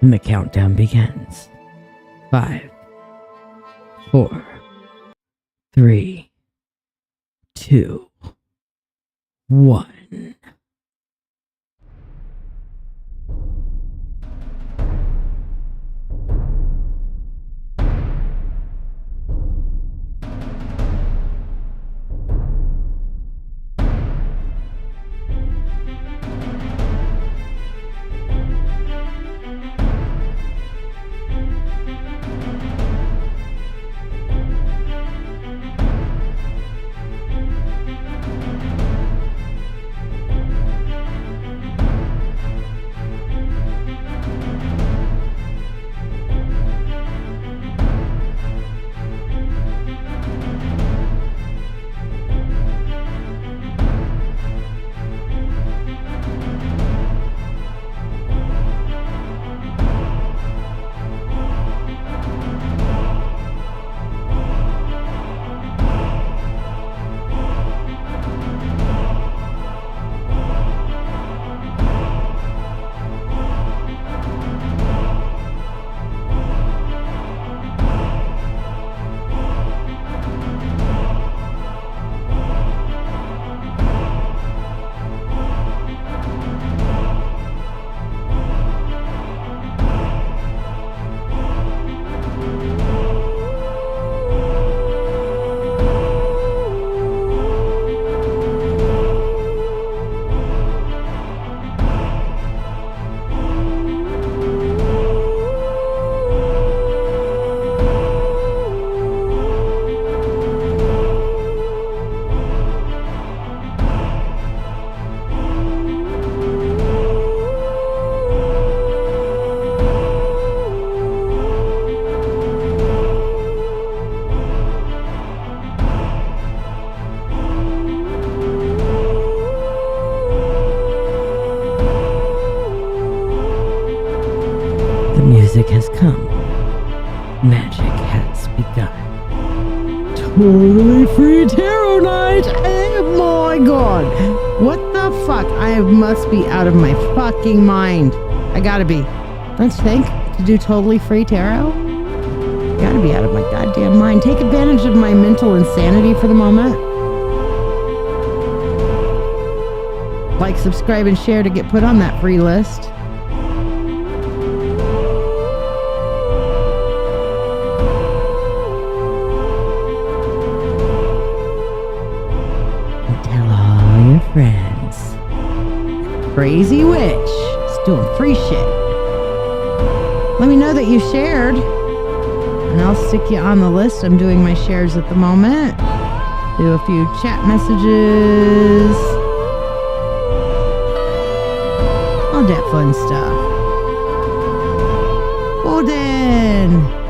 And the countdown begins. 5, 4, 3, 2, 1. Music has come. Magic has begun. Totally free tarot night. Oh my god. What the fuck? I must be out of my fucking mind. I gotta be. Don't you think? To do totally free tarot? Gotta be out of my goddamn mind. Take advantage of my mental insanity for the moment. Like, subscribe, and share to get put on that free list. Friends. Crazy Witch is doing free shit. Let me know that you shared, and I'll stick you on the list. I'm doing my shares at the moment. Do a few chat messages. All that fun stuff. Broaden.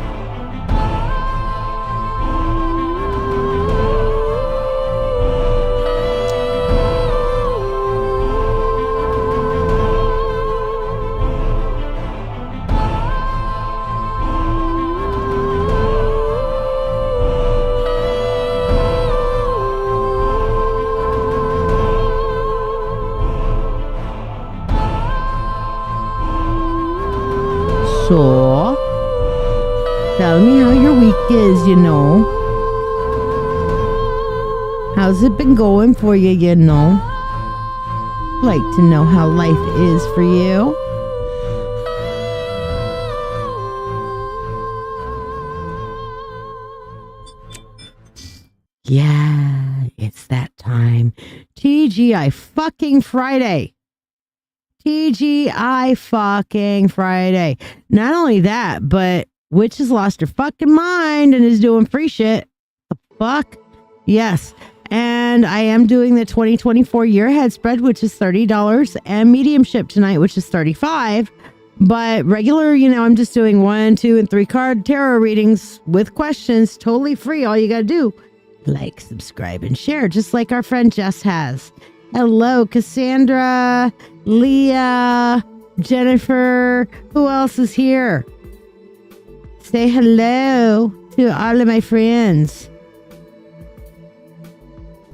So, tell me how your week is, you know. How's it been going for you, you know? Like to know how life is for you. Yeah, it's that time. TGI fucking Friday. TGI fucking Friday. Not only that, but Witch has lost her fucking mind and is doing free shit. The fuck? Yes. And I am doing the 2024 year ahead spread, which is $30, and mediumship tonight, which is $35. But regular, you know, I'm just doing 1, 2, and 3 card tarot readings with questions, totally free. All you gotta do, like, subscribe, and share, just like our friend Jess has. Hello, Cassandra, Leah, Jennifer. Who else is here? Say hello to all of my friends.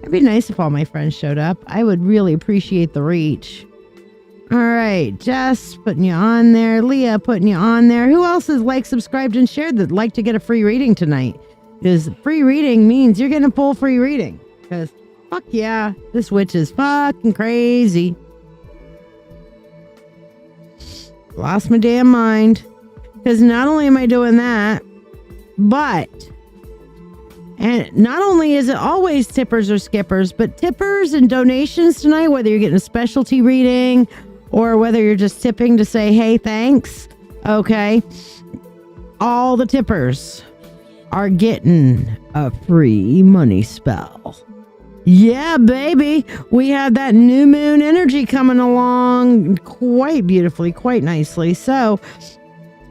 It'd be nice if all my friends showed up. I would really appreciate the reach. All right, Jess, putting you on there. Leah, putting you on there. Who else is like, subscribed, and shared that'd like to get a free reading tonight? Because free reading means you're getting a full free reading. Because fuck yeah, this witch is fucking crazy. Lost my damn mind. Because not only am I doing that, but, and not only is it always tippers or skippers, but tippers and donations tonight, whether you're getting a specialty reading or whether you're just tipping to say, hey, thanks. Okay. All the tippers are getting a free money spell. Yeah, baby. We have that new moon energy coming along quite beautifully, quite nicely. So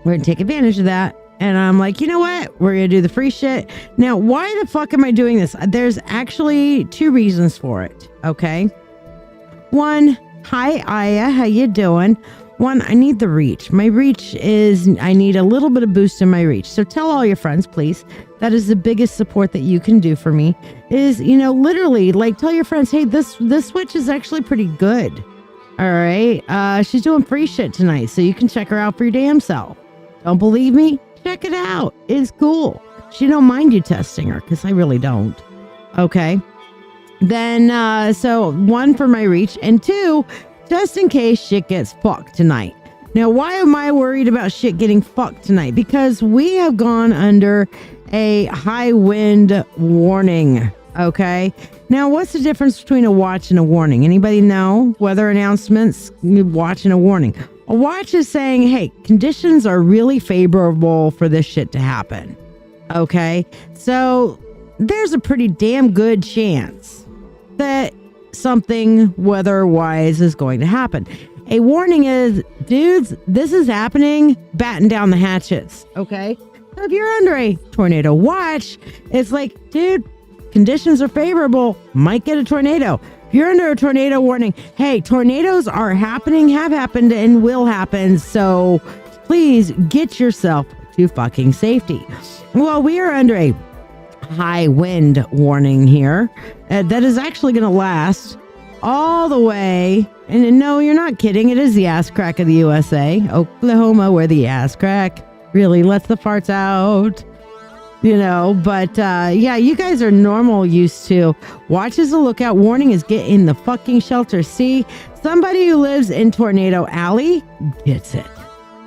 we're going to take advantage of that. And I'm like, you know what? We're going to do the free shit. Now, why the fuck am I doing this? There's actually 2 reasons for it. Okay. 1, hi, Aya. How you doing? 1, I need the reach. My reach is, I need a little bit of boost in my reach. So tell all your friends, please. That is the biggest support that you can do for me is, you know, literally like tell your friends, hey, this witch is actually pretty good. All right. She's doing free shit tonight. So you can check her out for your damn self. Don't believe me? Check it out. It's cool. She don't mind you testing her because I really don't. Okay. Then, so 1 for my reach and 2, just in case shit gets fucked tonight. Now, why am I worried about shit getting fucked tonight? Because we have gone under a high wind warning. Okay. Now, what's the difference between a watch and a warning? Anybody know? Weather announcements, watch and a warning. A watch is saying, hey, conditions are really favorable for this shit to happen. Okay. So there's a pretty damn good chance that something weather-wise is going to happen. A warning is, dudes, this is happening, batten down the hatches. Okay. So if you're under a tornado watch, it's like, dude, conditions are favorable, might get a tornado. If you're under a tornado warning, hey, tornadoes are happening, have happened, and will happen. So please get yourself to fucking safety. Well, we are under a high wind warning here that is actually going to last all the way. And no, you're not kidding. It is the ass crack of the USA, Oklahoma, where the ass crack really lets the farts out. You know, but yeah, you guys are normal used to. Watch as a lookout. Warning is get in the fucking shelter. See, somebody who lives in Tornado Alley gets it.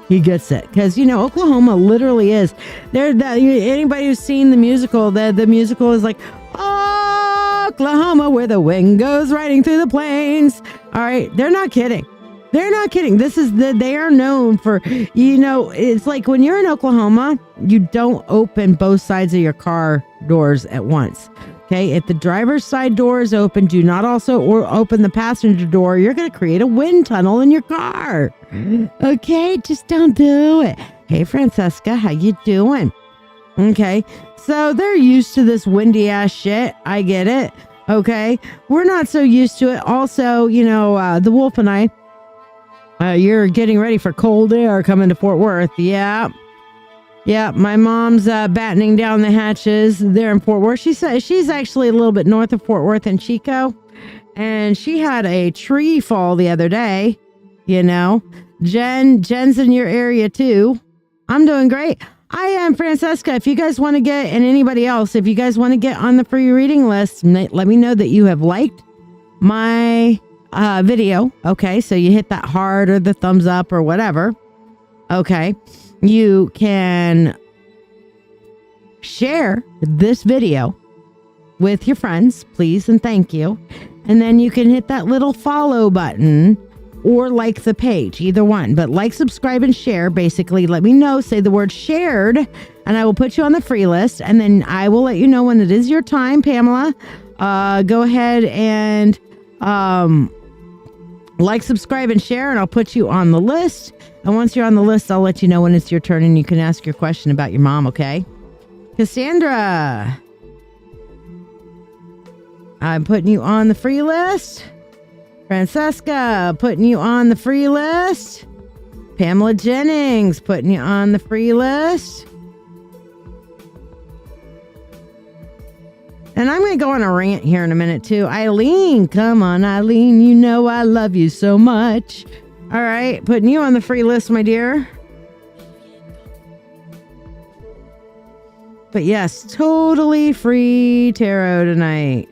He gets it. Because, you know, Oklahoma literally is. Anybody who's seen the musical, the musical is like, Oklahoma, where the wind goes riding through the plains. All right. They're not kidding. They're not kidding. They are known for, you know, it's like when you're in Oklahoma, you don't open both sides of your car doors at once. Okay. If the driver's side door is open, do not also open the passenger door. You're going to create a wind tunnel in your car. Okay. Just don't do it. Hey, Francesca, how you doing? Okay. So they're used to this windy ass shit. I get it. Okay. We're not so used to it. Also, you know, the wolf and I, you're getting ready for cold air coming to Fort Worth. Yeah. Yeah. My mom's battening down the hatches there in Fort Worth. She said she's actually a little bit north of Fort Worth in Chico. And she had a tree fall the other day. You know, Jen's in your area too. I'm doing great. I am Francesca. If you guys want to get, and anybody else, if you guys want to get on the free reading list, let me know that you have liked my video. Okay. So you hit that heart or the thumbs up or whatever. Okay. You can share this video with your friends, please. And thank you. And then you can hit that little follow button or like the page, either one, but like, subscribe, and share. Basically, let me know, say the word shared, and I will put you on the free list. And then I will let you know when it is your time, Pamela. Go ahead and, like, subscribe, and share, and I'll put you on the list. And once you're on the list, I'll let you know when it's your turn, and you can ask your question about your mom, okay? Cassandra, I'm putting you on the free list. Francesca, putting you on the free list. Pamela Jennings, putting you on the free list. And I'm going to go on a rant here in a minute, too. Eileen, come on, Eileen. You know I love you so much. All right, putting you on the free list, my dear. But yes, totally free tarot tonight.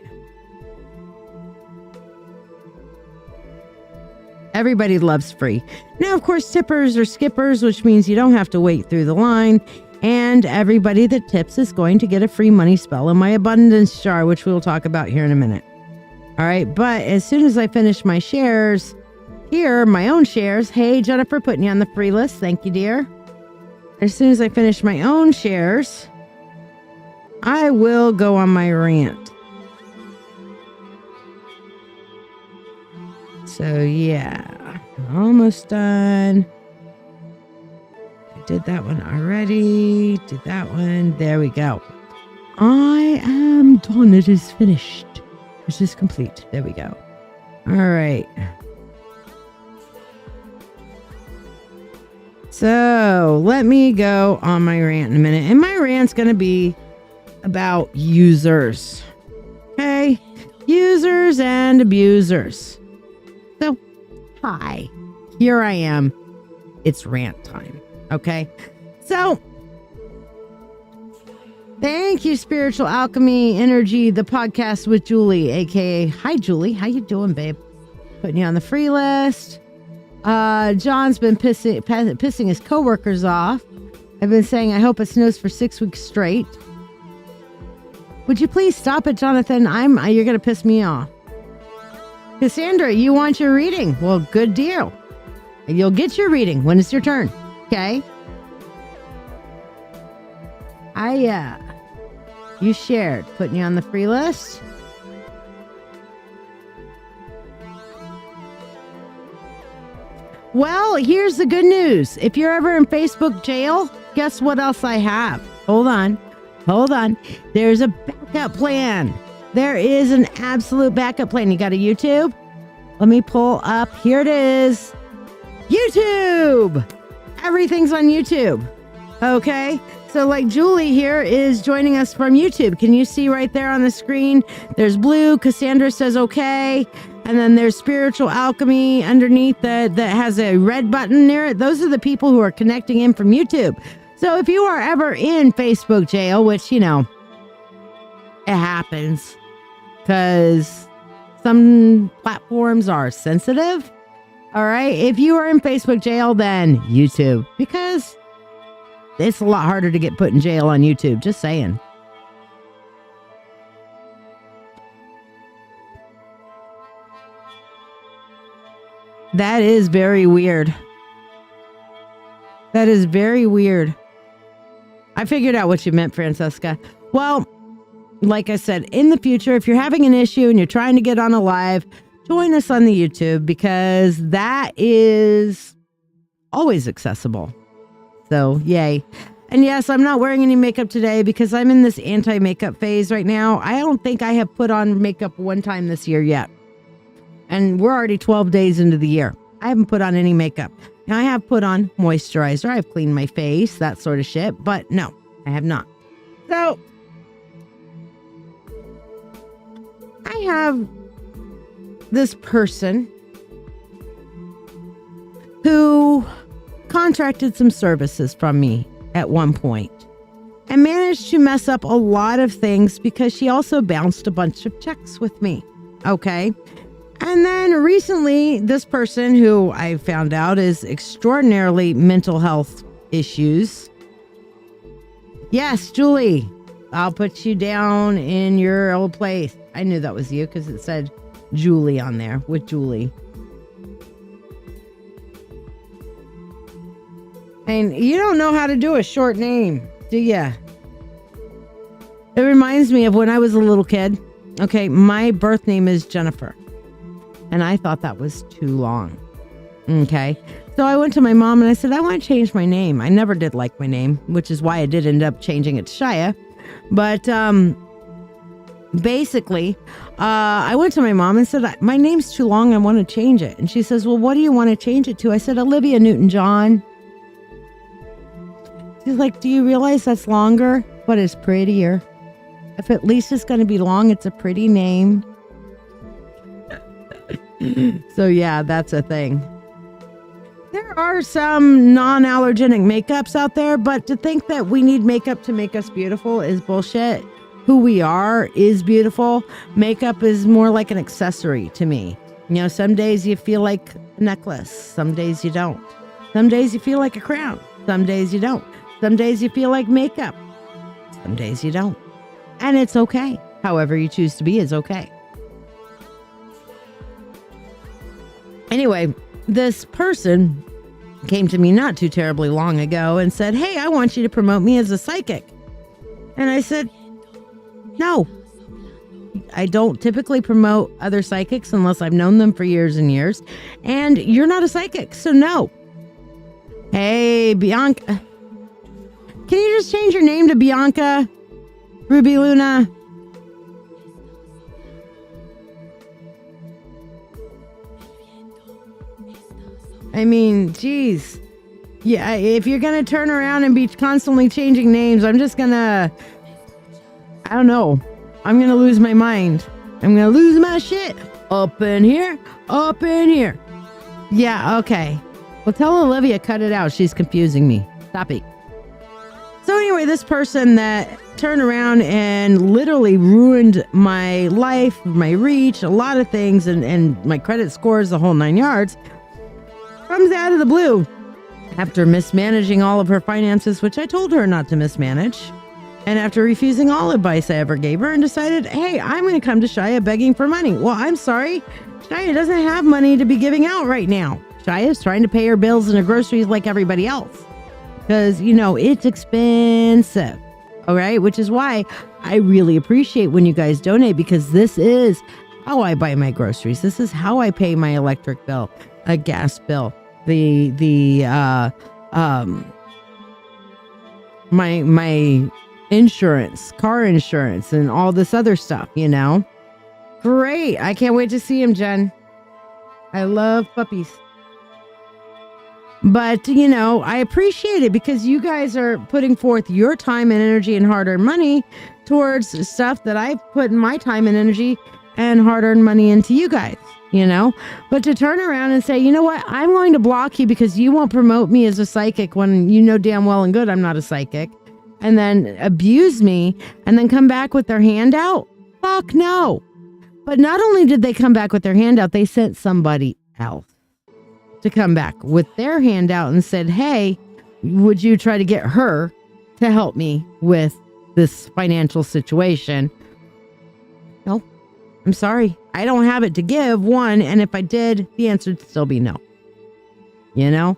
Everybody loves free. Now, of course, tippers or skippers, which means you don't have to wait through the line. And everybody that tips is going to get a free money spell in my abundance jar, which we'll talk about here in a minute. All right. But as soon as I finish my shares here, my own shares. Hey, Jennifer, putting you on the free list. Thank you, dear. As soon as I finish my own shares, I will go on my rant. So, yeah, almost done. I did that one already. Did that one. There we go. I am done. It is finished. It is complete. There we go. All right. So, let me go on my rant in a minute. And my rant's going to be about users. Okay? Users and abusers. So, hi, here I am. It's rant time. Okay. So, thank you, Spiritual Alchemy Energy, the podcast with Julie, aka hi, Julie. How you doing, babe? Putting you on the free list. John's been pissing his coworkers off. I've been saying I hope it snows for 6 weeks straight. Would you please stop it, Jonathan? You're gonna piss me off. Cassandra, you want your reading? Well, good deal. You'll get your reading when it's your turn. Okay? You shared, putting you on the free list. Well, here's the good news. If you're ever in Facebook jail, guess what else I have? Hold on. There's a backup plan. There is an absolute backup plan. You got a YouTube? Let me pull up. Here it is. YouTube. Everything's on YouTube. Okay. So like Julie here is joining us from YouTube. Can you see right there on the screen? There's blue. Cassandra says okay. And then there's Spiritual Alchemy underneath that has a red button near it. Those are the people who are connecting in from YouTube. So if you are ever in Facebook jail, which, it happens because some platforms are sensitive. All right. If you are in Facebook jail, then YouTube, because it's a lot harder to get put in jail on YouTube. Just saying. That is very weird. That is very weird. I figured out what you meant, Francesca. Well, like I said, in the future, if you're having an issue and you're trying to get on a live, join us on the YouTube because that is always accessible. So, yay. And yes, I'm not wearing any makeup today because I'm in this anti-makeup phase right now. I don't think I have put on makeup one time this year yet. And we're already 12 days into the year. I haven't put on any makeup. Now, I have put on moisturizer. I've cleaned my face, that sort of shit. But no, I have not. So, I have this person who contracted some services from me at one point and managed to mess up a lot of things because she also bounced a bunch of checks with me. Okay. And then recently, this person who I found out is extraordinarily mental health issues. Yes, Julie, I'll put you down in your old place. I knew that was you because it said Julie on there with Julie. And you don't know how to do a short name, do ya? It reminds me of when I was a little kid. Okay, my birth name is Jennifer. And I thought that was too long. Okay. So I went to my mom and I said, I want to change my name. I never did like my name, which is why I did end up changing it to Shiya. But basically, I went to my mom and said, my name's too long. I want to change it. And she says, well, what do you want to change it to? I said, Olivia Newton-John. She's like, do you realize that's longer, but it's prettier? If at least it's going to be long, it's a pretty name. So yeah, that's a thing. there are some non-allergenic makeups out there, but to think that we need makeup to make us beautiful is bullshit. Who we are is beautiful. Makeup is more like an accessory to me. You know, some days you feel like a necklace. Some days you don't. Some days you feel like a crown. Some days you don't. Some days you feel like makeup. Some days you don't. And it's okay. However you choose to be is okay. Anyway, this person came to me not too terribly long ago and said, hey, I want you to promote me as a psychic. And I said, no. I don't typically promote other psychics unless I've known them for years and years. And you're not a psychic, so no. Hey, Bianca. Can you just change your name to Bianca? Ruby Luna? I mean, geez. Yeah, if you're going to turn around and be constantly changing names, I'm just going to... I don't know. I'm going to lose my mind. I'm going to lose my shit. Up in here. Up in here. Yeah, okay. Well, tell Olivia, cut it out. She's confusing me. Stop it. So anyway, this person that turned around and literally ruined my life, my reach, a lot of things, and my credit scores, the whole 9 yards, comes out of the blue after mismanaging all of her finances, which I told her not to mismanage. And after refusing all advice I ever gave her and decided, hey, I'm going to come to Shiya begging for money. Well, I'm sorry. Shiya doesn't have money to be giving out right now. Shiya is trying to pay her bills and her groceries like everybody else. Because, you know, it's expensive. All right. Which is why I really appreciate when you guys donate, because this is how I buy my groceries. This is how I pay my electric bill, a gas bill, my insurance, car insurance, and all this other stuff, you know? Great. I can't wait to see him, Jen. I love puppies. But, you know, I appreciate it because you guys are putting forth your time and energy and hard-earned money towards stuff that I've put my time and energy and hard-earned money into you guys, you know? But to turn around and say, you know what, I'm going to block you because you won't promote me as a psychic when you know damn well and good I'm not a psychic, and then abuse me and then come back with their hand out? Fuck no. But not only did they come back with their hand out, they sent somebody else to come back with their hand out and said, hey, would you try to get her to help me with this financial situation? No, I'm sorry. I don't have it to give, one. And if I did, the answer would still be no. You know?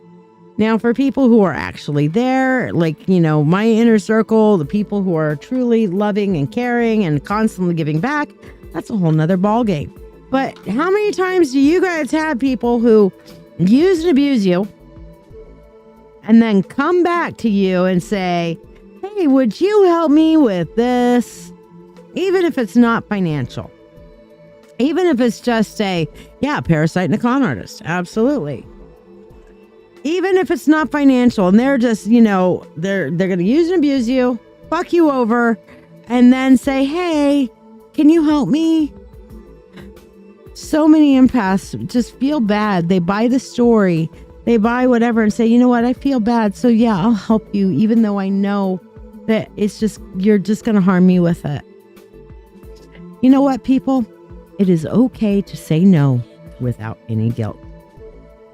Now, for people who are actually there, like, you know, my inner circle, the people who are truly loving and caring and constantly giving back, that's a whole nother ballgame. But how many times do you guys have people who use and abuse you and then come back to you and say, hey, would you help me with this? Even if it's not financial. Even if it's just a, yeah, parasite and a con artist. Absolutely. Even if it's not financial and they're just, you know, they're going to use and abuse you, fuck you over, and then say, hey, can you help me? So many empaths just feel bad. They buy the story, they buy whatever and say, you know what, I feel bad. So yeah, I'll help you, even though I know that it's just, you're just going to harm me with it. You know what, people? It is okay to say no without any guilt.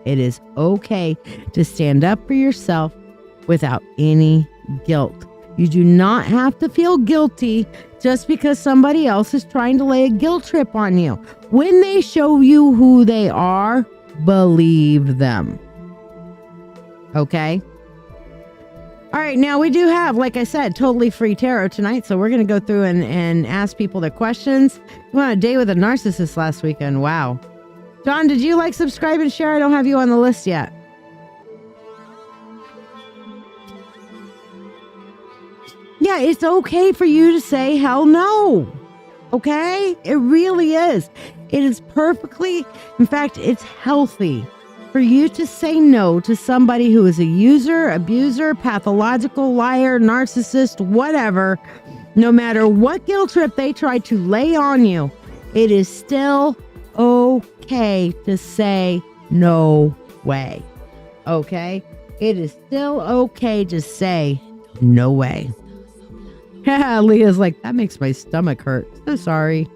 It is okay to stand up for yourself without any guilt. You do not have to feel guilty just because somebody else is trying to lay a guilt trip on you. When they show you who they are, believe them. Okay? All right, now we do have, like I said, totally free tarot tonight, so we're going to go through and ask people their questions. We went on a date with a narcissist last weekend. Wow. John, did you like, subscribe, and share? I don't have you on the list yet. Yeah, it's okay for you to say hell no. Okay? It really is. It is perfectly, in fact, it's healthy for you to say no to somebody who is a user, abuser, pathological liar, narcissist, whatever. No matter what guilt trip they try to lay on you, it is still okay to say no way. okay? It is still okay to say, no way. Leah's like, that makes my stomach hurt. So sorry.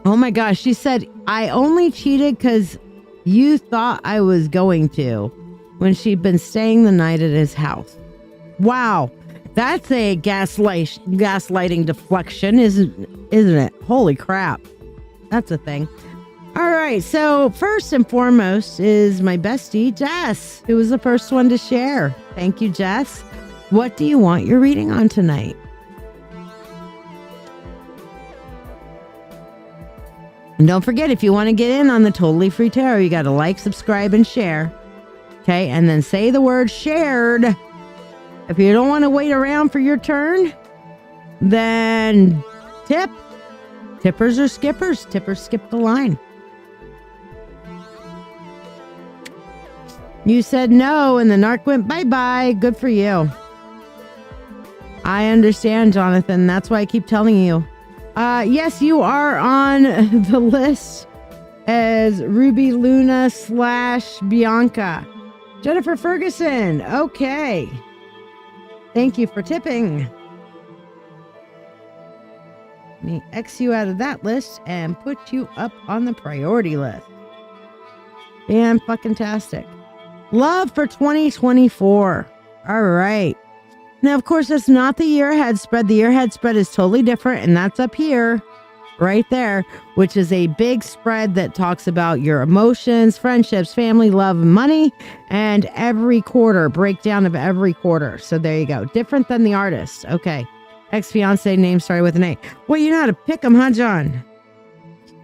Oh my gosh, she said, I only cheated because you thought I was going to when she'd been staying the night at his house. Wow, that's a gaslighting deflection, isn't it? Holy crap. That's a thing. All right, so first and foremost is my bestie, Jess, who was the first one to share. Thank you, Jess. What do you want your reading on tonight? And don't forget, if you want to get in on the totally free tarot, you got to like, subscribe, and share. Okay, and then say the word shared. If you don't want to wait around for your turn, then tip. Tippers or skippers. Tippers skip the line. You said no, and the narc went bye-bye. Good for you. I understand, Jonathan. That's why I keep telling you. Yes, you are on the list as Ruby Luna / Bianca. Jennifer Ferguson. Okay. Thank you for tipping. Let me X you out of that list and put you up on the priority list. Fan-fucking-tastic. Love for 2024. All right. Now, of course, that's not the year ahead spread. The year ahead spread is totally different, and that's up here, right there, which is a big spread that talks about your emotions, friendships, family, love, money, and every quarter, breakdown of every quarter. So there you go. Different than the artist. Okay. Ex-fiance name started with an A. Well, you know how to pick them, huh, John?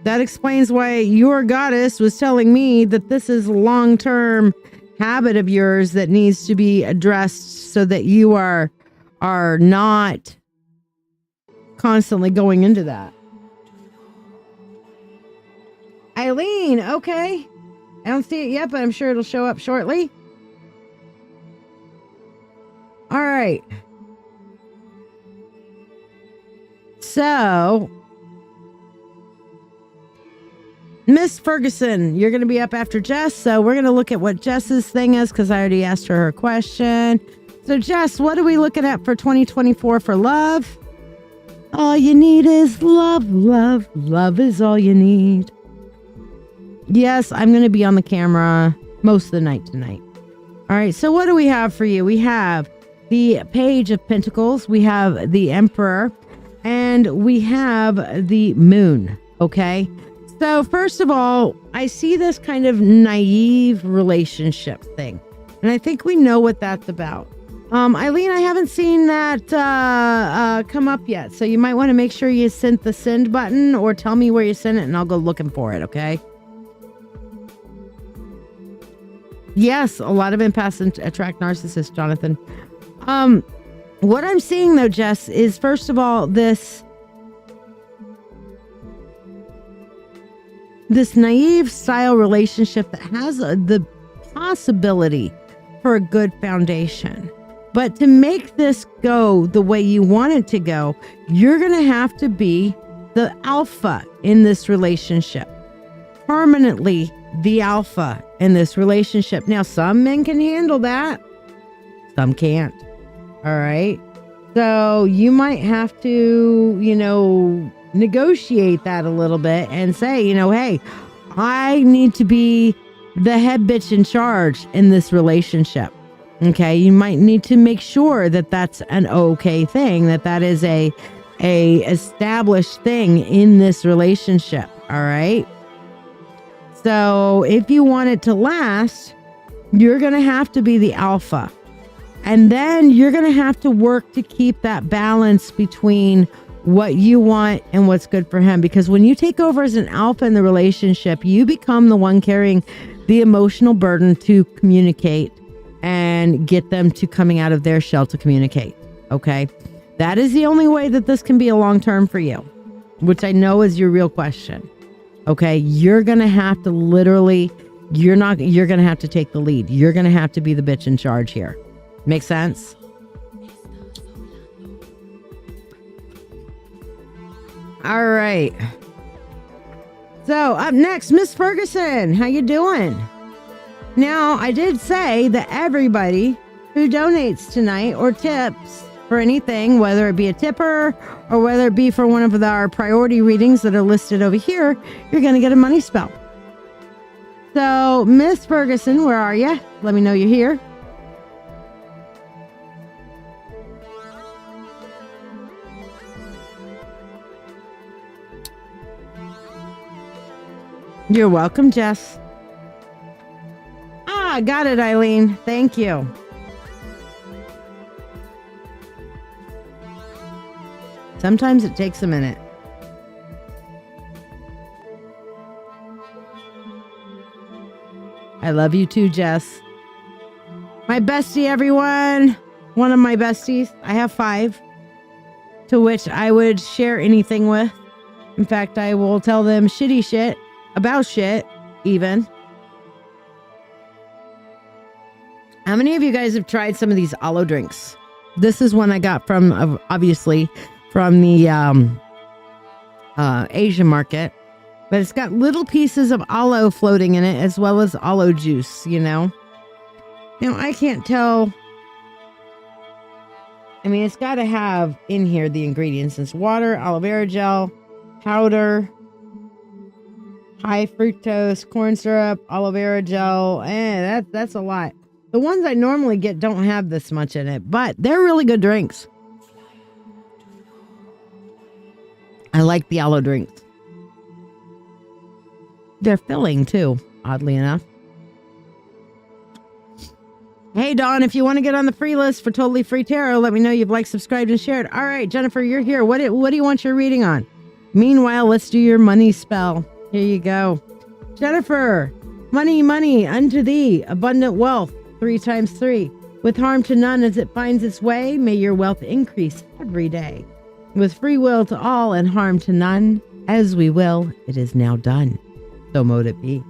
That explains why your goddess was telling me that this is a long-term habit of yours that needs to be addressed so that you are not constantly going into that. Eileen, okay. I don't see it yet, but I'm sure it'll show up shortly. All right. So, Miss Ferguson, you're going to be up after Jess, so we're going to look at what Jess's thing is because I already asked her question. So, Jess, what are we looking at for 2024 for love? All you need is love, love, love is all you need. Yes, I'm going to be on the camera most of the night tonight. All right, so what do we have for you? We have the Page of Pentacles, we have the Emperor, and we have the Moon, okay? So first of all, I see this kind of naive relationship thing. And I think we know what that's about. Eileen, I haven't seen that come up yet. So you might want to make sure you send the send button or tell me where you sent it and I'll go looking for it, okay? Yes, a lot of empaths attract narcissists, Jonathan. What I'm seeing though, Jess, is first of all, this naive style relationship that has the possibility for a good foundation. But to make this go the way you want it to go, you're going to have to be the alpha in this relationship. Permanently the alpha in this relationship. Now, some men can handle that. Some can't. All right. So you might have to, negotiate that a little bit and say, hey, I need to be the head bitch in charge in this relationship. Okay. You might need to make sure that that's an okay thing, that is a established thing in this relationship. All right. So if you want it to last, you're going to have to be the alpha. And then you're going to have to work to keep that balance between what you want and what's good for him. Because when you take over as an alpha in the relationship, you become the one carrying the emotional burden to communicate and get them to coming out of their shell to communicate. Okay. That is the only way that this can be a long term for you, which I know is your real question. Okay. You're going to have to you're going to have to take the lead. You're going to have to be the bitch in charge here. Make sense? All right. So up next, Miss Ferguson, how you doing? Now, I did say that everybody who donates tonight or tips for anything, whether it be a tipper or whether it be for one of our priority readings that are listed over here, you're going to get a money spell. So, Miss Ferguson, where are you? Let me know you're here. You're welcome, Jess. Ah, got it, Eileen. Thank you. Sometimes it takes a minute. I love you too, Jess. My bestie, everyone. One of my besties. I have 5 to which I would share anything with. In fact, I will tell them shitty shit about shit, even. How many of you guys have tried some of these aloe drinks? This is one I got from, obviously, from the Asian market. But it's got little pieces of aloe floating in it, as well as aloe juice, you know? Now, I can't tell. I mean, it's got to have in here the ingredients. It's water, aloe vera gel, powder, high fructose, corn syrup, aloe vera gel. That's a lot. The ones I normally get don't have this much in it, but they're really good drinks. I like the aloe drinks. They're filling too, oddly enough. Hey, Dawn, if you want to get on the free list for totally free tarot, let me know you've liked, subscribed, and shared. All right, Jennifer, you're here. What do you want your reading on? Meanwhile, let's do your money spell. Here you go. Jennifer, money, money, unto thee, abundant wealth, 3 times 3. With harm to none as it finds its way, may your wealth increase every day. With free will to all and harm to none, as we will, it is now done. So mote it be.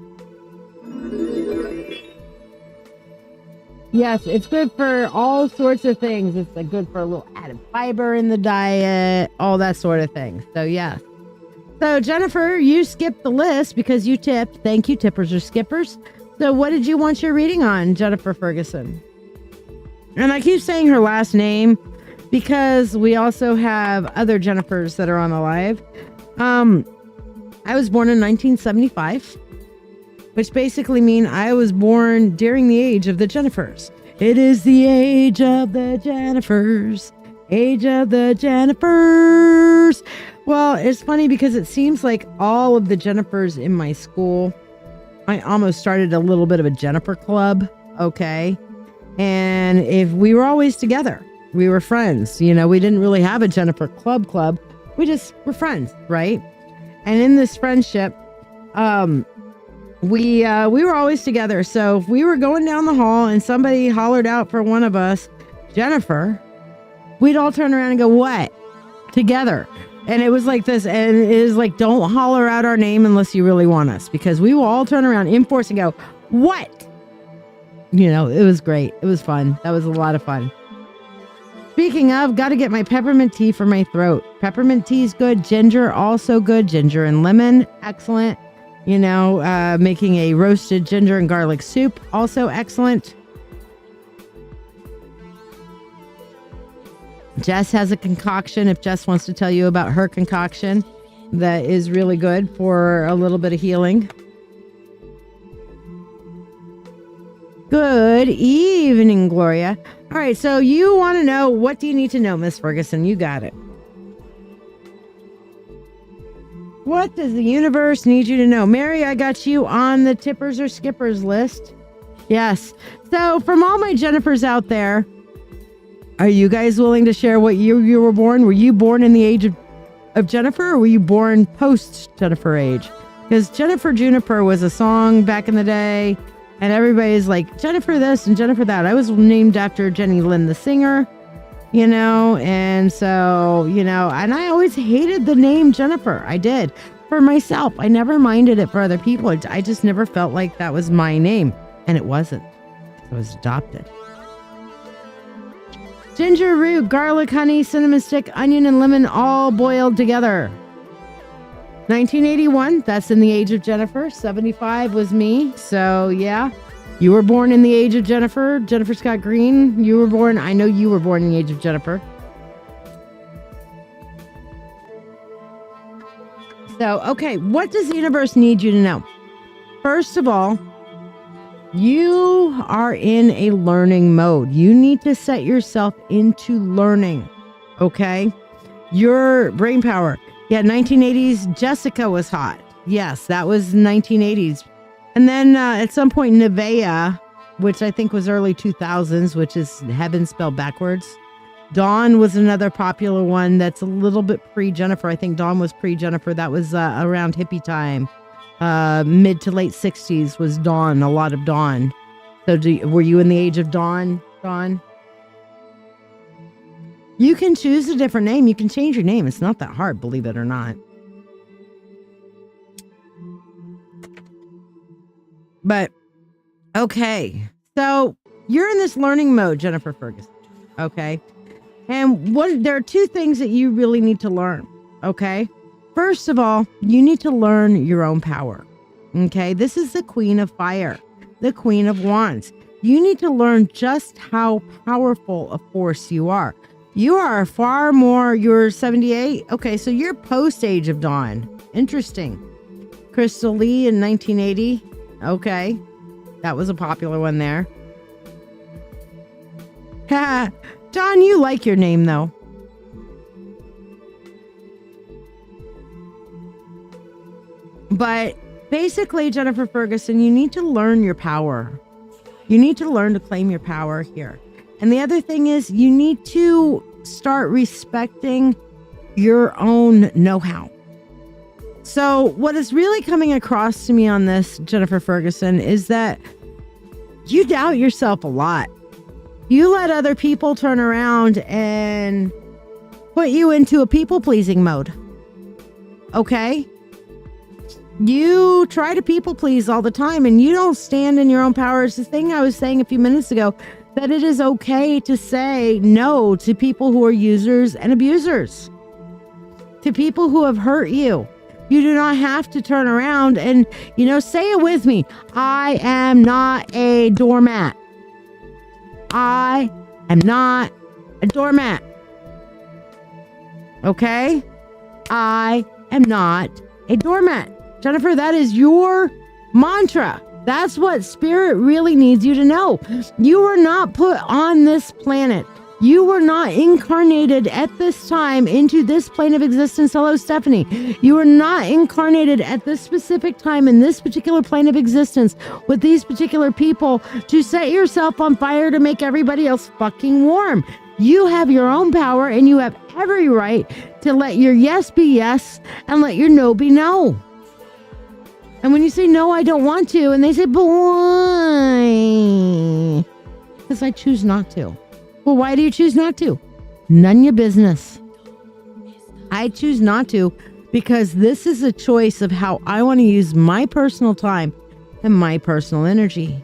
Yes, it's good for all sorts of things. It's good for a little added fiber in the diet, all that sort of thing. So, yes. So, Jennifer, you skipped the list because you tipped. Thank you, tippers or skippers. So, what did you want your reading on, Jennifer Ferguson? And I keep saying her last name because we also have other Jennifers that are on the live. I was born in 1975, which basically means I was born during the age of the Jennifers. It is the age of the Jennifers. Age of the Jennifers. Well, it's funny because it seems like all of the Jennifers in my school, I almost started a little bit of a Jennifer club, okay? And if we were always together, we were friends. You know, we didn't really have a Jennifer club. We just were friends, right? And in this friendship, we were always together. So if we were going down the hall and somebody hollered out for one of us, Jennifer, we'd all turn around and go, what? Together. And it was like this. And it is like, don't holler out our name unless you really want us. Because we will all turn around in force and go, what? You know, it was great. It was fun. That was a lot of fun. Speaking of, got to get my peppermint tea for my throat. Peppermint tea is good. Ginger, also good. Ginger and lemon, excellent. You know, making a roasted ginger and garlic soup, also excellent. Jess has a concoction, if Jess wants to tell you about her concoction, that is really good for a little bit of healing. Good evening, Gloria. All right, so you want to know, what do you need to know, Miss Ferguson? You got it. What does the universe need you to know? Mary, I got you on the tippers or skippers list. Yes. So from all my Jennifers out there, are you guys willing to share what year you were born? Were you born in the age of Jennifer, or were you born post-Jennifer age? Because Jennifer Juniper was a song back in the day, and everybody's like, Jennifer this and Jennifer that. I was named after Jenny Lynn, the singer, you know, and so, you know, and I always hated the name Jennifer. I did. For myself. I never minded it for other people. I just never felt like that was my name, and it wasn't. I was adopted. Ginger root, garlic, honey, cinnamon stick, onion, and lemon all boiled together. 1981, that's in the age of Jennifer. 75 was me. So, yeah. You were born in the age of Jennifer. Jennifer Scott Green, you were born. I know you were born in the age of Jennifer. So, okay, what does the universe need you to know? First of all, you are in a learning mode. You need to set yourself into learning, okay? Your brain power. Yeah, 1980s, Jessica was hot. Yes, that was 1980s. And then at some point, Nevaeh, which I think was early 2000s, which is heaven spelled backwards. Dawn was another popular one that's a little bit pre-Jennifer. I think Dawn was pre-Jennifer. That was around hippie time. Mid to late 60s was Dawn, a lot of Dawn. So were you in the age of Dawn, Dawn? You can choose a different name. You can change your name. It's not that hard, believe it or not. But, okay. So, you're in this learning mode, Jennifer Ferguson. Okay? And there are two things that you really need to learn. Okay? First of all, you need to learn your own power. Okay? This is the Queen of Fire, the Queen of Wands. You need to learn just how powerful a force you are. You are far more, you're 78. Okay, so you're post Age of Dawn. Interesting. Crystal Lee in 1980. Okay, that was a popular one there. John, you like your name though. But basically, Jennifer Ferguson, you need to learn your power. You need to learn to claim your power here. And the other thing is you need to start respecting your own know-how. So what is really coming across to me on this, Jennifer Ferguson, is that you doubt yourself a lot. You let other people turn around and put you into a people-pleasing mode. Okay? You try to people-please all the time and you don't stand in your own power. It's the thing I was saying a few minutes ago, that it is okay to say no to people who are users and abusers, to people who have hurt you. You do not have to turn around and, say it with me. I am not a doormat. I am not a doormat. Okay? I am not a doormat. Jennifer, that is your mantra. That's what Spirit really needs you to know. You were not put on this planet. You were not incarnated at this time into this plane of existence. Hello, Stephanie. You were not incarnated at this specific time in this particular plane of existence with these particular people to set yourself on fire to make everybody else fucking warm. You have your own power and you have every right to let your yes be yes and let your no be no. And when you say, no, I don't want to, and they say, but why? Because I choose not to. Well, why do you choose not to? None of your business. I choose not to because this is a choice of how I want to use my personal time and my personal energy.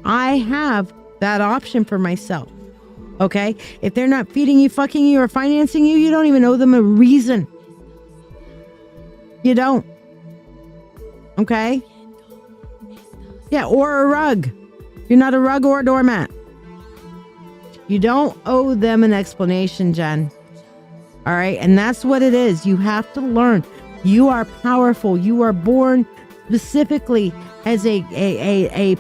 I have that option for myself. Okay? If they're not feeding you, fucking you, or financing you, you don't even owe them a reason. You don't. Okay? Yeah, or a rug. You're not a rug or a doormat. You don't owe them an explanation, Jen. All right? And that's what it is. You have to learn. You are powerful. You are born specifically as a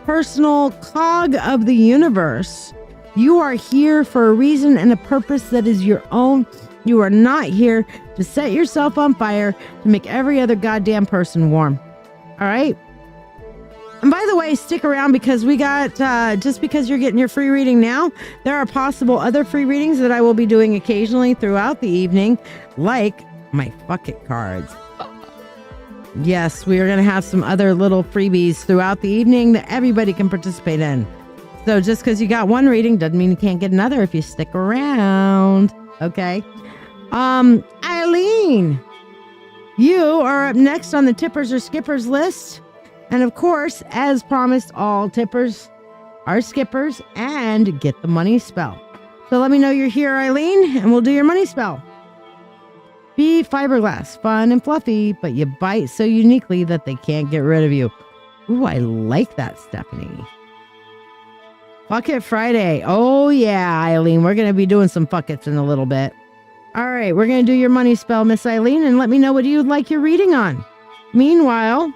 personal cog of the universe. You are here for a reason and a purpose that is your own. You are not here to set yourself on fire to make every other goddamn person warm. All right? And by the way, stick around because we got, just because you're getting your free reading now, there are possible other free readings that I will be doing occasionally throughout the evening, like my fuck it cards. Yes, we are going to have some other little freebies throughout the evening that everybody can participate in. So just because you got one reading doesn't mean you can't get another if you stick around. Okay. Eileen, you are up next on the tippers or skippers list. And of course, as promised, all tippers are skippers and get the money spell. So let me know you're here, Eileen, and we'll do your money spell. Be fiberglass, fun and fluffy, but you bite so uniquely that they can't get rid of you. Ooh, I like that, Stephanie. Fuck It Friday. Oh, yeah, Eileen. We're going to be doing some fuck it's in a little bit. All right, we're going to do your money spell, Miss Eileen, and let me know what you'd like your reading on. Meanwhile,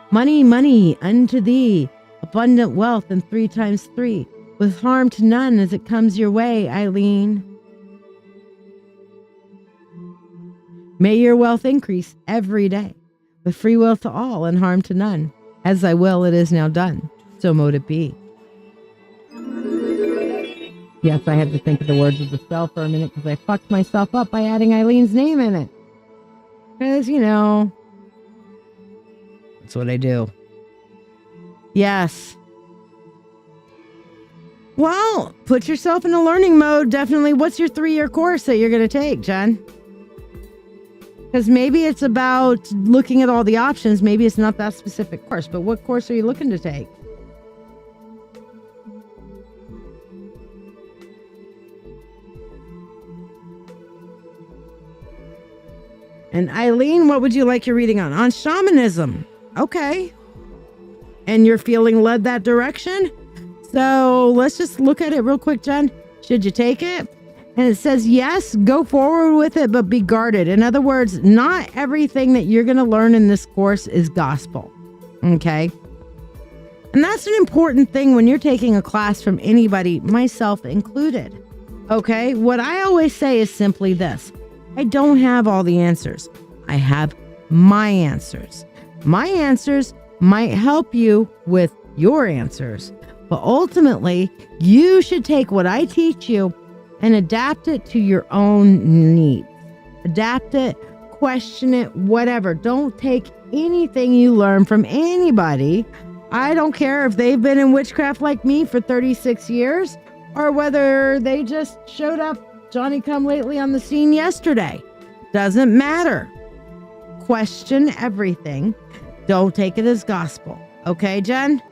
money, money unto thee, abundant wealth and 3 times 3, with harm to none as it comes your way, Eileen. May your wealth increase every day, with free will to all and harm to none. As I will, it is now done. So mote it be. Yes, I had to think of the words of the spell for a minute because I fucked myself up by adding Eileen's name in it. Because, you know, that's what I do. Yes. Well, put yourself in a learning mode. Definitely. What's your 3-year course that you're going to take, Jen? Because maybe it's about looking at all the options. Maybe it's not that specific course, but what course are you looking to take? And Eileen, what would you like your reading on? On shamanism. Okay. And you're feeling led that direction? So let's just look at it real quick, Jen. Should you take it? And it says, yes, go forward with it, but be guarded. In other words, not everything that you're going to learn in this course is gospel. Okay. And that's an important thing when you're taking a class from anybody, myself included. Okay. What I always say is simply this. I don't have all the answers. I have my answers. My answers might help you with your answers, but ultimately you should take what I teach you and adapt it to your own needs. Adapt it, question it, whatever. Don't take anything you learn from anybody. I don't care if they've been in witchcraft like me for 36 years or whether they just showed up Johnny come lately on the scene yesterday. Doesn't matter. Question everything. Don't take it as gospel. Okay, Jen?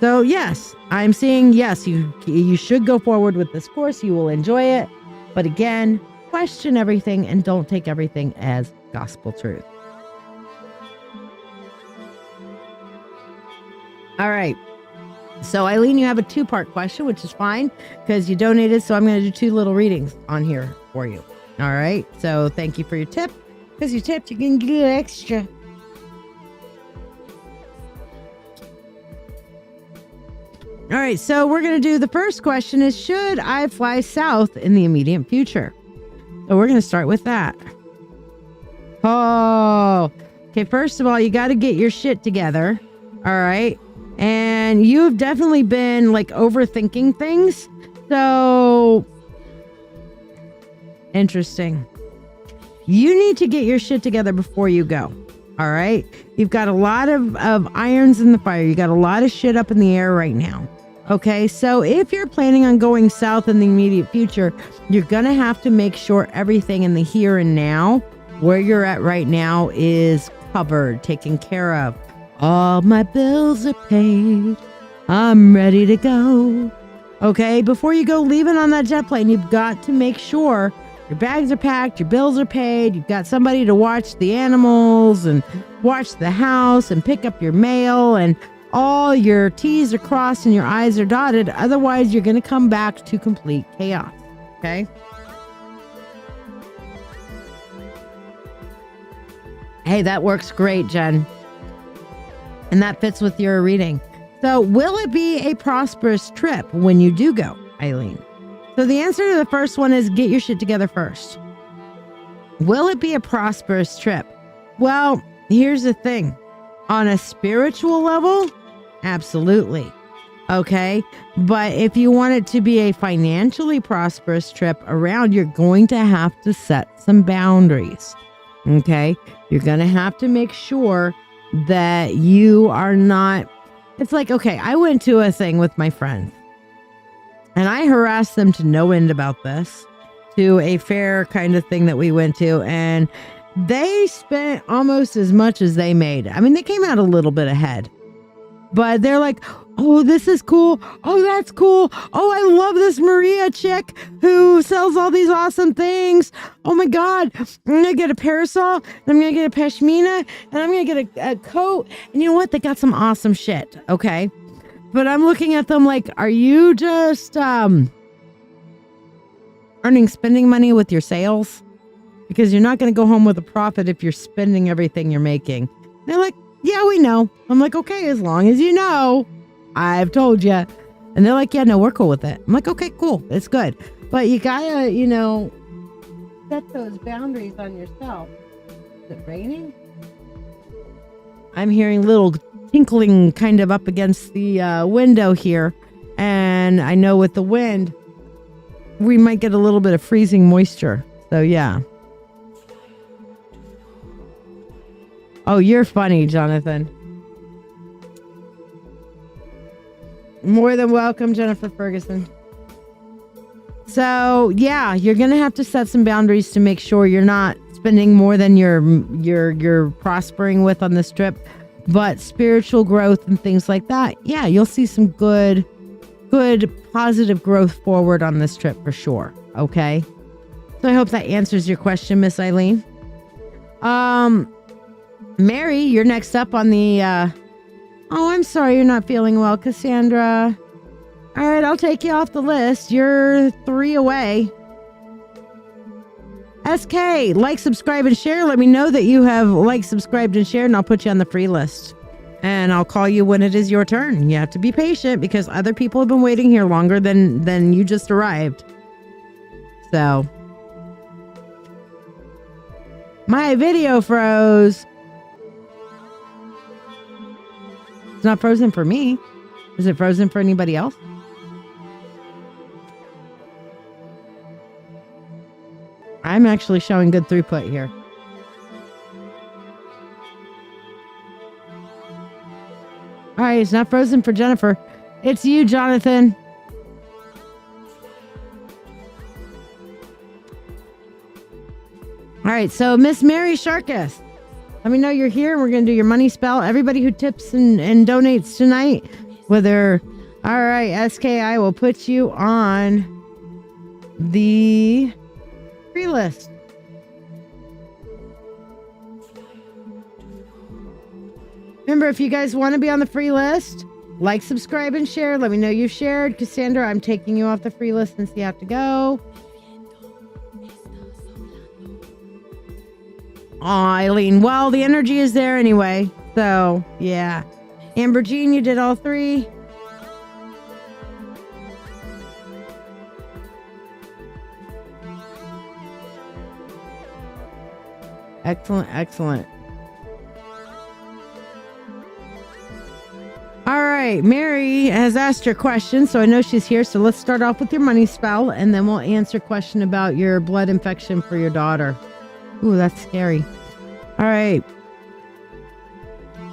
So yes, I'm saying yes, you should go forward with this course. You will enjoy it. But again, question everything and don't take everything as gospel truth. All right. So Eileen, you have a 2-part question, which is fine because you donated. So I'm going to do 2 little readings on here for you. All right. So thank you for your tip. Because you tipped, you can get extra. All right. So we're going to do the first question is, should I fly south in the immediate future? So we're going to start with that. Oh, okay. First of all, you got to get your shit together. All right. And you've definitely been like overthinking things. So interesting. You need to get your shit together before you go. All right. You've got a lot of irons in the fire. You got a lot of shit up in the air right now. Okay. So if you're planning on going south in the immediate future, you're going to have to make sure everything in the here and now, where you're at right now, is covered, taken care of. All my bills are paid. I'm ready to go. Okay, before you go leaving on that jet plane, you've got to make sure your bags are packed, your bills are paid, you've got somebody to watch the animals and watch the house and pick up your mail, and all your T's are crossed and your I's are dotted. Otherwise, you're going to come back to complete chaos. Okay? Hey, that works great, Jen. And that fits with your reading. So will it be a prosperous trip when you do go, Eileen? So the answer to the first one is get your shit together first. Will it be a prosperous trip? Well, here's the thing. On a spiritual level, absolutely. Okay. But if you want it to be a financially prosperous trip around, you're going to have to set some boundaries. Okay. You're going to have to make sure that you are not, it's like, okay, I went to a thing with my friends and I harassed them to no end about this, to a fair kind of thing that we went to, and they spent almost as much as they made. I mean, they came out a little bit ahead, But they're like, oh, this is cool. Oh, that's cool. Oh, I love this Maria chick who sells all these awesome things. Oh my God. I'm going to get a parasol. And I'm going to get a pashmina. And I'm going to get a coat. And you know what? They got some awesome shit. Okay. But I'm looking at them like, are you just spending money with your sales? Because you're not going to go home with a profit if you're spending everything you're making. They're like, yeah, we know. I'm like, okay, as long as you know, I've told you. And they're like, yeah, no, we're cool with it. I'm like, okay, cool. It's good. But you gotta, set those boundaries on yourself. Is it raining? I'm hearing little tinkling kind of up against the window here. And I know with the wind, we might get a little bit of freezing moisture. So yeah. Oh, you're funny, Jonathan. More than welcome, Jennifer Ferguson. So yeah, you're gonna have to set some boundaries to make sure you're not spending more than you're prospering with on this trip. But spiritual growth and things like that, yeah, you'll see some good positive growth forward on this trip for sure. Okay. So I hope that answers your question, Miss Eileen. Mary, you're next up on the oh, I'm sorry you're not feeling well, Cassandra. All right, I'll take you off the list. You're 3 away. SK, like, subscribe, and share. Let me know that you have liked, subscribed, and shared, and I'll put you on the free list. And I'll call you when it is your turn. You have to be patient because other people have been waiting here longer than you just arrived. So. My video froze. It's not frozen for me. Is it frozen for anybody else? I'm actually showing good throughput here. All right, it's not frozen for Jennifer. It's you, Jonathan. All right, so Miss Mary Sharkus, let me know you're here. We're going to do your money spell. Everybody who tips and donates tonight, whether... All right, SK, I will put you on the free list. Remember, if you guys want to be on the free list, like, subscribe, and share. Let me know you shared. Cassandra, I'm taking you off the free list since you have to go. Aw, Eileen. Well, the energy is there anyway. So, yeah. Amber Jean, you did all 3. Excellent, excellent. All right, Mary has asked her question, so I know she's here. So let's start off with your money spell, and then we'll answer a question about your blood infection for your daughter. Ooh, that's scary. All right.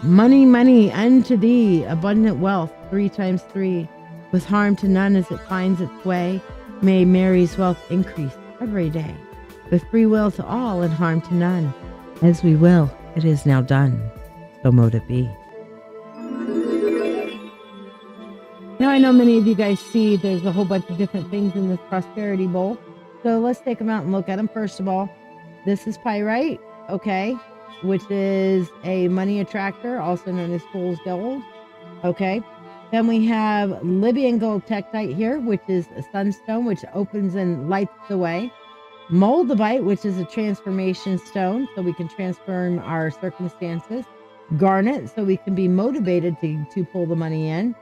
Money, money, unto thee, abundant wealth, 3 times 3, with harm to none as it finds its way. May Mary's wealth increase every day, with free will to all and harm to none. As we will, it is now done. So mote it be. Now I know many of you guys see there's a whole bunch of different things in this prosperity bowl. So let's take them out and look at them. First of all, this is pyrite, okay, which is a money attractor, also known as fool's gold, okay. Then we have Libyan gold tektite here, which is a sunstone, which opens and lights the way. Moldavite, which is a transformation stone, so we can transform our circumstances. Garnet, so we can be motivated to pull the money in.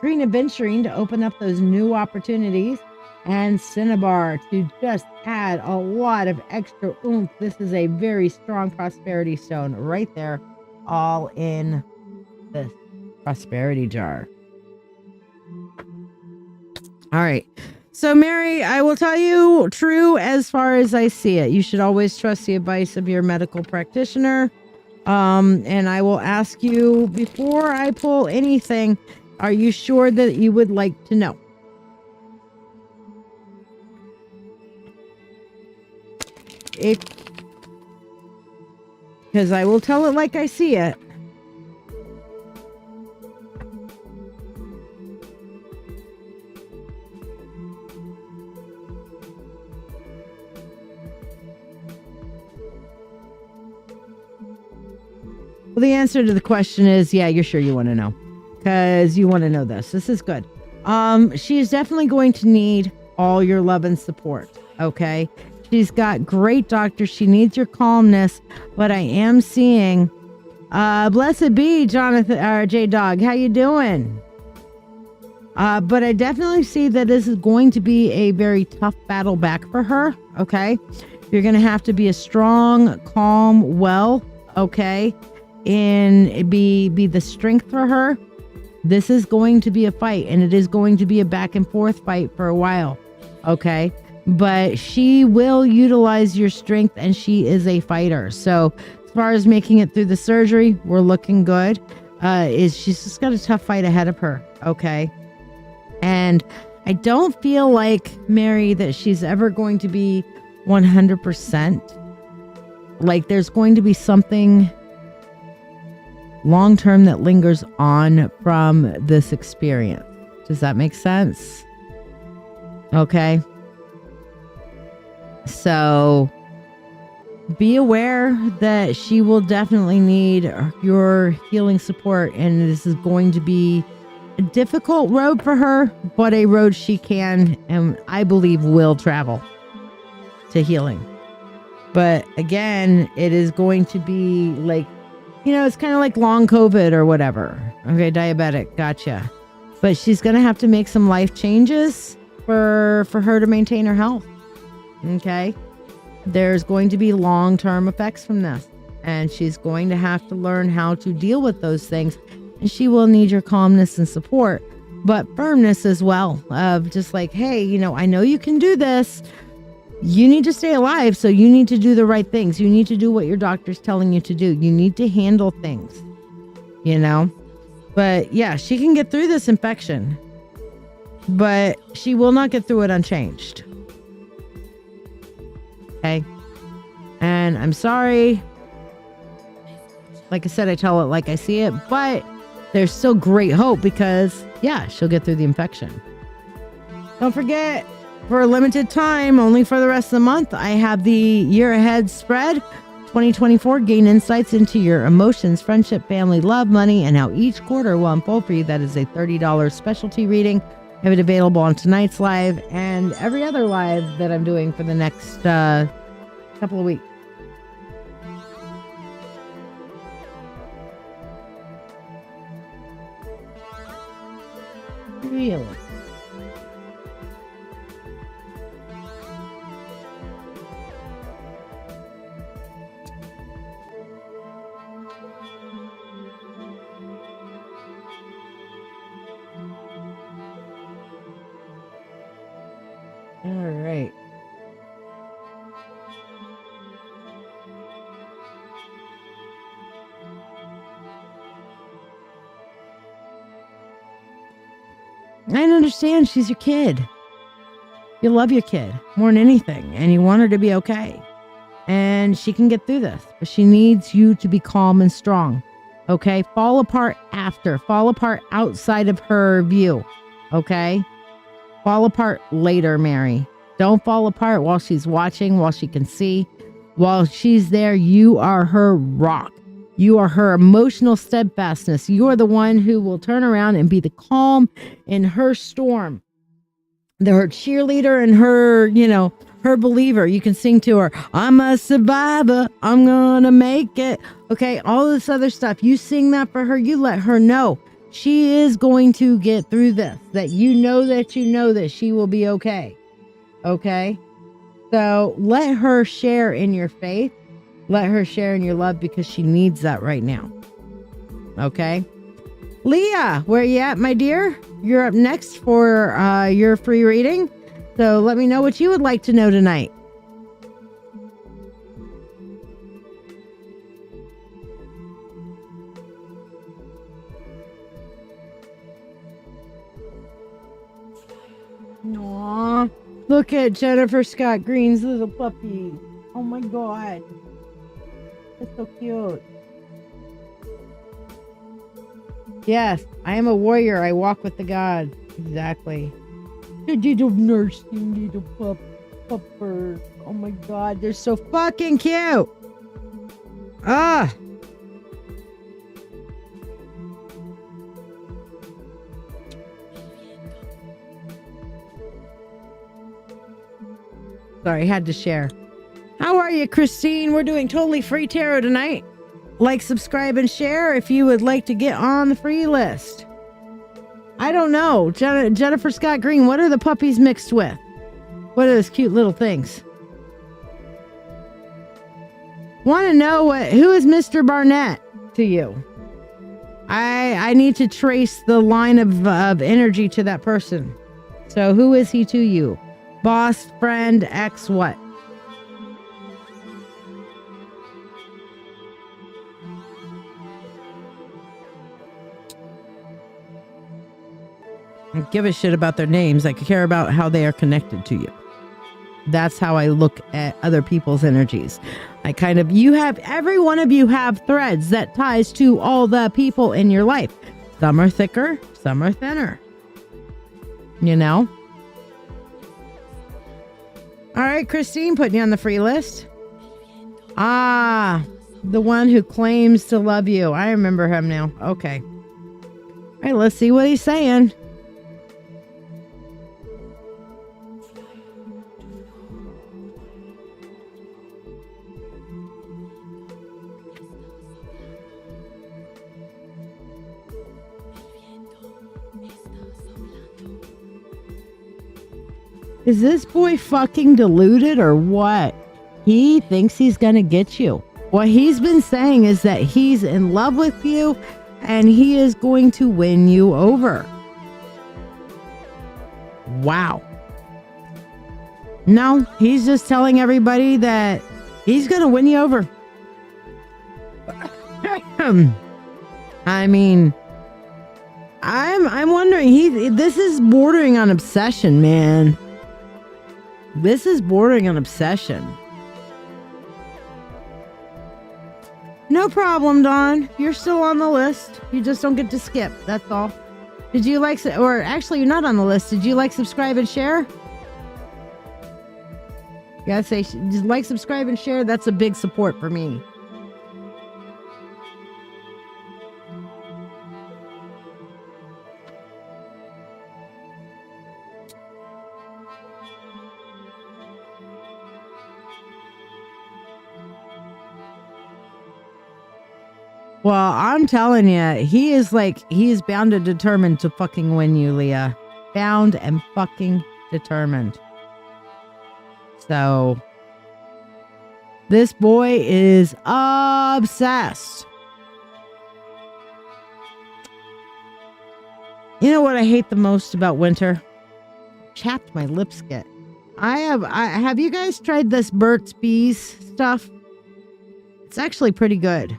Green aventurine to open up those new opportunities. And cinnabar to just add a lot of extra oomph. This is a very strong prosperity stone right there, all in this prosperity jar. All right. So, Mary, I will tell you true as far as I see it. You should always trust the advice of your medical practitioner. And I will ask you, before I pull anything, are you sure that you would like to know? Because I will tell it like I see it. Well, the answer to the question is, yeah, you're sure you want to know. Because you want to know this. This is good. She is definitely going to need all your love and support. Okay. She's got great doctors. She needs your calmness. But I am seeing, blessed be Jonathan, or J Dog. How you doing? But I definitely see that this is going to be a very tough battle back for her. Okay. You're going to have to be a strong, calm, okay. And be the strength for her. This is going to be a fight, and it is going to be a back and forth fight for a while. Okay. But she will utilize your strength, and she is a fighter. So as far as making it through the surgery, we're looking good. She's just got a tough fight ahead of her. Okay. And I don't feel like, Mary, that she's ever going to be 100%. Like there's going to be something long-term that lingers on from this experience. Does that make sense? Okay. So be aware that she will definitely need your healing support, and this is going to be a difficult road for her, but a road she can, and I believe will travel to healing. But again, it is going to be like, it's kind of like long COVID or whatever. Okay, diabetic. Gotcha. But she's going to have to make some life changes for her to maintain her health. Okay. There's going to be long-term effects from this. And she's going to have to learn how to deal with those things. And she will need your calmness and support, but firmness as well. Of just like, hey, I know you can do this. You need to stay alive, so you need to do the right things. You need to do what your doctor's telling you to do. You need to handle things, But yeah, she can get through this infection, but she will not get through it unchanged. Okay. And I'm sorry. Like I said, I tell it like I see it, but there's still great hope because, yeah, she'll get through the infection. Don't forget, for a limited time, only for the rest of the month, I have the year ahead spread. 2024, gain insights into your emotions, friendship, family, love, money, and how each quarter will unfold for you. That is a $30 specialty reading. I have it available on tonight's live and every other live that I'm doing for the next couple of weeks. Really? All right. I understand she's your kid. You love your kid more than anything, and you want her to be okay. And she can get through this, but she needs you to be calm and strong. Okay? Fall apart after. Fall apart outside of her view. Okay? Fall apart later, Mary. Don't fall apart while she's watching, while she can see. While she's there, you are her rock. You are her emotional steadfastness. You are the one who will turn around and be the calm in her storm. Her cheerleader and her, her believer. You can sing to her, I'm a survivor. I'm gonna make it. Okay, all this other stuff. You sing that for her. You let her know she is going to get through this. That you know that she will be okay. Okay? So let her share in your faith. Let her share in your love because she needs that right now. Okay? Leah, where you at, my dear? You're up next for your free reading. So let me know what you would like to know tonight. Aww. Look at Jennifer Scott Green's little puppy. Oh my God. That's so cute. Yes, I am a warrior. I walk with the God. Exactly. The little nursing little puppers. Oh my God, they're so fucking cute. Ah. Sorry, had to share. How are you, Christine? We're doing totally free tarot tonight. Like, subscribe, and share if you would like to get on the free list. I don't know. Jennifer Scott Green, what are the puppies mixed with? What are those cute little things? Want to know who is Mr. Barnett to you? I need to trace the line of energy to that person. So who is he to you? Boss, friend, ex, what? I don't give a shit about their names. I care about how they are connected to you. That's how I look at other people's energies. Every one of you have threads that ties to all the people in your life. Some are thicker, some are thinner. You know? All right, Christine, putting you on the free list. Ah, the one who claims to love you. I remember him now. Okay. All right, let's see what he's saying. Is this boy fucking deluded or what? He thinks he's gonna get you. What he's been saying is that he's in love with you and he is going to win you over. Wow. No, he's just telling everybody that he's gonna win you over. I mean, I'm wondering, this is bordering on obsession, man. This is bordering on obsession. No problem, Dawn. You're still on the list. You just don't get to skip. That's all. Did you like, or actually you're not on the list. Did you like, subscribe, and share? You gotta say, just like, subscribe, and share. That's a big support for me. Well, I'm telling you, he's bound and determined to fucking win you, Leah. Bound and fucking determined. So, this boy is obsessed. You know what I hate the most about winter? Chapped my lips get. Have you guys tried this Burt's Bees stuff? It's actually pretty good.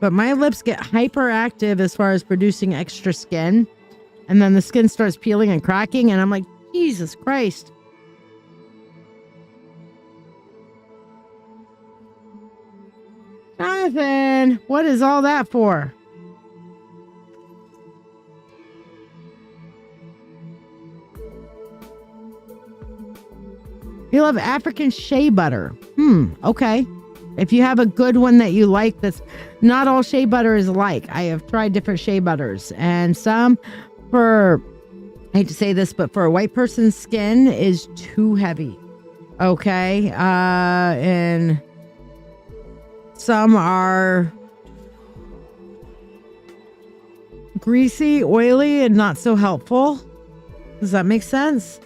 But my lips get hyperactive as far as producing extra skin. And then the skin starts peeling and cracking. And I'm like, Jesus Christ. Jonathan, what is all that for? You love African shea butter. Okay. If you have a good one that you like, that's not all shea butter is alike. I have tried different shea butters, and some I hate to say this, but for a white person's skin is too heavy. Okay. And some are greasy, oily, and not so helpful. Does that make sense?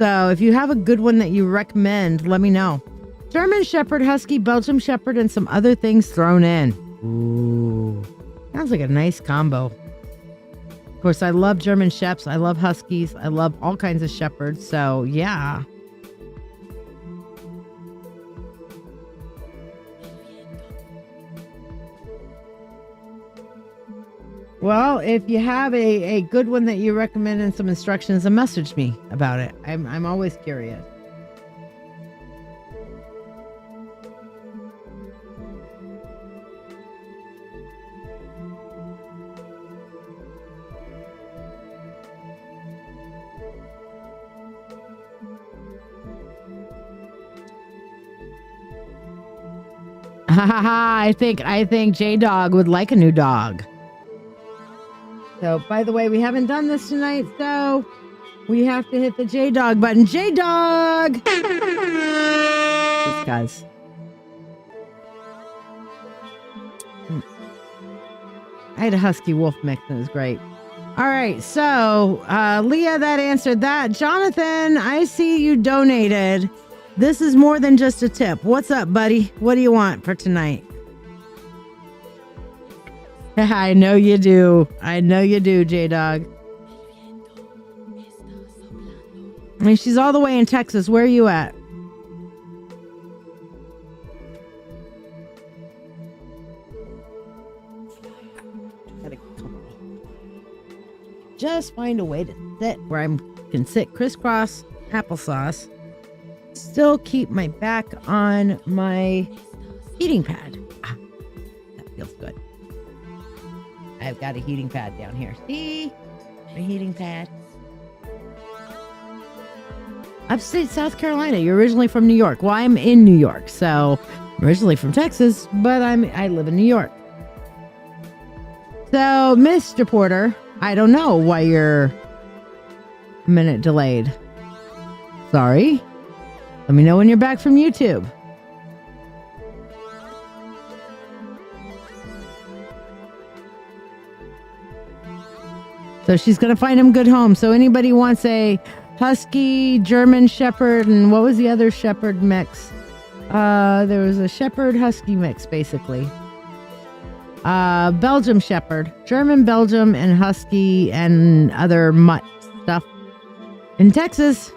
So if you have a good one that you recommend, let me know. German Shepherd, Husky, Belgian Shepherd, and some other things thrown in. Ooh. Sounds like a nice combo. Of course, I love German Shepherds. I love Huskies. I love all kinds of Shepherds. So, yeah. Well, if you have a good one that you recommend and some instructions, then message me about it. I'm always curious. I think J-Dog would like a new dog. So, by the way, we haven't done this tonight, so we have to hit the J-Dog button. J-Dog! This guy's. I had a Husky Wolf mix and it was great. All right, so Leah, that answered that. Jonathan, I see you donated. This is more than just a tip. What's up, buddy? What do you want for tonight? I know you do. I know you do, J-Dog. I mean, she's all the way in Texas. Where are you at? Just find a way to sit where I can sit crisscross applesauce. Still keep my back on my heating pad. Ah, that feels good. I've got a heating pad down here. See? My heating pad. Upstate South Carolina. You're originally from New York. Well, I'm in New York. So I'm originally from Texas, but I live in New York. So, Mr. Porter, I don't know why you're a minute delayed. Sorry. Let me know when you're back from YouTube. So she's going to find him good home. So anybody wants a Husky, German Shepherd, and what was the other Shepherd mix? There was a Shepherd Husky mix, basically. Belgium Shepherd, German, Belgium, and Husky, and other mutt stuff in Texas.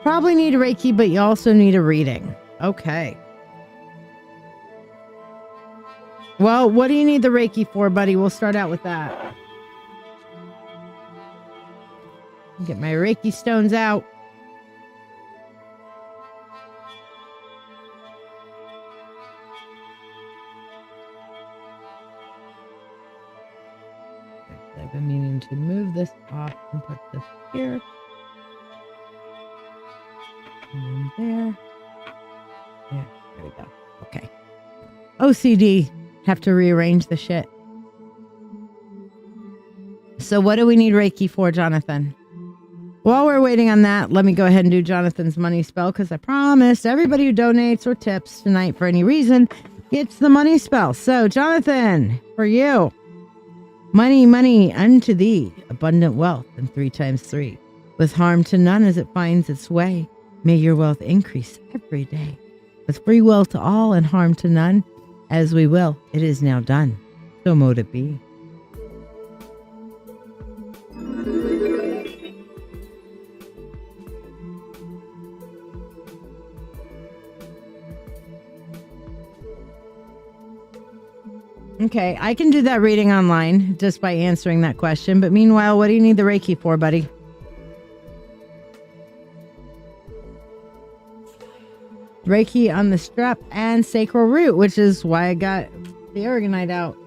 Probably need a Reiki, but you also need a reading. Okay. Well, what do you need the Reiki for, buddy? We'll start out with that. Get my Reiki stones out. I've been meaning to move this off and put this here. And there. There we go. Okay. OCD. Have to rearrange the shit. So what do we need Reiki for, Jonathan? While we're waiting on that, let me go ahead and do Jonathan's money spell, because I promised everybody who donates or tips tonight for any reason gets the money spell. So, Jonathan, for you. Money, money unto thee, abundant wealth, and 3 times 3. With harm to none as it finds its way. May your wealth increase every day. With free will to all and harm to none, as we will, it is now done. So mote it be. Okay, I can do that reading online just by answering that question. But meanwhile, what do you need the Reiki for, buddy? Reiki on the strep and sacral root, which is why I got the aragonite out.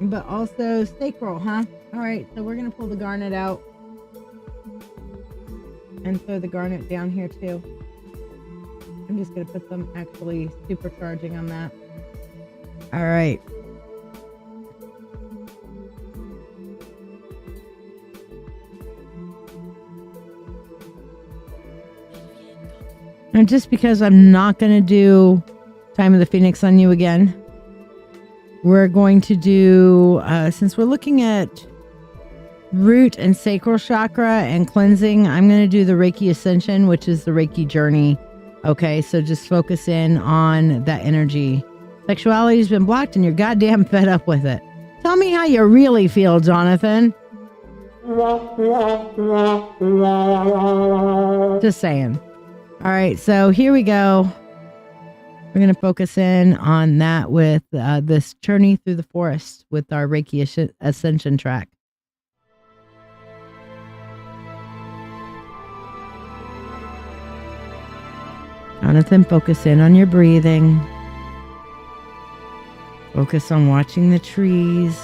But also sacral, huh? All right, so we're gonna pull the garnet out and throw the garnet down here too. I'm just gonna put some actually supercharging on that. All right. And just because I'm not going to do Time of the Phoenix on you again, we're going to do, since we're looking at root and sacral chakra and cleansing, I'm going to do the Reiki Ascension, which is the Reiki journey. Okay, so just focus in on that energy. Sexuality has been blocked and you're goddamn fed up with it. Tell me how you really feel, Jonathan. Just saying. All right, so here we go. We're going to focus in on that with this journey through the forest with our Reiki Ascension track. Jonathan, focus in on your breathing. Focus on watching the trees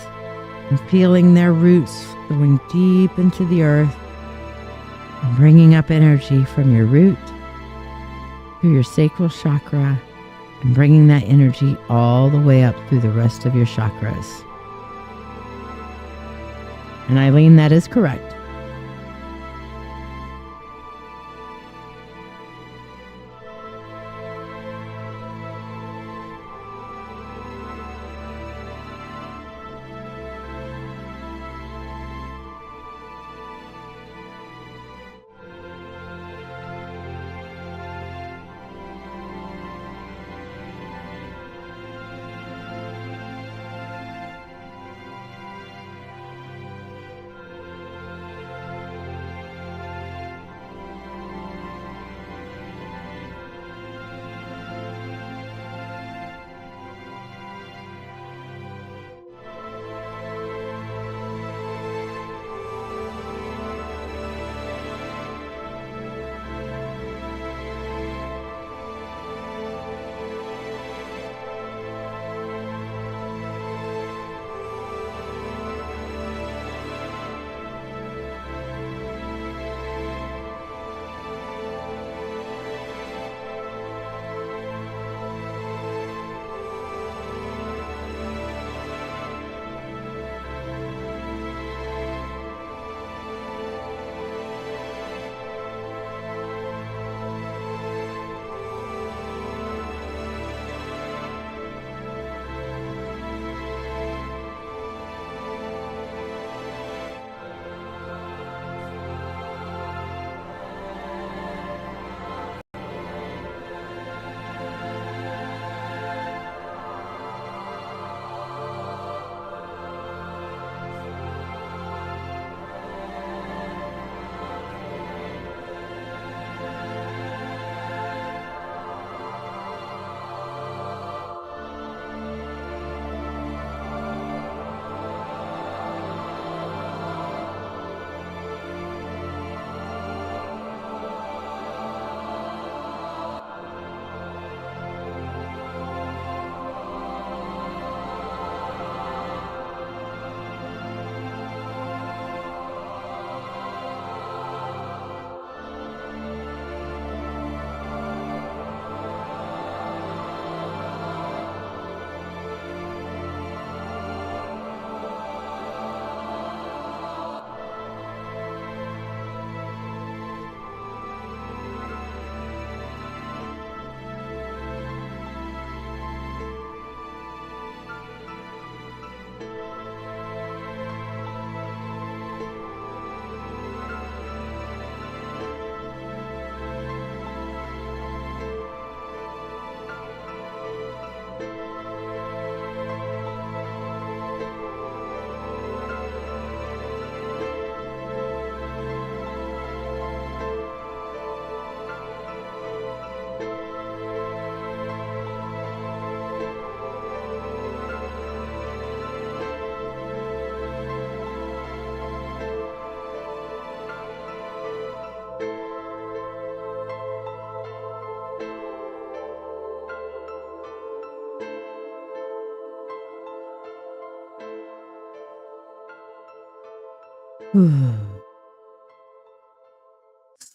and feeling their roots going deep into the earth and bringing up energy from your root through your sacral chakra and bringing that energy all the way up through the rest of your chakras. And Eileen, that is correct.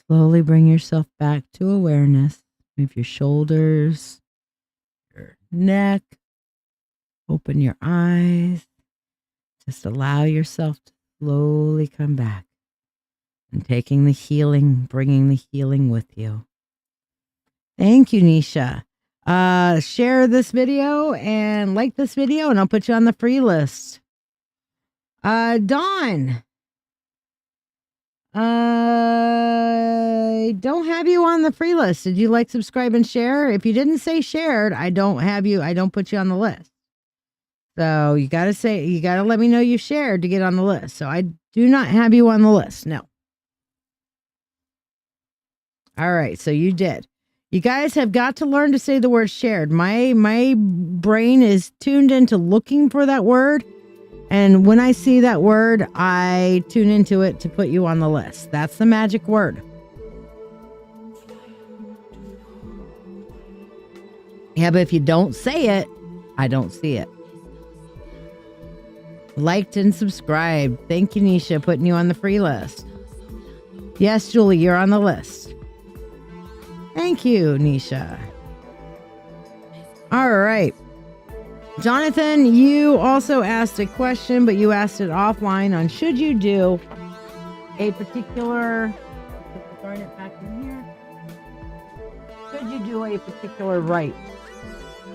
Slowly bring yourself back to awareness. Move your shoulders, your neck. Open your eyes. Just allow yourself to slowly come back. And taking the healing, bringing the healing with you. Thank you, Nisha. Share this video and like this video, and I'll put you on the free list. Dawn. I don't have you on the free list. Did you like, subscribe, and share? If you didn't say shared, I don't put you on the list. So you gotta let me know you shared to get on the list. So I do not have you on the list. No. All right. So you did. You guys have got to learn to say the word shared. My brain is tuned into looking for that word. And when I see that word, I tune into it to put you on the list. That's the magic word. Yeah, but if you don't say it, I don't see it. Liked and subscribed. Thank you, Nisha, putting you on the free list. Yes, Julie, you're on the list. Thank you, Nisha. All right. Jonathan, you also asked a question, but you asked it offline on should you do a particular, darn it back in here, should you do a particular rite,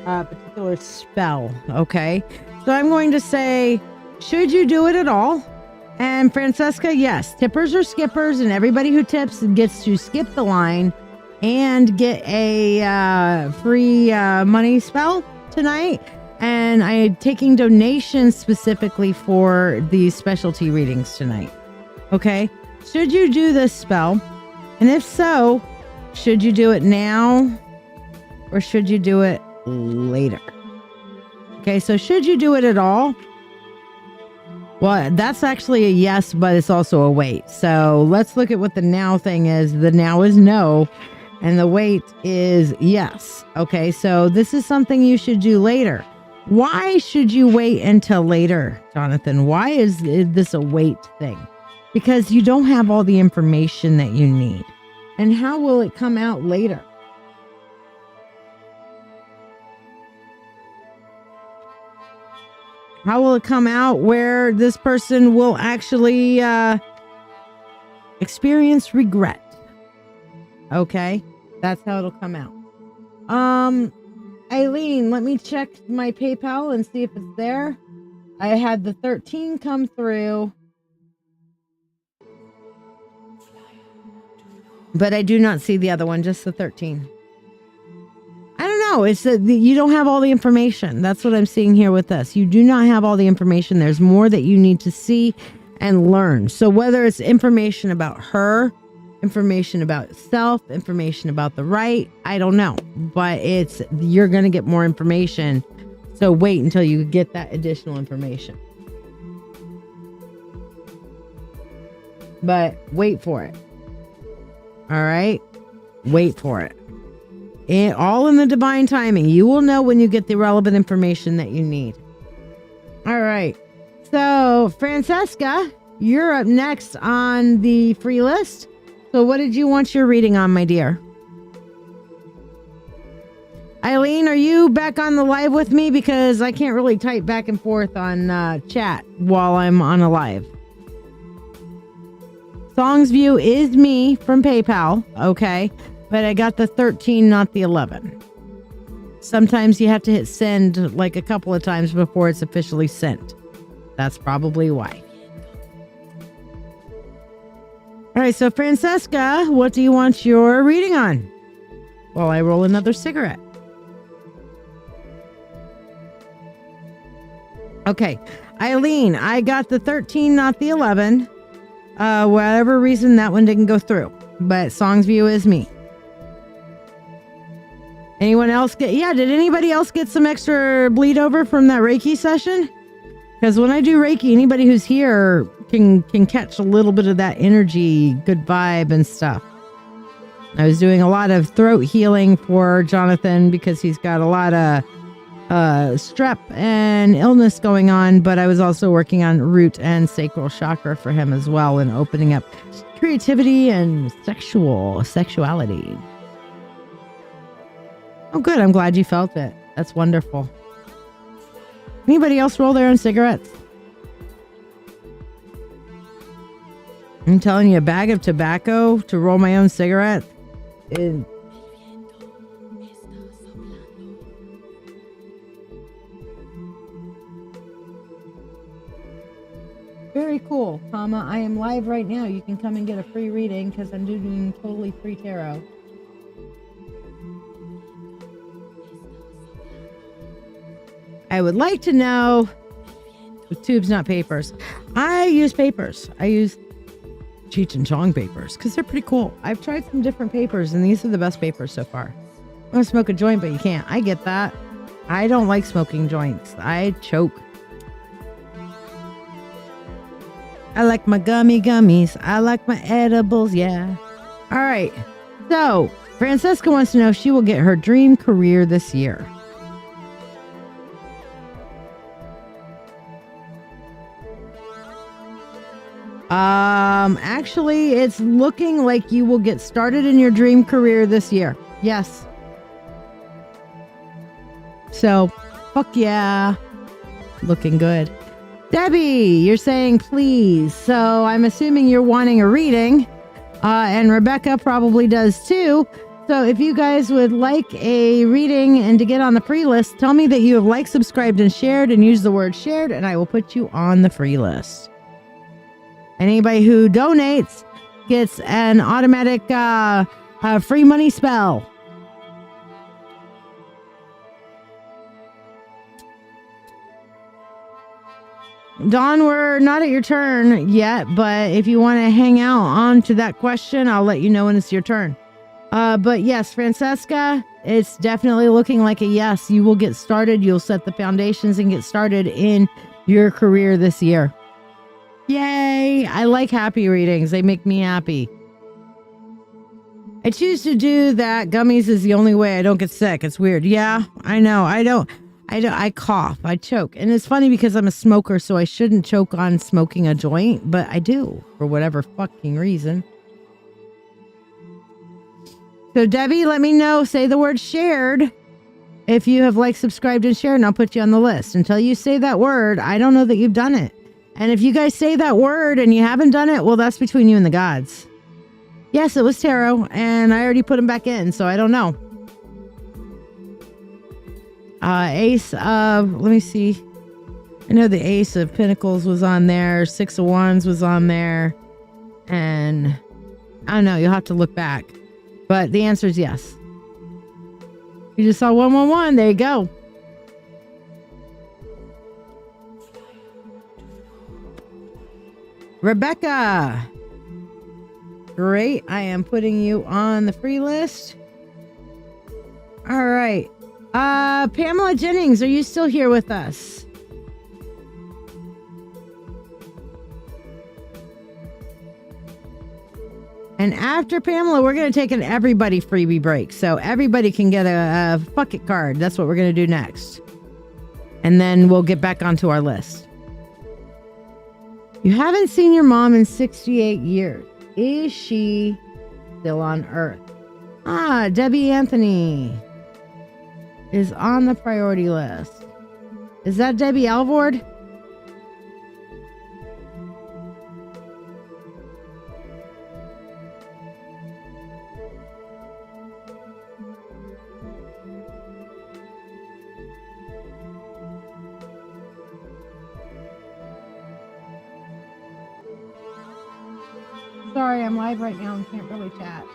a particular spell, okay? So I'm going to say, should you do it at all? And Francesca, yes, tippers or skippers, and everybody who tips gets to skip the line and get a free money spell tonight. And I am taking donations specifically for these specialty readings tonight. Okay? Should you do this spell? And if so, should you do it now or should you do it later? Okay, so should you do it at all? Well, that's actually a yes, but it's also a wait. So let's look at what the now thing is. The now is no, and the wait is yes. Okay, so this is something you should do later. Why should you wait until later, Jonathan? Why is this a wait thing? Because you don't have all the information that you need. And how will it come out later? How will it come out where this person will actually experience regret? Okay, that's how it'll come out. Eileen, let me check my PayPal and see if it's there. I had the 13 come through, but I do not see the other one, just the 13. I don't know. It's that you don't have all the information. That's what I'm seeing here with this. You do not have all the information. There's more that you need to see and learn. So whether it's information about her, information about self, information about the right, I don't know. But you're going to get more information. So wait until you get that additional information. But wait for it. All right? Wait for it. All in the divine timing. You will know when you get the relevant information that you need. All right. So, Francesca, you're up next on the free list. So what did you want your reading on, my dear? Eileen, are you back on the live with me? Because I can't really type back and forth on chat while I'm on a live. Songs View is me from PayPal, okay? But I got the 13, not the 11. Sometimes you have to hit send like a couple of times before it's officially sent. That's probably why. All right, so Francesca, what do you want your reading on? Well, I roll another cigarette. Okay, Eileen, I got the 13, not the 11. Whatever reason, that one didn't go through. But Songs View is me. Anyone else did anybody else get some extra bleed over from that Reiki session? Because when I do Reiki, anybody who's here can catch a little bit of that energy, good vibe and stuff. I was doing a lot of throat healing for Jonathan because he's got a lot of strep and illness going on, but I was also working on root and sacral chakra for him as well and opening up creativity and sexuality. Oh, good. I'm glad you felt it. That's wonderful. Anybody else roll their own cigarettes? I'm telling you, a bag of tobacco to roll my own cigarette is... Very cool, comma. I am live right now. You can come and get a free reading because I'm doing totally free tarot. I would like to know, with tubes, not papers. I use papers. I use Cheech and Chong papers because they're pretty cool. I've tried some different papers and these are the best papers so far. I want to smoke a joint, but you can't. I get that. I don't like smoking joints. I choke. I like my gummies. I like my edibles. Yeah. All right. So Francesca wants to know if she will get her dream career this year. Actually, it's looking like you will get started in your dream career this year. Yes. So Fuck yeah. Looking good. Debbie, you're saying please. So I'm assuming you're wanting a reading. And Rebecca probably does too. So if you guys would like a reading and to get on the free list, tell me that you have liked, subscribed, and shared, and use the word shared, and I will put you on the free list. Anybody who donates gets an automatic free money spell. Dawn, we're not at your turn yet, but if you want to hang out on to that question, I'll let you know when it's your turn. But yes, Francesca, it's definitely looking like a yes. You will get started. You'll set the foundations and get started in your career this year. Yay! I like happy readings. They make me happy. I choose to do that. Gummies is the only way I don't get sick. It's weird. Yeah, I know. I cough. I choke. And it's funny because I'm a smoker, so I shouldn't choke on smoking a joint, but I do for whatever fucking reason. So Debbie, let me know. Say the word shared if you have liked, subscribed, and shared, and I'll put you on the list. Until you say that word, I don't know that you've done it. And if you guys say that word and you haven't done it, well, that's between you and the gods. Yes, it was tarot, and I already put them back in, so I don't know. Ace of, let me see. I know the Ace of Pentacles was on there. Six of Wands was on there. And I don't know, you'll have to look back. But the answer is yes. You just saw 111. There you go. Rebecca. Great. I am putting you on the free list. All right. Pamela Jennings, are you still here with us? And after Pamela, we're going to take an everybody freebie break. So everybody can get a fuck it card. That's what we're going to do next. And then we'll get back onto our list. You haven't seen your mom in 68 years. Is she still on Earth? Ah, Debbie Anthony is on the priority list. Is that Debbie Alvord? Sorry, I'm live right now and can't really chat.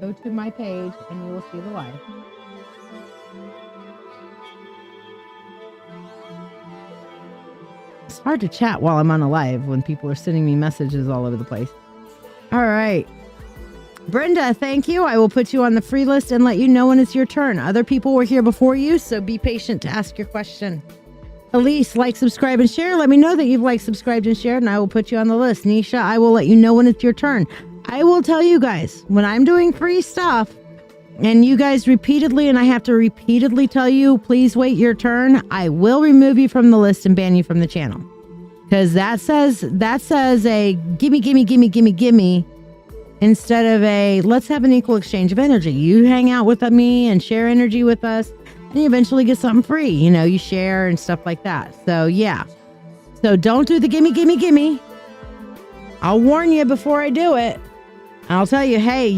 Go to my page and you will see the live. It's hard to chat while I'm on a live when people are sending me messages all over the place. All right. Brenda, thank you. I will put you on the free list and let you know when it's your turn. Other people were here before you, so be patient to ask your question. Elise, like, subscribe, and share. Let me know that you've liked, subscribed, and shared, and I will put you on the list. Nisha, I will let you know when it's your turn. I will tell you guys, when I'm doing free stuff, and you guys repeatedly, and I have to repeatedly tell you, please wait your turn, I will remove you from the list and ban you from the channel. Because that says a gimme, instead of a let's have an equal exchange of energy. You hang out with me and share energy with us, and you eventually get something free. You know, you share and stuff like that. So yeah. So don't do the gimme. I'll warn you before I do it. I'll tell you, hey,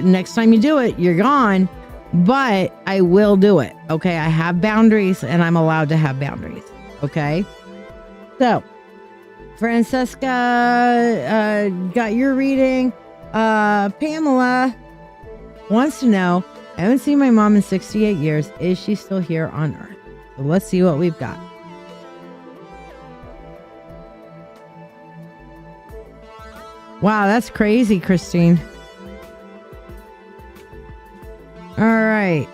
next time you do it, you're gone. But I will do it. Okay. I have boundaries and I'm allowed to have boundaries. Okay. So Francesca got your reading. Pamela wants to know, I haven't seen my mom in 68 years. Is she still here on Earth? So let's see what we've got. Wow, that's crazy, Christine. All right.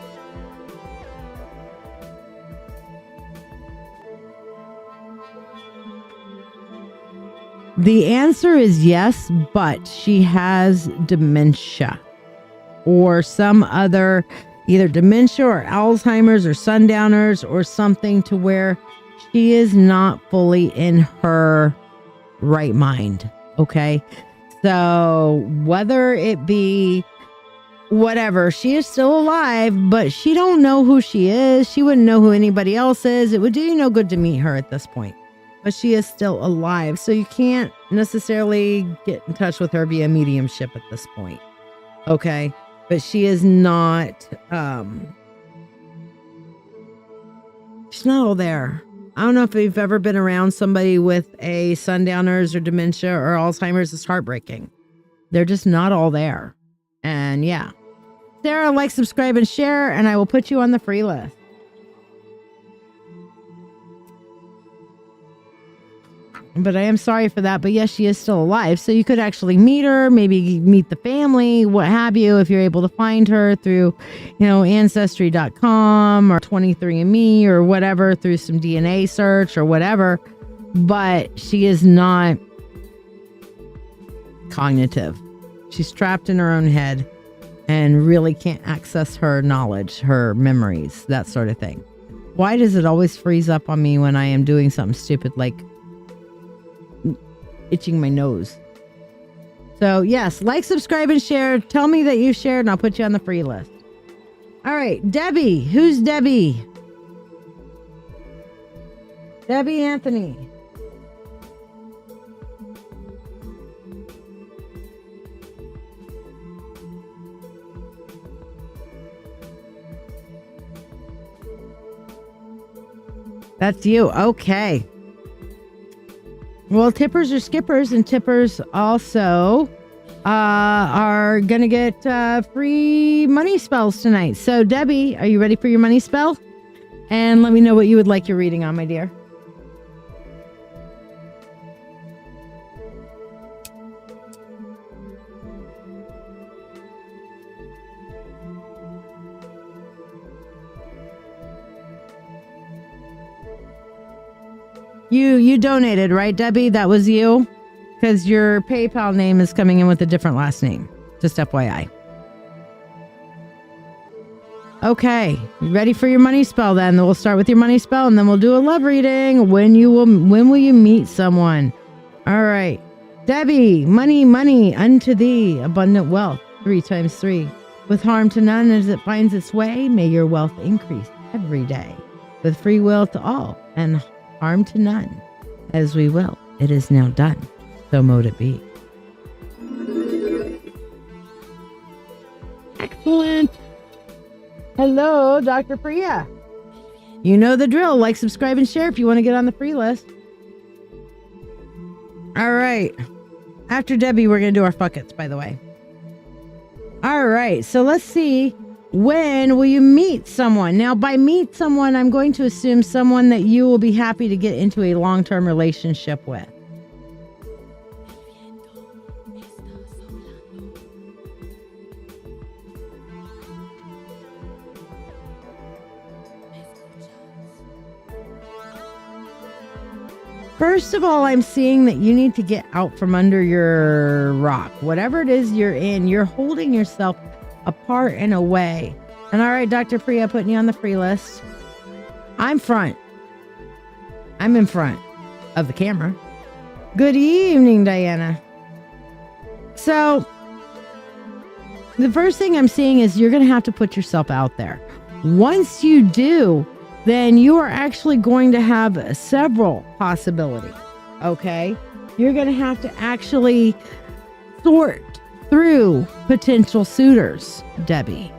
The answer is yes, but she has dementia or some other, either dementia or Alzheimer's or sundowners or something to where she is not fully in her right mind. Okay. So whether it be whatever. She is still alive, but she don't know who she is. She wouldn't know who anybody else is. It would do you no good to meet her at this point. But she is still alive, so you can't necessarily get in touch with her via mediumship at this point. Okay? But she is not, she's not all there. I don't know if you've ever been around somebody with a sundowners or dementia or Alzheimer's. It's heartbreaking. They're just not all there. And yeah. Sarah, like, subscribe, and share, and I will put you on the free list. But I am sorry for that. But yes, she is still alive. So you could actually meet her, maybe meet the family, what have you, if you're able to find her through, Ancestry.com or 23andMe or whatever, through some DNA search or whatever. But she is not cognitive. She's trapped in her own head and really can't access her knowledge, her memories, that sort of thing. Why does it always freeze up on me when I am doing something stupid like itching my nose? So yes, like, subscribe, and share. Tell me that you shared and I'll put you on the free list. All right, Debbie. Who's Debbie? Debbie Anthony. That's you. Okay. Well, tippers are skippers, and tippers also are going to get free money spells tonight. So, Debbie, are you ready for your money spell? And let me know what you would like your reading on, my dear. You donated, right, Debbie? That was you? Because your PayPal name is coming in with a different last name. Just FYI. Okay. You ready for your money spell then? We'll start with your money spell and then we'll do a love reading. When will you meet someone? All right. Debbie, money unto thee, abundant wealth, 3 times 3. With harm to none as it finds its way, may your wealth increase every day. With free will to all and harm to none, as we will. It is now done. So mote it be. Excellent. Hello, Dr. Priya. You know the drill. Like, subscribe, and share if you want to get on the free list. All right. After Debbie, we're going to do our fuckets, by the way. All right. So let's see. When will you meet someone? Now, by meet someone, I'm going to assume someone that you will be happy to get into a long-term relationship with. First of all, I'm seeing that you need to get out from under your rock. Whatever it is you're in, you're holding yourself apart and away. And all right, Dr. Priya, putting you on the free list. I'm in front of the camera. Good evening, Diana. So the first thing I'm seeing is you're going to have to put yourself out there. Once you do, then you are actually going to have several possibilities. Okay? You're going to have to actually sort through potential suitors, Debbie.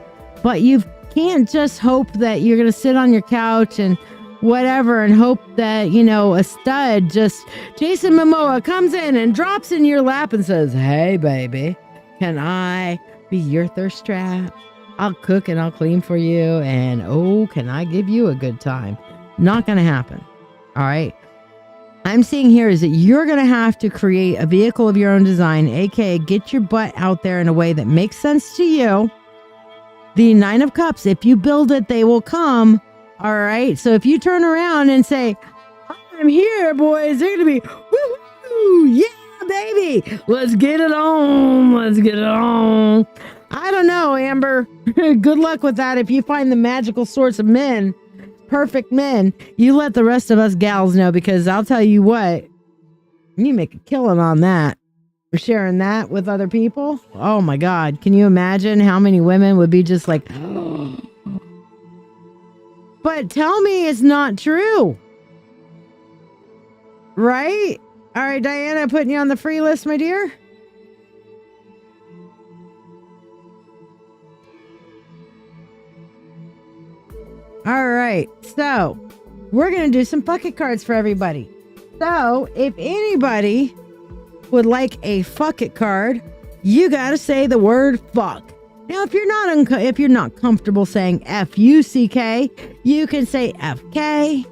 But you can't just hope that you're going to sit on your couch and whatever and hope that, a stud, just Jason Momoa, comes in and drops in your lap and says, "Hey, baby, can I be your thirst trap? I'll cook and I'll clean for you. And can I give you a good time?" Not going to happen. All right. I'm seeing here is that you're going to have to create a vehicle of your own design, aka get your butt out there in a way that makes sense to you. The 9 of Cups, if you build it, they will come. All right. So if you turn around and say, "I'm here, boys," they're going to be, "Woo-hoo, yeah, baby. Let's get it on. Let's get it on." I don't know, Amber. Good luck with that. If you find the magical sorts of men, perfect men, you let the rest of us gals know, because I'll tell you what, you make a killing on that. sharing that with other people. Oh my God. Can you imagine how many women would be just like, but tell me it's not true. Right? All right, Diana, putting you on the free list, my dear. All right. So we're going to do some bucket cards for everybody. So if anybody would like a fuck it card, you got to say the word fuck. Now, if you're not comfortable saying F-U-C-K, you can say F-K,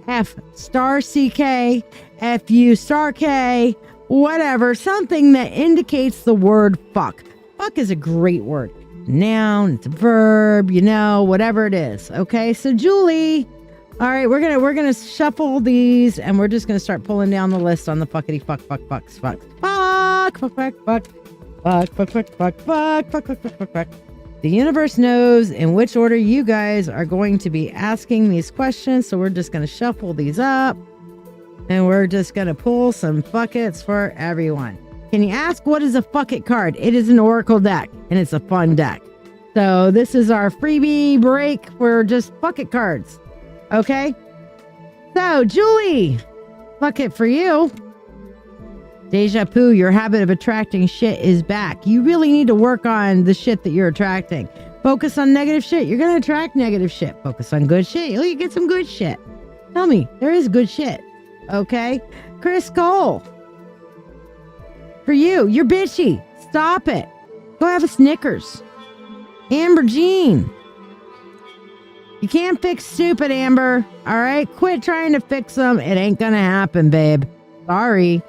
F***K, F-U**K, whatever, something that indicates the word fuck. Fuck is a great word. Noun, it's a verb, whatever it is. Okay, so Julie, all right, we're gonna shuffle these, and we're just gonna start pulling down the list on the fuckity fuck. The universe knows in which order you guys are going to be asking these questions, so we're just gonna shuffle these up, and we're just gonna pull some buckets for everyone. Can you ask what is a fuck it card? It is an oracle deck, and it's a fun deck. So this is our freebie break for just bucket cards. Okay? So, Julie, bucket for you. Deja Poo, your habit of attracting shit is back. You really need to work on the shit that you're attracting. Focus on negative shit. You're going to attract negative shit. Focus on good shit. You get some good shit. Tell me, there is good shit. Okay? Chris Cole. For you, you're bitchy. Stop it. Go have a Snickers. Amber Jean. You can't fix stupid, Amber. All right? Quit trying to fix them. It ain't gonna happen, babe. Sorry.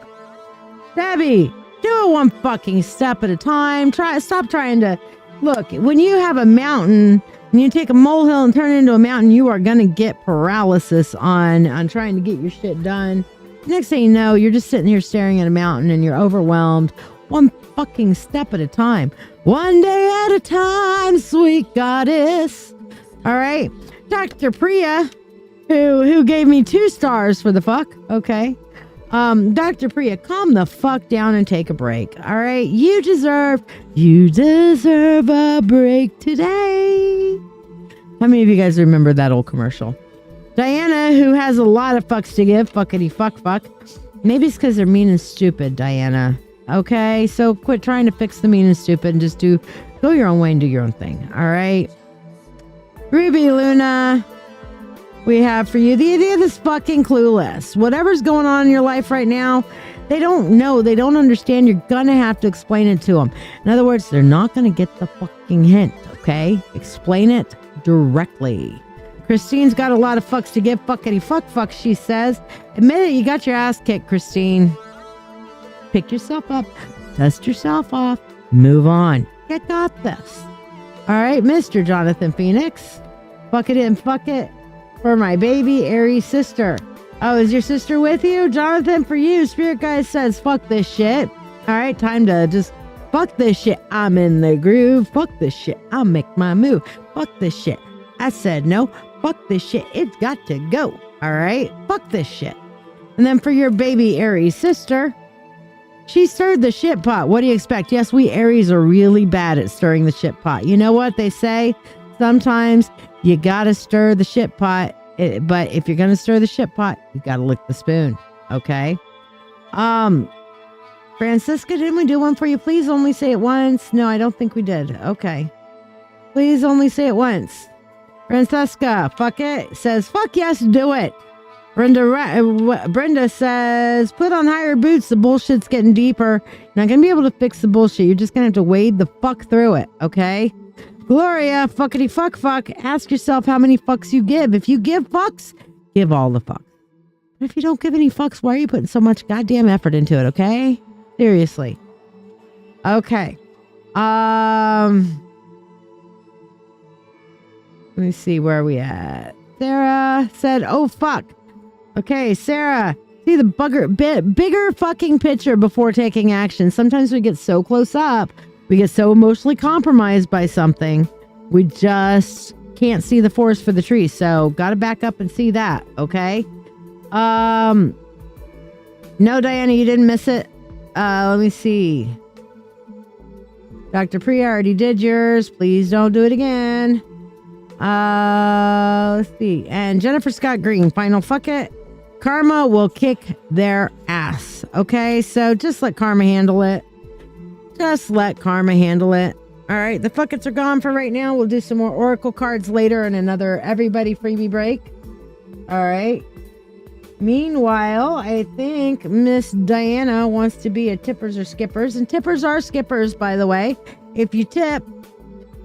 Debbie, do it one fucking step at a time. Stop trying to... Look, when you have a mountain, and you take a molehill and turn it into a mountain, you are gonna get paralysis on trying to get your shit done. Next thing you know, you're just sitting here staring at a mountain and you're overwhelmed. One fucking step at a time. One day at a time, sweet goddess. All right. Dr. Priya, who gave me 2 stars for the fuck. Okay. Dr. Priya, calm the fuck down and take a break. All right. You deserve a break today. How many of you guys remember that old commercial? Diana, who has a lot of fucks to give, fuckity fuck. Maybe it's because they're mean and stupid, Diana. Okay, so quit trying to fix the mean and stupid and just go your own way and do your own thing. All right. Ruby Luna, we have for you the idea that's fucking clueless. Whatever's going on in your life right now, they don't know. They don't understand. You're going to have to explain it to them. In other words, they're not going to get the fucking hint. Okay, explain it directly. Christine's got a lot of fucks to give. Fuckity fuck, she says. Admit it, you got your ass kicked, Christine. Pick yourself up. Dust yourself off. Move on. You got this. All right, Mr. Jonathan Phoenix. Fuck it in, fuck it. For my baby, Aries sister. Oh, is your sister with you? Jonathan, for you, Spirit Guide says, fuck this shit. All right, time to just fuck this shit. I'm in the groove. Fuck this shit. I'll make my move. Fuck this shit. I said no. Fuck this shit. It's got to go. All right? Fuck this shit. And then for your baby Aries sister, she stirred the shit pot. What do you expect? Yes, we Aries are really bad at stirring the shit pot. You know what they say? Sometimes you got to stir the shit pot. But if you're going to stir the shit pot, you got to lick the spoon. Okay? Francisca, didn't we do one for you? Please only say it once. No, I don't think we did. Okay. Please only say it once. Francesca, fuck it, says, fuck yes, do it. Brenda says, put on higher boots. The bullshit's getting deeper. You're not going to be able to fix the bullshit. You're just going to have to wade the fuck through it. Okay? Gloria, fuckity fuck. Ask yourself how many fucks you give. If you give fucks, give all the fucks. But if you don't give any fucks, why are you putting so much goddamn effort into it? Okay? Seriously. Okay. Let me see, where are we at? Sarah said, oh, fuck. Okay, Sarah, see the bigger fucking picture before taking action. Sometimes we get so close up. We get so emotionally compromised by something. We just can't see the forest for the trees. So, got to back up and see that, okay? No, Diana, you didn't miss it. Let me see. Dr. Priya already did yours. Please don't do it again. Let's see. And Jennifer Scott Green, final fuck it. Karma will kick their ass. Okay, so just let karma handle it. Just let karma handle it. All right, the fuckets are gone for right now. We'll do some more Oracle cards later in another everybody freebie break. All right. Meanwhile, I think Miss Diana wants to be a tippers or skippers. And tippers are skippers, by the way. If you tip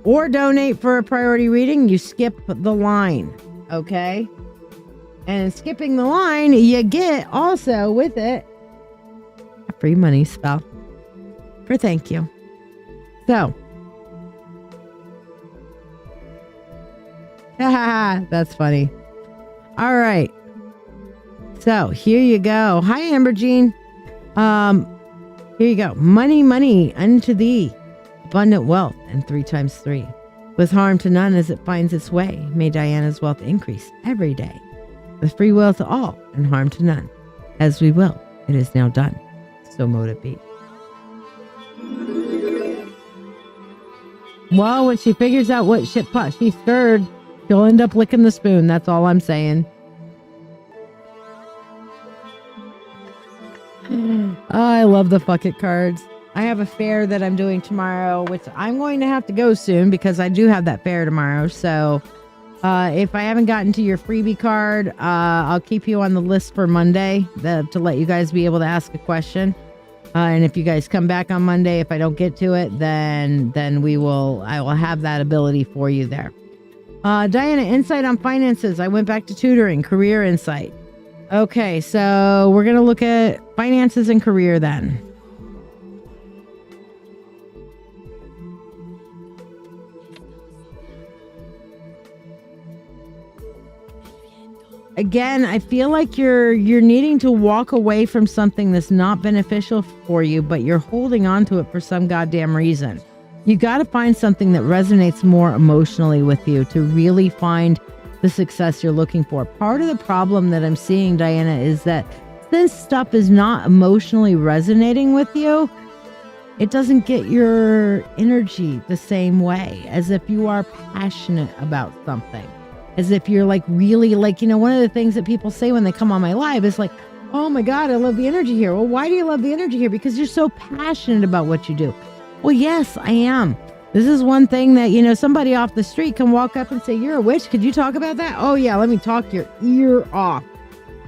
or donate for a priority reading, you skip the line. Okay? And skipping the line, you get also with it a free money spell for thank you. So, that's funny. All right. So here you go. Hi, Amber Jean. Here you go. Money, money unto thee. Abundant wealth and 3 times 3. With harm to none as it finds its way. May Diana's wealth increase every day. With free will to all and harm to none. As we will, it is now done. So mote it be. Well, when she figures out what shit pot she stirred, she'll end up licking the spoon. That's all I'm saying. I love the fuck it cards. I have a fair that I'm doing tomorrow, which I'm going to have to go soon because I do have that fair tomorrow. So if I haven't gotten to your freebie card, I'll keep you on the list for Monday to let you guys be able to ask a question. And if you guys come back on Monday, if I don't get to it, then I will have that ability for you there. Diana, insight on finances. I went back to tutoring, career insight. Okay, so we're going to look at finances and career then. Again, I feel like you're needing to walk away from something that's not beneficial for you, but you're holding on to it for some goddamn reason. You got to find something that resonates more emotionally with you to really find the success you're looking for. Part of the problem that I'm seeing, Diana, is that since stuff is not emotionally resonating with you, it doesn't get your energy the same way as if you are passionate about something. As if you're like really like, one of the things that people say when they come on my live is like, oh my God, I love the energy here. Well, why do you love the energy here? Because you're so passionate about what you do. Well, yes, I am. This is one thing that, somebody off the street can walk up and say, you're a witch. Could you talk about that? Oh yeah, let me talk your ear off.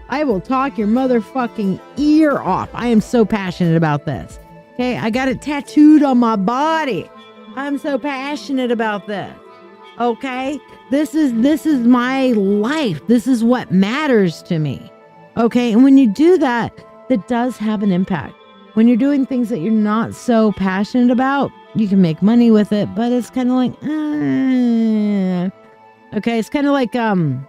I will talk your motherfucking ear off. I am so passionate about this. Okay, I got it tattooed on my body. I'm so passionate about this. Okay, this is my life. This is what matters to me. Okay, and when you do that, that does have an impact. When you're doing things that you're not so passionate about, you can make money with it, but it's kind of like, okay, it's kind of like, you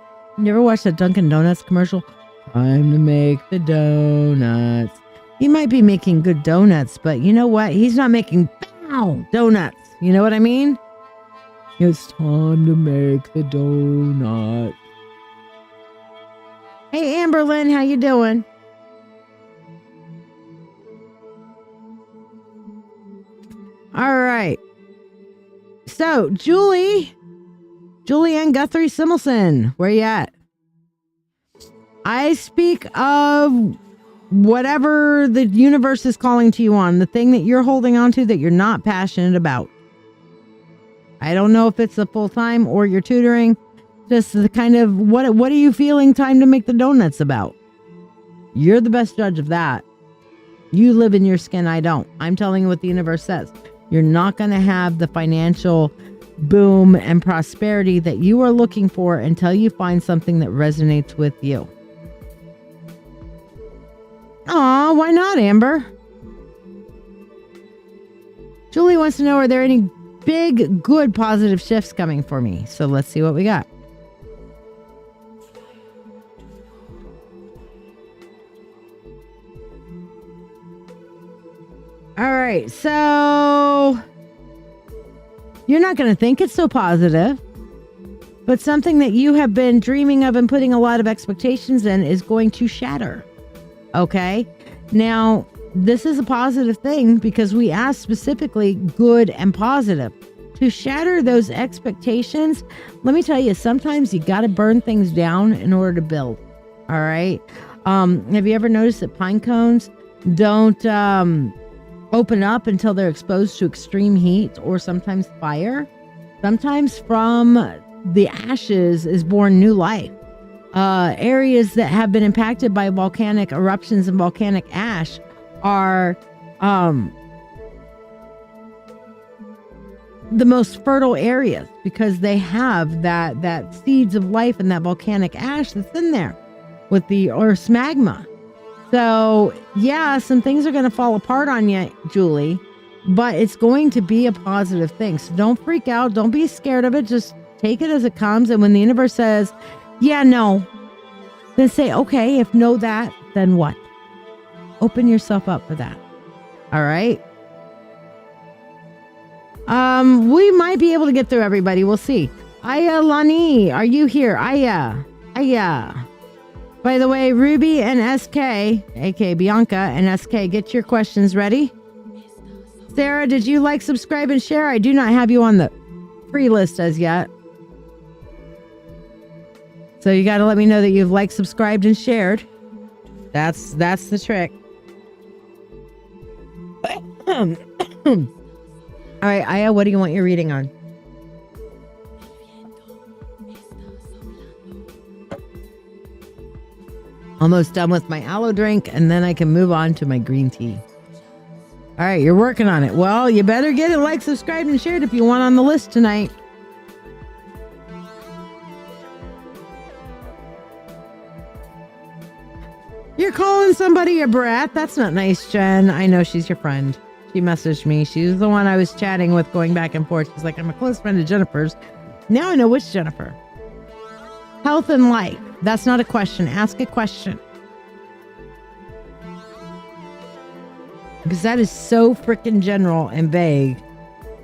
ever watched that Dunkin' Donuts commercial? Time to make the donuts. He might be making good donuts, but you know what? He's not making donuts. You know what I mean? It's time to make the donut. Hey, Amberlynn, how you doing? All right. So, Julianne Guthrie Simelson, where you at? I speak of whatever the universe is calling to you on, the thing that you're holding on to that you're not passionate about. I don't know if it's a full-time or you're tutoring. Just the kind of, what are you feeling time to make the donuts about? You're the best judge of that. You live in your skin, I don't. I'm telling you what the universe says. You're not going to have the financial boom and prosperity that you are looking for until you find something that resonates with you. Aw, why not, Amber? Julie wants to know, are there any big, good, positive shifts coming for me? So let's see what we got. All right, so you're not going to think it's so positive, but something that you have been dreaming of and putting a lot of expectations in is going to shatter. Okay? Now, this is a positive thing because we asked specifically good and positive. To shatter those expectations, let me tell you, sometimes you got to burn things down in order to build. All right. Have you ever noticed that pine cones don't open up until they're exposed to extreme heat or sometimes fire? Sometimes from the ashes is born new life. Areas that have been impacted by volcanic eruptions and volcanic ash are the most fertile areas because they have that seeds of life and that volcanic ash that's in there with the Earth's magma. So yeah, some things are going to fall apart on you, Julie, but it's going to be a positive thing. So don't freak out. Don't be scared of it. Just take it as it comes. And when the universe says, yeah, no, then say, okay, if no that, then what? Open yourself up for that. All right. We might be able to get through everybody. We'll see. Aya Lani, are you here? Aya. By the way, Ruby and SK, aka Bianca and SK, get your questions ready. Sarah, did you like, subscribe, and share? I do not have you on the free list as yet. So you got to let me know that you've liked, subscribed, and shared. That's the trick. All right, Aya, what do you want your reading on? Almost done with my aloe drink, and then I can move on to my green tea. All right, you're working on it. Well, you better get it liked, subscribed, and shared if you want on the list tonight. You're calling somebody a brat? That's not nice, Jen. I know she's your friend. She messaged me. She's the one I was chatting with, going back and forth. She's like, I'm a close friend of Jennifer's. Now I know which Jennifer. Health and life. That's not a question. Ask a question. Because that is so freaking general and vague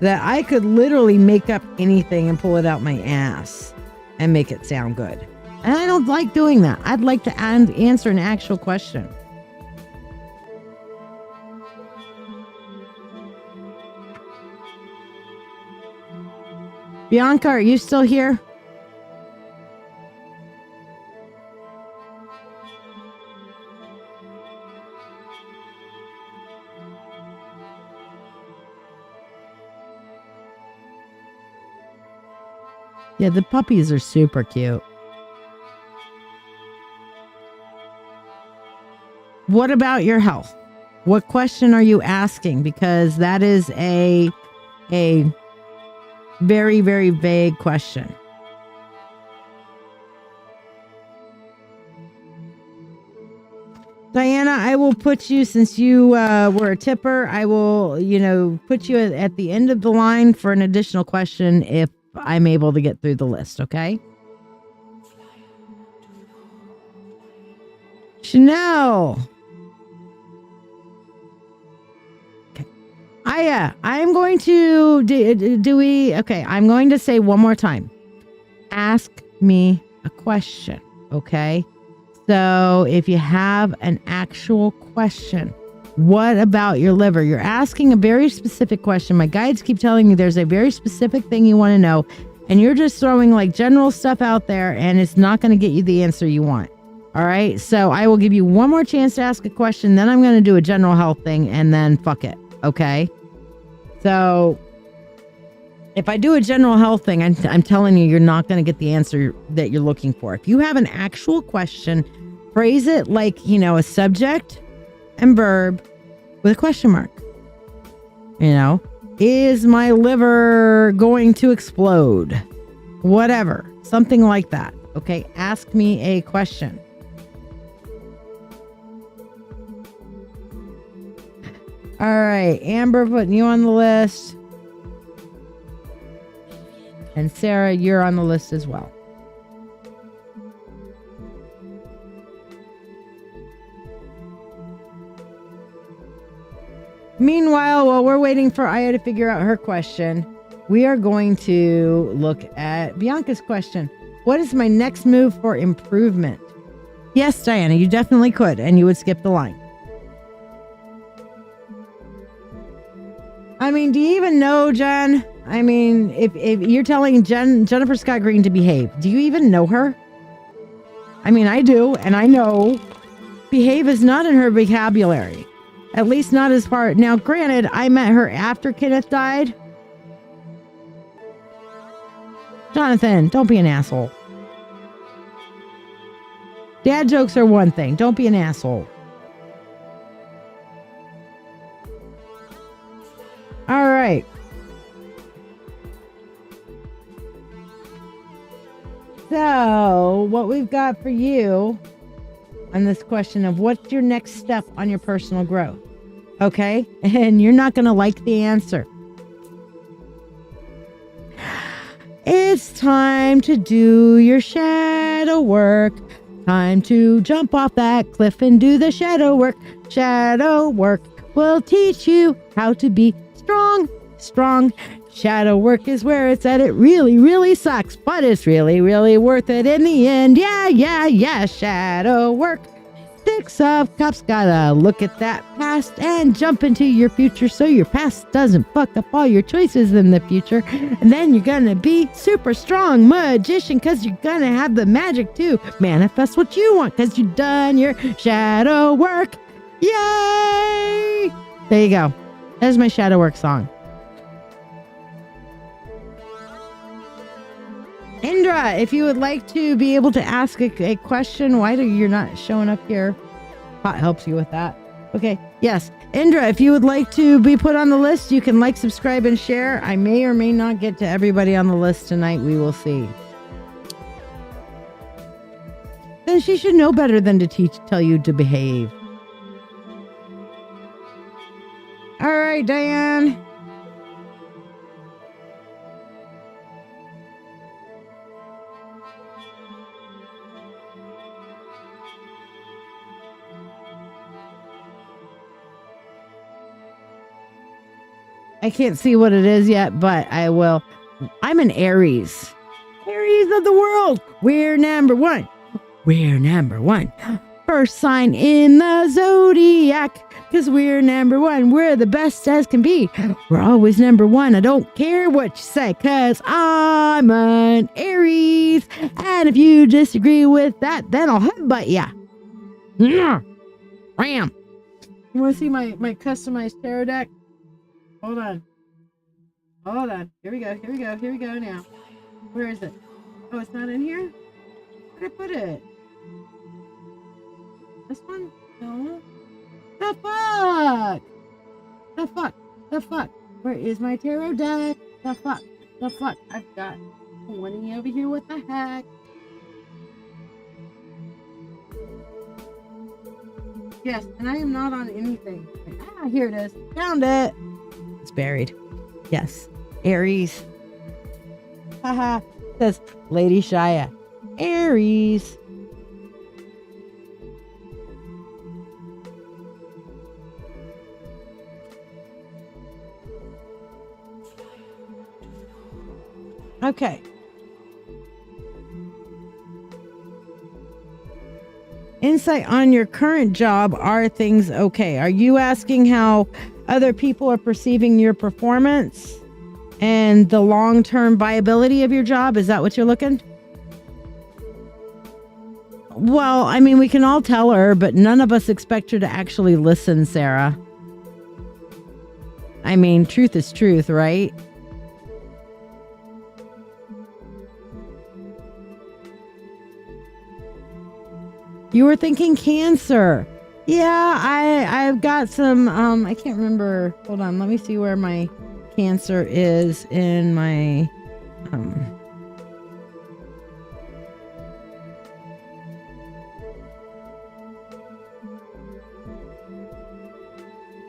that I could literally make up anything and pull it out my ass and make it sound good. And I don't like doing that. I'd like to answer an actual question. Bianca, are you still here? Yeah, the puppies are super cute. What about your health? What question are you asking? Because that is a very, very vague question. Diana, I will put you, since you were a tipper, I will, put you at the end of the line for an additional question if I'm able to get through the list, okay? Chanel. Okay. I'm going to, I'm going to say one more time. Ask me a question, okay? So if you have an actual question, what about your liver? You're asking a very specific question. My guides keep telling me there's a very specific thing you want to know, and you're just throwing like general stuff out there, and it's not going to get you the answer you want. All right. So I will give you one more chance to ask a question. Then I'm going to do a general health thing, and then fuck it. Okay. So if I do a general health thing, I'm telling you, you're not going to get the answer that you're looking for. If you have an actual question, phrase it like, a subject and verb with a question mark. Is my liver going to explode? Whatever. Something like that. Okay. Ask me a question. All right. Amber, putting you on the list. And Sarah, you're on the list as well. Meanwhile, while we're waiting for Aya to figure out her question, we are going to look at Bianca's question. What is my next move for improvement? Yes, Diana, you definitely could, and you would skip the line. I mean, do you even know Jen? I mean, if you're telling Jennifer Scott Green to behave, do you even know her? I mean, I do, and I know behave is not in her vocabulary. At least not as far. Now, granted, I met her after Kenneth died. Jonathan, don't be an asshole. Dad jokes are one thing. Don't be an asshole. All right. So, what we've got for you on this question of what's your next step on your personal growth? Okay? And you're not going to like the answer. It's time to do your shadow work. Time to jump off that cliff and do the shadow work. Shadow work will teach you how to be strong. Shadow work is where it's at. It really, really sucks, but it's really, really worth it in the end. Yeah. Shadow work. Six of Cups. Gotta look at that past and jump into your future so your past doesn't fuck up all your choices in the future. And then you're gonna be super strong magician because you're gonna have the magic to manifest what you want because you've done your shadow work. Yay! There you go. There's my shadow work song. Indra, if you would like to be able to ask a question, why do you're not showing up here? Pot helps you with that. Okay, yes. Indra, if you would like to be put on the list, you can like, subscribe, and share. I may or may not get to everybody on the list tonight. We will see. Then she should know better than to tell you to behave. All right, Diane. I can't see what it is yet, but I will. I'm an Aries. Aries of the world. We're number one. We're number one. First sign in the zodiac. Because we're number one. We're the best as can be. We're always number one. I don't care what you say. Because I'm an Aries. And if you disagree with that, then I'll headbutt ya. Ram. You want to see my customized tarot deck? Hold on. Here we go now. Where is it? Oh, it's not in here? Where did I put it? This one? No. The fuck? Where is my tarot deck? The fuck? I've got 20 over here. What the heck? Yes, and I am not on anything. Ah, here it is. Found it. It's buried. Yes. Aries. Haha. Says LadyShiya. Aries. Okay. Insight on your current job. Are things okay? Are you asking how other people are perceiving your performance and the long-term viability of your job? Is that what you're looking? Well, I mean, we can all tell her, but none of us expect her to actually listen, Sarah. I mean, truth is truth, right? You were thinking Cancer. Yeah, I've got some, I can't remember. Hold on, let me see where my Cancer is in my,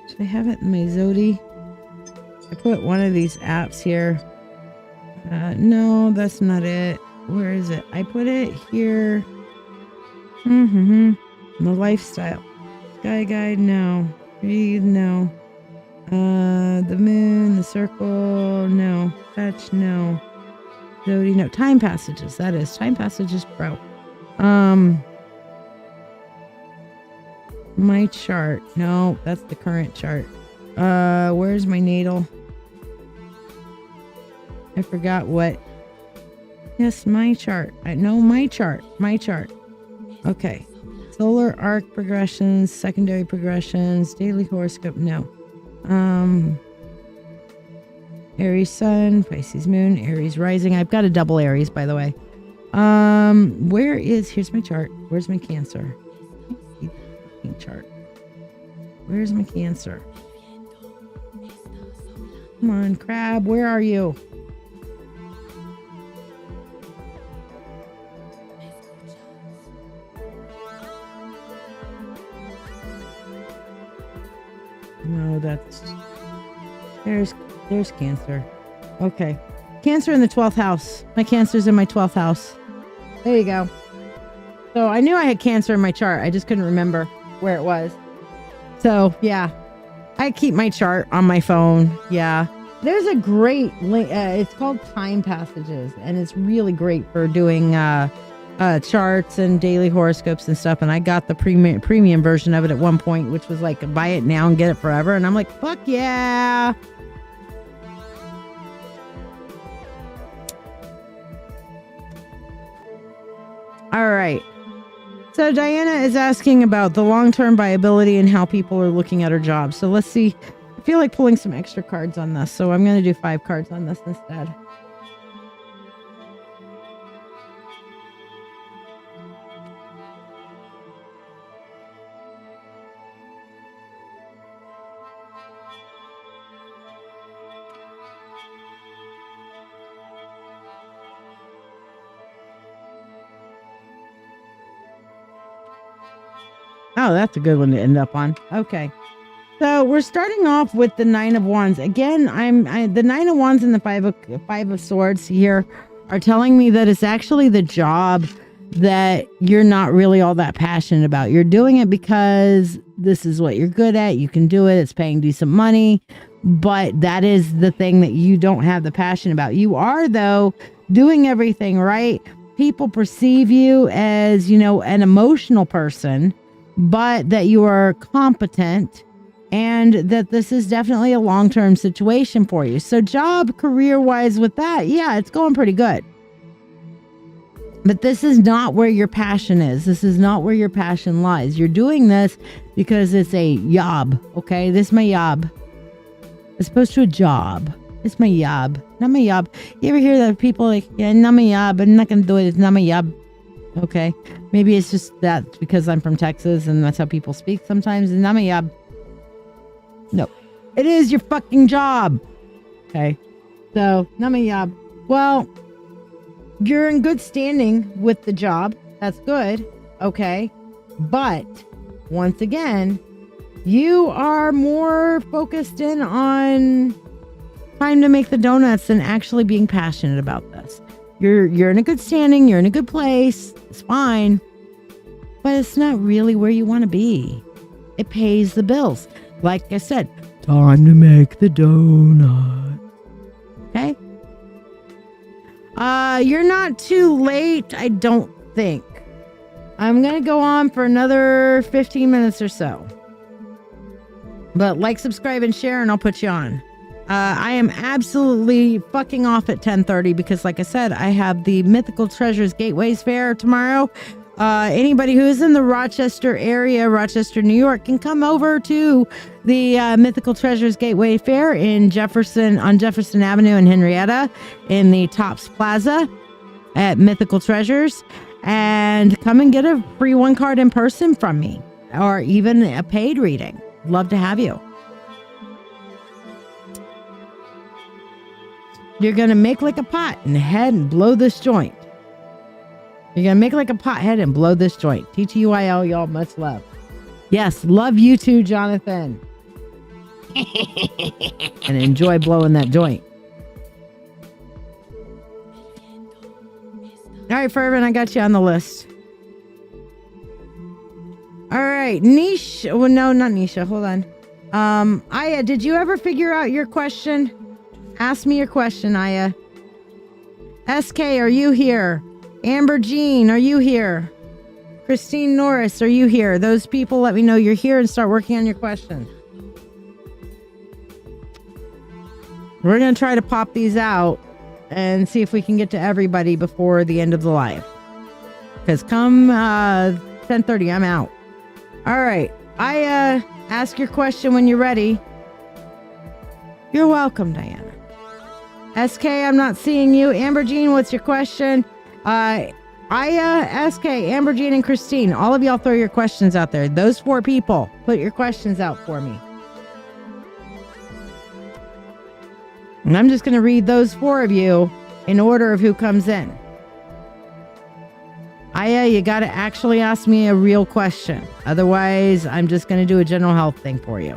should I have it in my Zodi? I put one of these apps here. No, that's not it. Where is it? I put it here. The lifestyle. Sky guide, no. Breathe, no. The moon, the circle, no. Fetch, no. Zodi, no. Time passages, that is. Time passages pro. My chart. No, that's the current chart. Where's my natal? I forgot what. Yes, my chart. My chart. Okay. Solar arc progressions, secondary progressions, daily horoscope. No. Aries sun, Pisces moon, Aries rising. I've got a double Aries, by the way. Here's my chart. Where's my Cancer? Chart. Where's my Cancer? Come on, Crab, where are you? No, there's Cancer. Okay. Cancer in the 12th house. My Cancer's in my 12th house. There you go. So I knew I had Cancer in my chart. I just couldn't remember where it was. So yeah, I keep my chart on my phone. Yeah. There's a great link. It's called Time Passages, and it's really great for doing charts and daily horoscopes and stuff. And I got the premium version of it at one point, which was like buy it now and get it forever. And I'm like, fuck yeah. All right. So Diana is asking about the long-term viability and how people are looking at her job. So let's see. I feel like pulling some extra cards on this. So I'm going to do 5 cards on this instead. Oh, that's a good one to end up on. Okay. So we're starting off with the 9 of Wands. Again, the 9 of Wands and the 5 of Swords here are telling me that it's actually the job that you're not really all that passionate about. You're doing it because this is what you're good at. You can do it. It's paying decent money. But that is the thing that you don't have the passion about. You are, though, doing everything right. People perceive you as, an emotional person, but that you are competent and that this is definitely a long-term situation for you. So job, career-wise with that, yeah, it's going pretty good. But this is not where your passion is. This is not where your passion lies. You're doing this because it's a job, okay? This is my job. As opposed to a job. It's my job. Not my job. You ever hear that people like, yeah, not my job. I'm not going to do it. It's not my job. Okay. Maybe it's just that because I'm from Texas and that's how people speak sometimes. It's not my job. No. It is your fucking job. Okay. So, not my job. Well, you're in good standing with the job. That's good. Okay. But, once again, you are more focused in on time to make the donuts than actually being passionate about this. You're in a good standing. You're in a good place. It's fine. But it's not really where you want to be. It pays the bills. Like I said, time to make the donut. Okay? You're not too late, I don't think. I'm going to go on for another 15 minutes or so. But like, subscribe, and share, and I'll put you on. I am absolutely fucking off at 10:30 because, like I said, I have the Mythical Treasures Gateways Fair tomorrow. Anybody who's in the Rochester area, Rochester, New York, can come over to the Mythical Treasures Gateway Fair on Jefferson Avenue in Henrietta in the Tops Plaza at Mythical Treasures, and come and get a free 1 card in person from me, or even a paid reading. Love to have you. You're going to make like a pot and head and blow this joint. You're going to make like a pothead and blow this joint. TTYL, y'all, much love. Yes, love you too, Jonathan. And enjoy blowing that joint. All right, Fervent, I got you on the list. All right, Nisha. Well, no, not Nisha. Hold on. Aya, did you ever figure out your question? Ask me your question, Aya. SK, are you here? Amber Jean, are you here? Christine Norris, are you here? Those people, let me know you're here and start working on your question. We're going to try to pop these out and see if we can get to everybody before the end of the live. Because come 10:30, I'm out. All right. Ask your question when you're ready. You're welcome, Diana. SK, I'm not seeing you. Amber Jean, what's your question? SK, Amber Jean, and Christine. All of y'all throw your questions out there. Those 4 people, put your questions out for me. And I'm just going to read those 4 of you in order of who comes in. You got to actually ask me a real question. Otherwise, I'm just going to do a general health thing for you.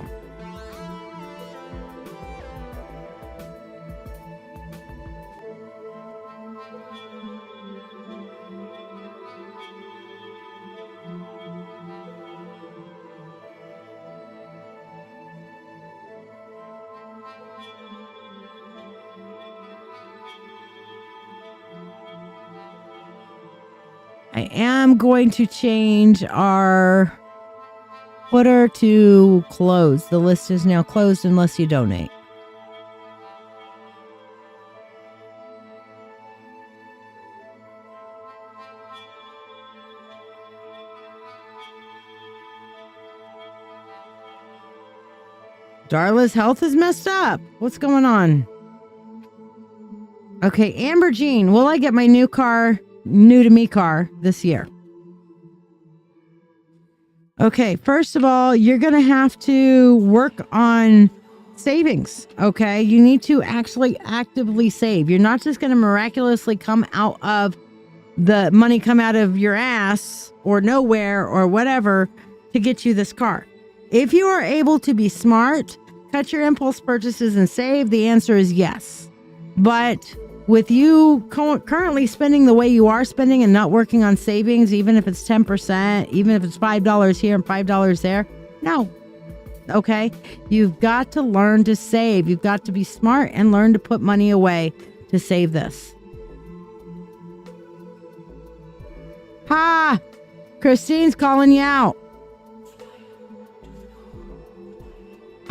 I am going to change our footer to closed. The list is now closed unless you donate. Darla's health is messed up. What's going on? Okay, Amber Jean, will I get my new to me car this year? Okay, first of all, you're going to have to work on savings, okay? You need to actually actively save. You're not just going to miraculously come out of the money come out of your ass or nowhere or whatever to get you this car. If you are able to be smart, cut your impulse purchases and save, the answer is yes. But with you currently spending the way you are spending and not working on savings, even if it's 10%, even if it's $5 here and $5 there, no. Okay? You've got to learn to save. You've got to be smart and learn to put money away to save this. Ha! Christine's calling you out.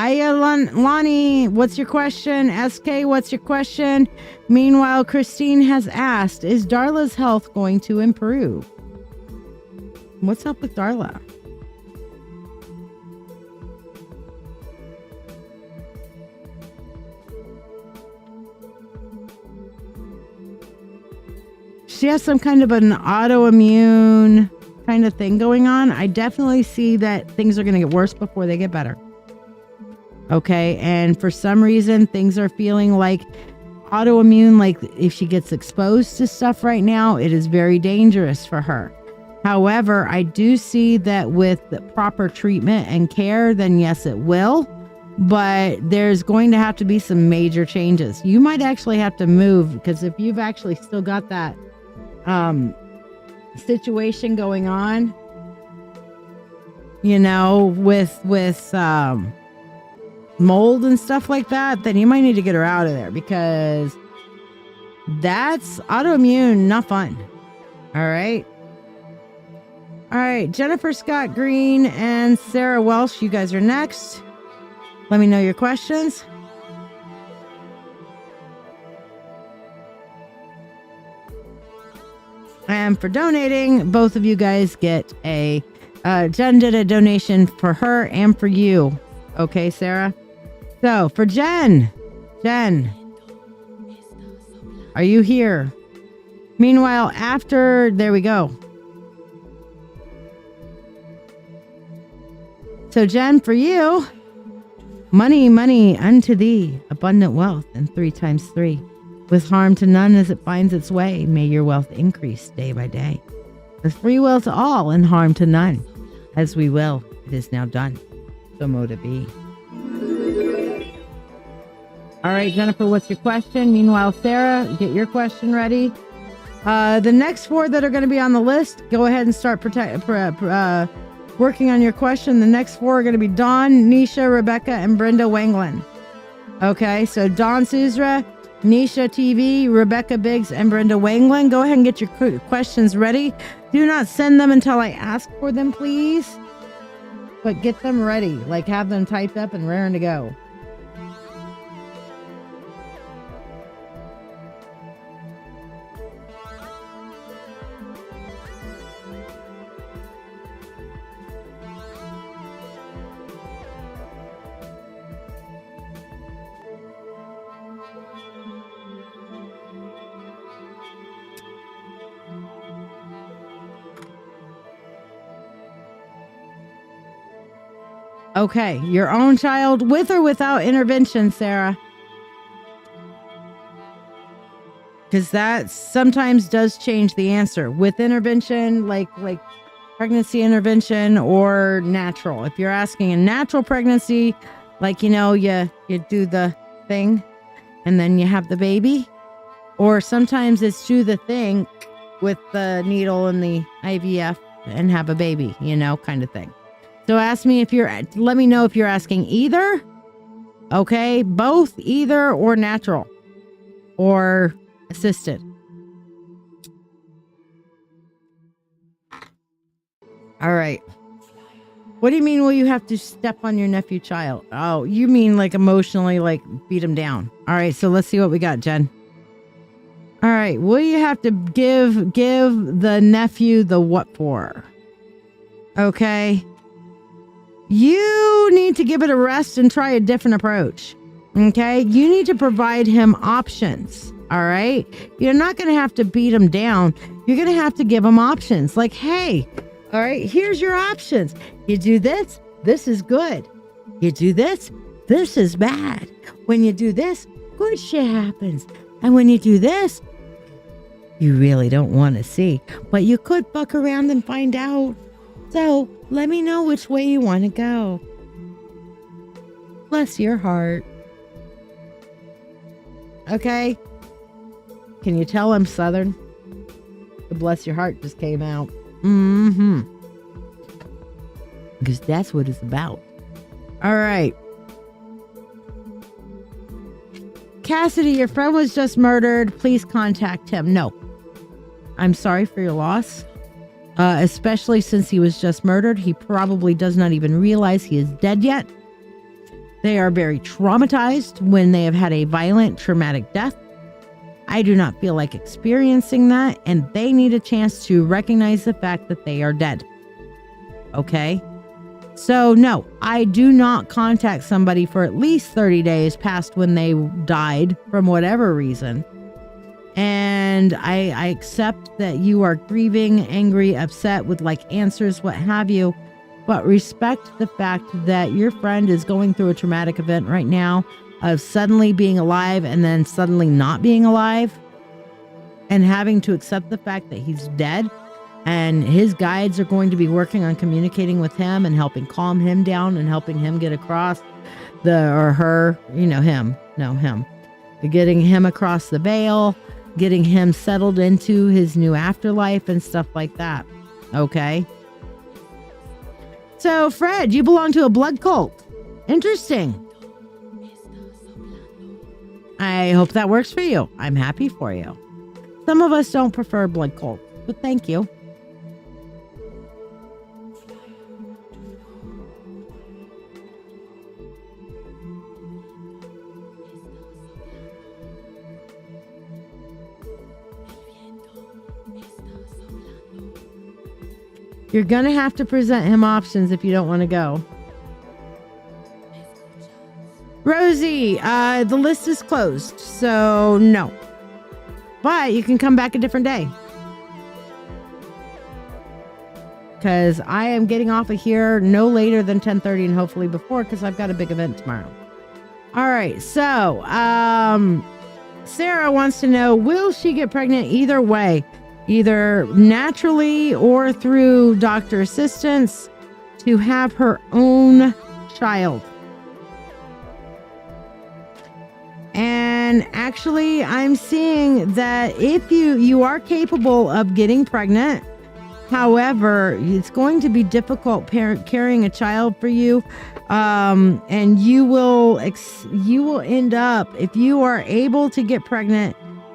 Lonnie, what's your question? SK, what's your question? Meanwhile, Christine has asked, is Darla's health going to improve? What's up with Darla? She has some kind of an autoimmune kind of thing going on. I definitely see that things are going to get worse before they get better. Okay, and for some reason, things are feeling like autoimmune, like if she gets exposed to stuff right now, it is very dangerous for her. However, I do see that with the proper treatment and care, then yes, it will. But there's going to have to be some major changes. You might actually have to move, because if you've actually still got that situation going on, you know, with mold and stuff like that, then you might need to get her out of there, because that's autoimmune, not fun. All right. Jennifer Scott Green and Sarah Welsh, you guys are next. Let me know your questions. And for donating, both of you guys get a Jen did a donation for her and for you. Okay, Sarah? So, for Jen, are you here? Meanwhile, there we go. So, Jen, for you, money unto thee, abundant wealth, and 3 times 3. With harm to none as it finds its way, may your wealth increase day by day. With free will to all and harm to none. As we will, it is now done. So mote it be. All right, Jennifer, what's your question? Meanwhile, Sarah, get your question ready. The next 4 that are going to be on the list, go ahead and start working on your question. The next 4 are going to be Dawn, Nisha, Rebecca, and Brenda Wanglin. Okay, so Dawn Suzra, Nisha TV, Rebecca Biggs, and Brenda Wanglin. Go ahead and get your questions ready. Do not send them until I ask for them, please. But get them ready. Like, have them typed up and raring to go. Okay, your own child with or without intervention, Sarah. Because that sometimes does change the answer. With intervention, like pregnancy intervention or natural. If you're asking a natural pregnancy, like, you do the thing and then you have the baby. Or sometimes it's do the thing with the needle and the IVF and have a baby, kind of thing. So let me know if you're asking either. Okay, both, either, or natural or assisted. All right. What do you mean, will you have to step on your nephew child? Oh, you mean like emotionally, like beat him down. All right, so let's see what we got, Jen. All right, will you have to give the nephew the what for? Okay. You need to give it a rest and try a different approach. Okay? You need to provide him options. All right? You're not going to have to beat him down. You're going to have to give him options. Like, hey, all right, here's your options. You do this, this is good. You do this is bad. When you do this, good shit happens. And when you do this, you really don't want to see. But you could fuck around and find out. So let me know which way you want to go. Bless your heart. Okay? Can you tell I'm Southern? The bless your heart just came out. Mm-hmm. Because that's what it's about. All right. Cassidy, your friend was just murdered. Please contact him. No. I'm sorry for your loss. Especially since he was just murdered. He probably does not even realize he is dead yet. They are very traumatized when they have had a violent, traumatic death. I do not feel like experiencing that, and they need a chance to recognize the fact that they are dead. Okay? So, no, I do not contact somebody for at least 30 days past when they died from whatever reason. And I accept that you are grieving, angry, upset with like answers, what have you, but respect the fact that your friend is going through a traumatic event right now of suddenly being alive and then suddenly not being alive and having to accept the fact that he's dead, and his guides are going to be working on communicating with him and helping calm him down and helping him get across him, getting him across the veil, getting him settled into his new afterlife and stuff like that. Okay. So, Fred, you belong to a blood cult. Interesting. I hope that works for you. I'm happy for you. Some of us don't prefer blood cults, but thank you. You're going to have to present him options if you don't want to go. Rosie, the list is closed, so no. But you can come back a different day. Because I am getting off of here no later than 10:30 and hopefully before, because I've got a big event tomorrow. All right, so Sarah wants to know, will she get pregnant either way? Either naturally or through doctor assistance to have her own child. And actually, I'm seeing that if you are capable of getting pregnant, however, it's going to be difficult carrying a child for you. And you will end up, if you are able to get pregnant,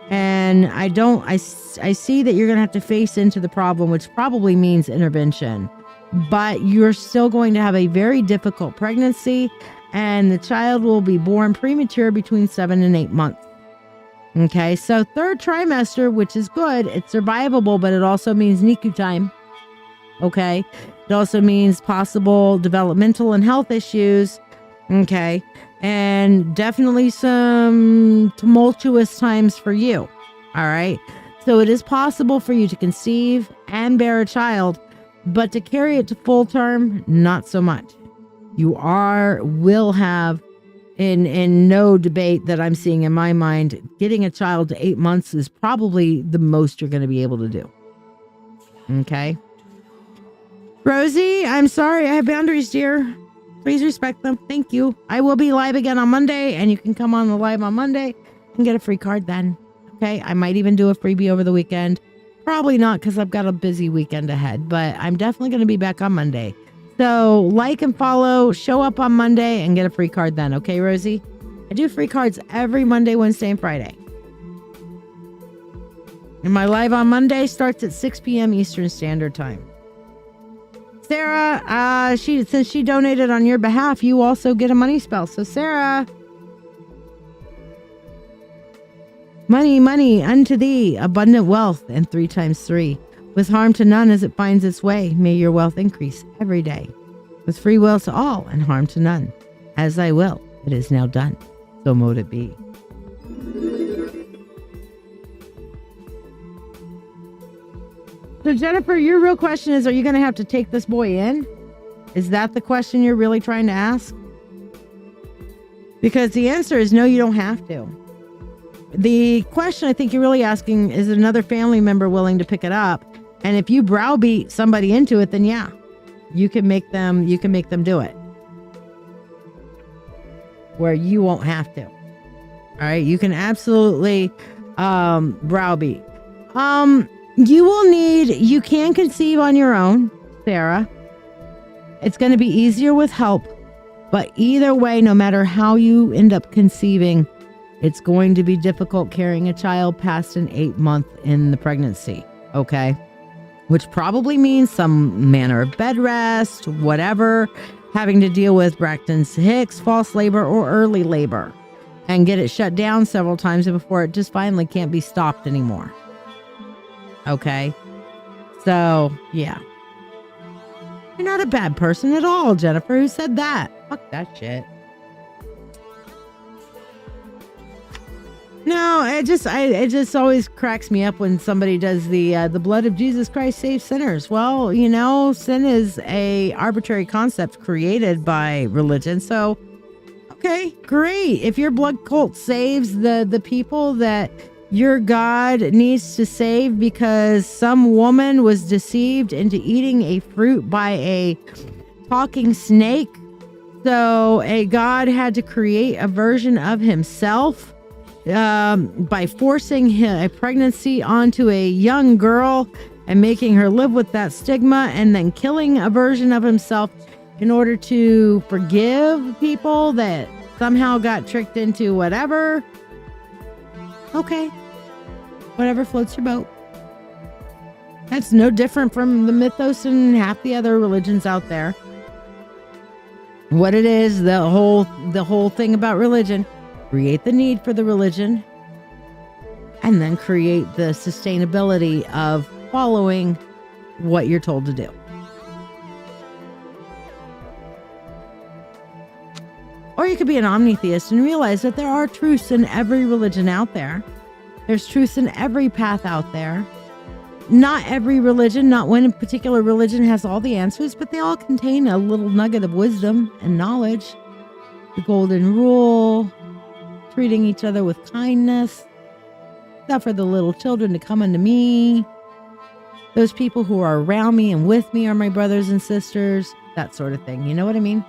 and I see that you're going to have to face into the problem, which probably means intervention, but you're still going to have a very difficult pregnancy, and the child will be born premature between 7 and 8 months. Okay, so third trimester, which is good, it's survivable, but it also means NICU time. Okay, it also means possible developmental and health issues. Okay, and definitely some tumultuous times for you. All right, so it is possible for you to conceive and bear a child, but to carry it to full term, not so much. will have, in no debate that I'm seeing in my mind, getting a child to 8 months is probably the most you're going to be able to do. Okay. Rosie, I'm sorry. I have boundaries, dear. Please respect them. Thank you. I will be live again on Monday, and you can come on the live on Monday and get a free card then. Okay. I might even do a freebie over the weekend. Probably not, because I've got a busy weekend ahead, but I'm definitely going to be back on Monday. So like and follow, show up on Monday, and get a free card then. Okay, Rosie? I do free cards every Monday, Wednesday, and Friday. And my live on Monday starts at 6 p.m. Eastern Standard Time. Sarah, since she donated on your behalf, you also get a money spell. So Sarah, money unto thee, abundant wealth, and 3 times 3. With harm to none as it finds its way, may your wealth increase every day. With free will to all and harm to none. As I will, it is now done. So mote it be. So Jennifer, your real question is, are you going to have to take this boy in? Is that the question you're really trying to ask? Because the answer is no, you don't have to. The question I think you're really asking is another family member willing to pick it up? And if you browbeat somebody into it, then yeah, you can make them do it. Where you won't have to. All right, you can absolutely browbeat. You can conceive on your own, Sarah. It's going to be easier with help. But either way, no matter how you end up conceiving, it's going to be difficult carrying a child past an 8 month in the pregnancy. Okay. Which probably means some manner of bed rest, whatever, having to deal with Braxton's Hicks, false labor, or early labor, and get it shut down several times before it just finally can't be stopped anymore. Okay. So, yeah. You're not a bad person at all, Jennifer. Who said that? Fuck that shit. No, it just always cracks me up when somebody does the blood of Jesus Christ saves sinners. Well, sin is a arbitrary concept created by religion. So, okay, great. If your blood cult saves the people that your God needs to save because some woman was deceived into eating a fruit by a talking snake, so a God had to create a version of himself by forcing a pregnancy onto a young girl and making her live with that stigma, and then killing a version of himself in order to forgive people that somehow got tricked into whatever. Okay. Whatever floats your boat. That's no different from the mythos and half the other religions out there. What it is, the whole thing about religion, create the need for the religion, and then create the sustainability of following what you're told to do. Or you could be an omnitheist and realize that there are truths in every religion out there. There's truths in every path out there. Not every religion, not one particular religion has all the answers, but they all contain a little nugget of wisdom and knowledge. The golden rule, treating each other with kindness, suffer the little children to come unto me. Those people who are around me and with me are my brothers and sisters, that sort of thing. You know what I mean?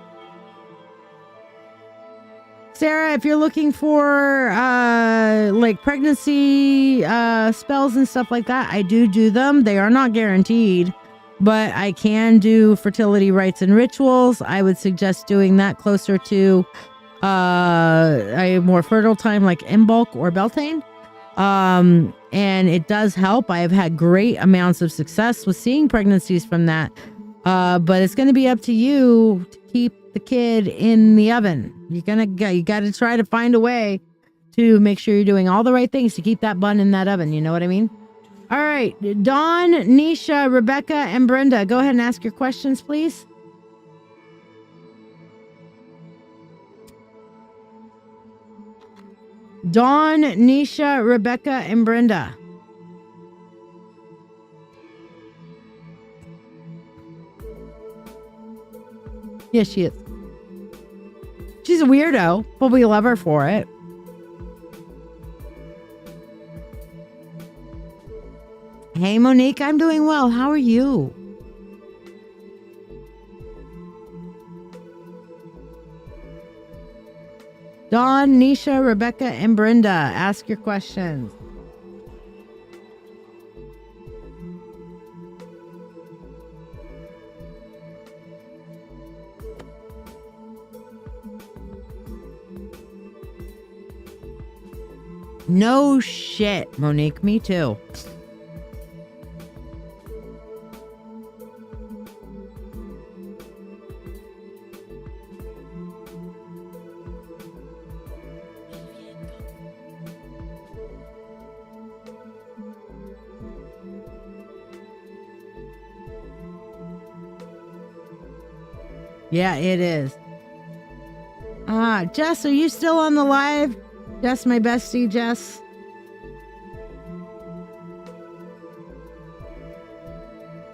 Sarah, if you're looking for like pregnancy spells and stuff like that, I do them. They are not guaranteed, but I can do fertility rites and rituals. I would suggest doing that closer to a more fertile time like Imbolc or Beltane. And it does help. I have had great amounts of success with seeing pregnancies from that. But it's going to be up to you to keep the kid in the oven. You got to try to find a way to make sure you're doing all the right things to keep that bun in that oven. You know what I mean? All right. Dawn, Nisha, Rebecca, and Brenda, go ahead and ask your questions, please. Dawn, Nisha, Rebecca, and Brenda. Yes, she is. She's a weirdo, but we love her for it. Hey, Monique, I'm doing well. How are you? Dawn, Nisha, Rebecca, and Brenda, ask your questions. No shit, Monique. Me too. Yeah, it is. Jess, are you still on the live? Jess, my bestie, Jess.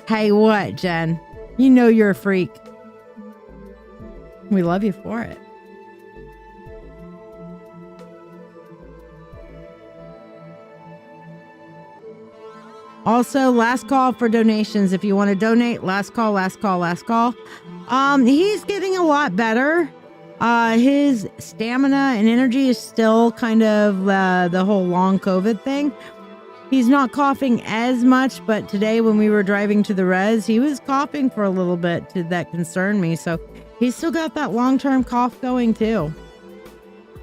Hey, what, Jen? You know you're a freak. We love you for it. Also, last call for donations. If you want to donate, last call, last call, last call. He's getting a lot better. His stamina and energy is still kind of the whole long COVID thing. He's not coughing as much, but today when we were driving to the res, he was coughing for a little bit. That concerned me. So he's still got that long-term cough going too.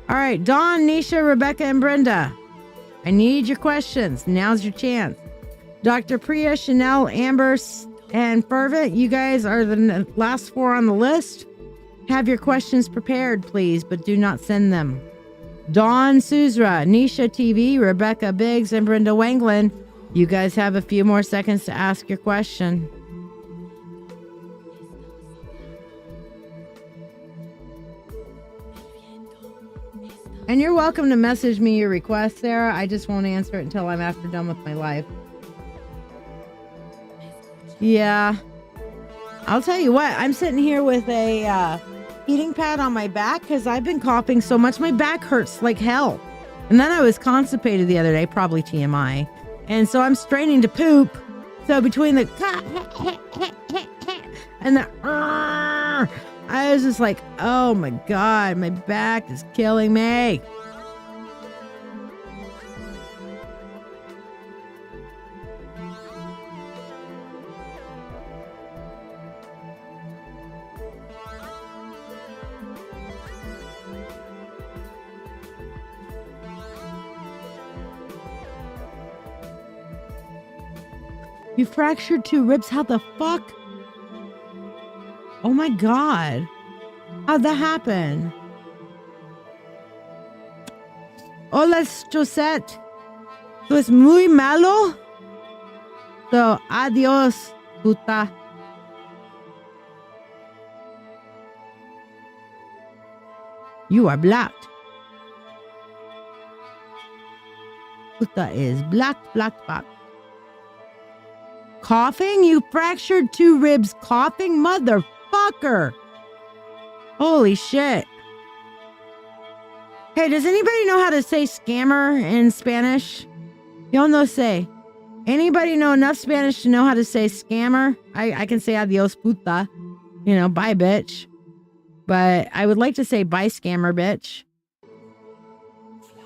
All right, Dawn, Nisha, Rebecca, and Brenda. I need your questions. Now's your chance. Dr. Priya, Chanel, Amber, and Fervent, you guys are the last four on the list. Have your questions prepared, please, but do not send them. Dawn Suzra, Nisha TV, Rebecca Biggs, and Brenda Wanglin, you guys have a few more seconds to ask your question. And you're welcome to message me your request, Sarah. I just won't answer it until I'm done with my life. Yeah. I'll tell you what, I'm sitting here with a heating pad on my back because I've been coughing so much. My back hurts like hell. And then I was constipated the other day, probably TMI. And so I'm straining to poop. So between the and the I was just like, oh my God, my back is killing me. You fractured 2 ribs? How the fuck? Oh my God. How'd that happen? Hola, Josette. ¿Tú es muy malo? So, adiós, puta. You are blocked. Puta is blocked, blocked, blocked. Coughing? You fractured 2 ribs coughing? Motherfucker. Holy shit. Hey, does anybody know how to say scammer in Spanish? Yo no sé. Anybody know enough Spanish to know how to say scammer? I can say adios puta. You know, bye bitch. But I would like to say bye scammer bitch.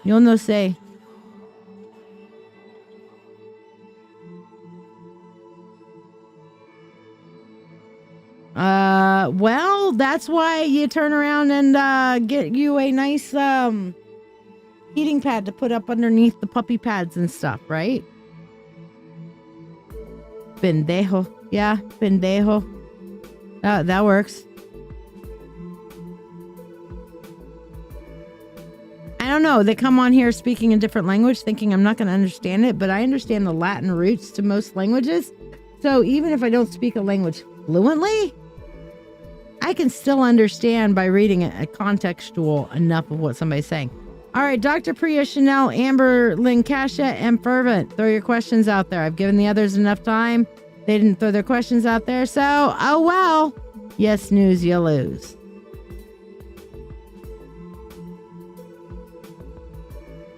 Yo no sé. Well, that's why you turn around and get you a nice heating pad to put up underneath the puppy pads and stuff, right? Pendejo. Yeah, pendejo. That works. I don't know. They come on here speaking a different language, thinking I'm not going to understand it, but I understand the Latin roots to most languages. So even if I don't speak a language fluently, I can still understand by reading a contextual enough of what somebody's saying. All right, Dr. Priya, Chanel, Amber, Linkasha, and Fervent, throw your questions out there. I've given the others enough time. They didn't throw their questions out there, so, oh well. You snooze, you lose.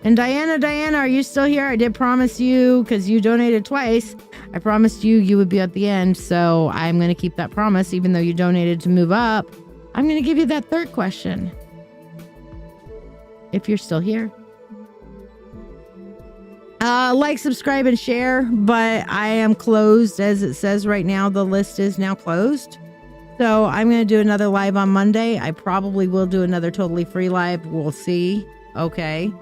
And Diana, are you still here? I did promise you, because you donated twice, I promised you would be at the end. So I'm going to keep that promise, even though you donated to move up. I'm going to give you that third question. If you're still here. Like, subscribe, and share. But I am closed, as it says right now. The list is now closed. So I'm going to do another live on Monday. I probably will do another totally free live. We'll see. Okay.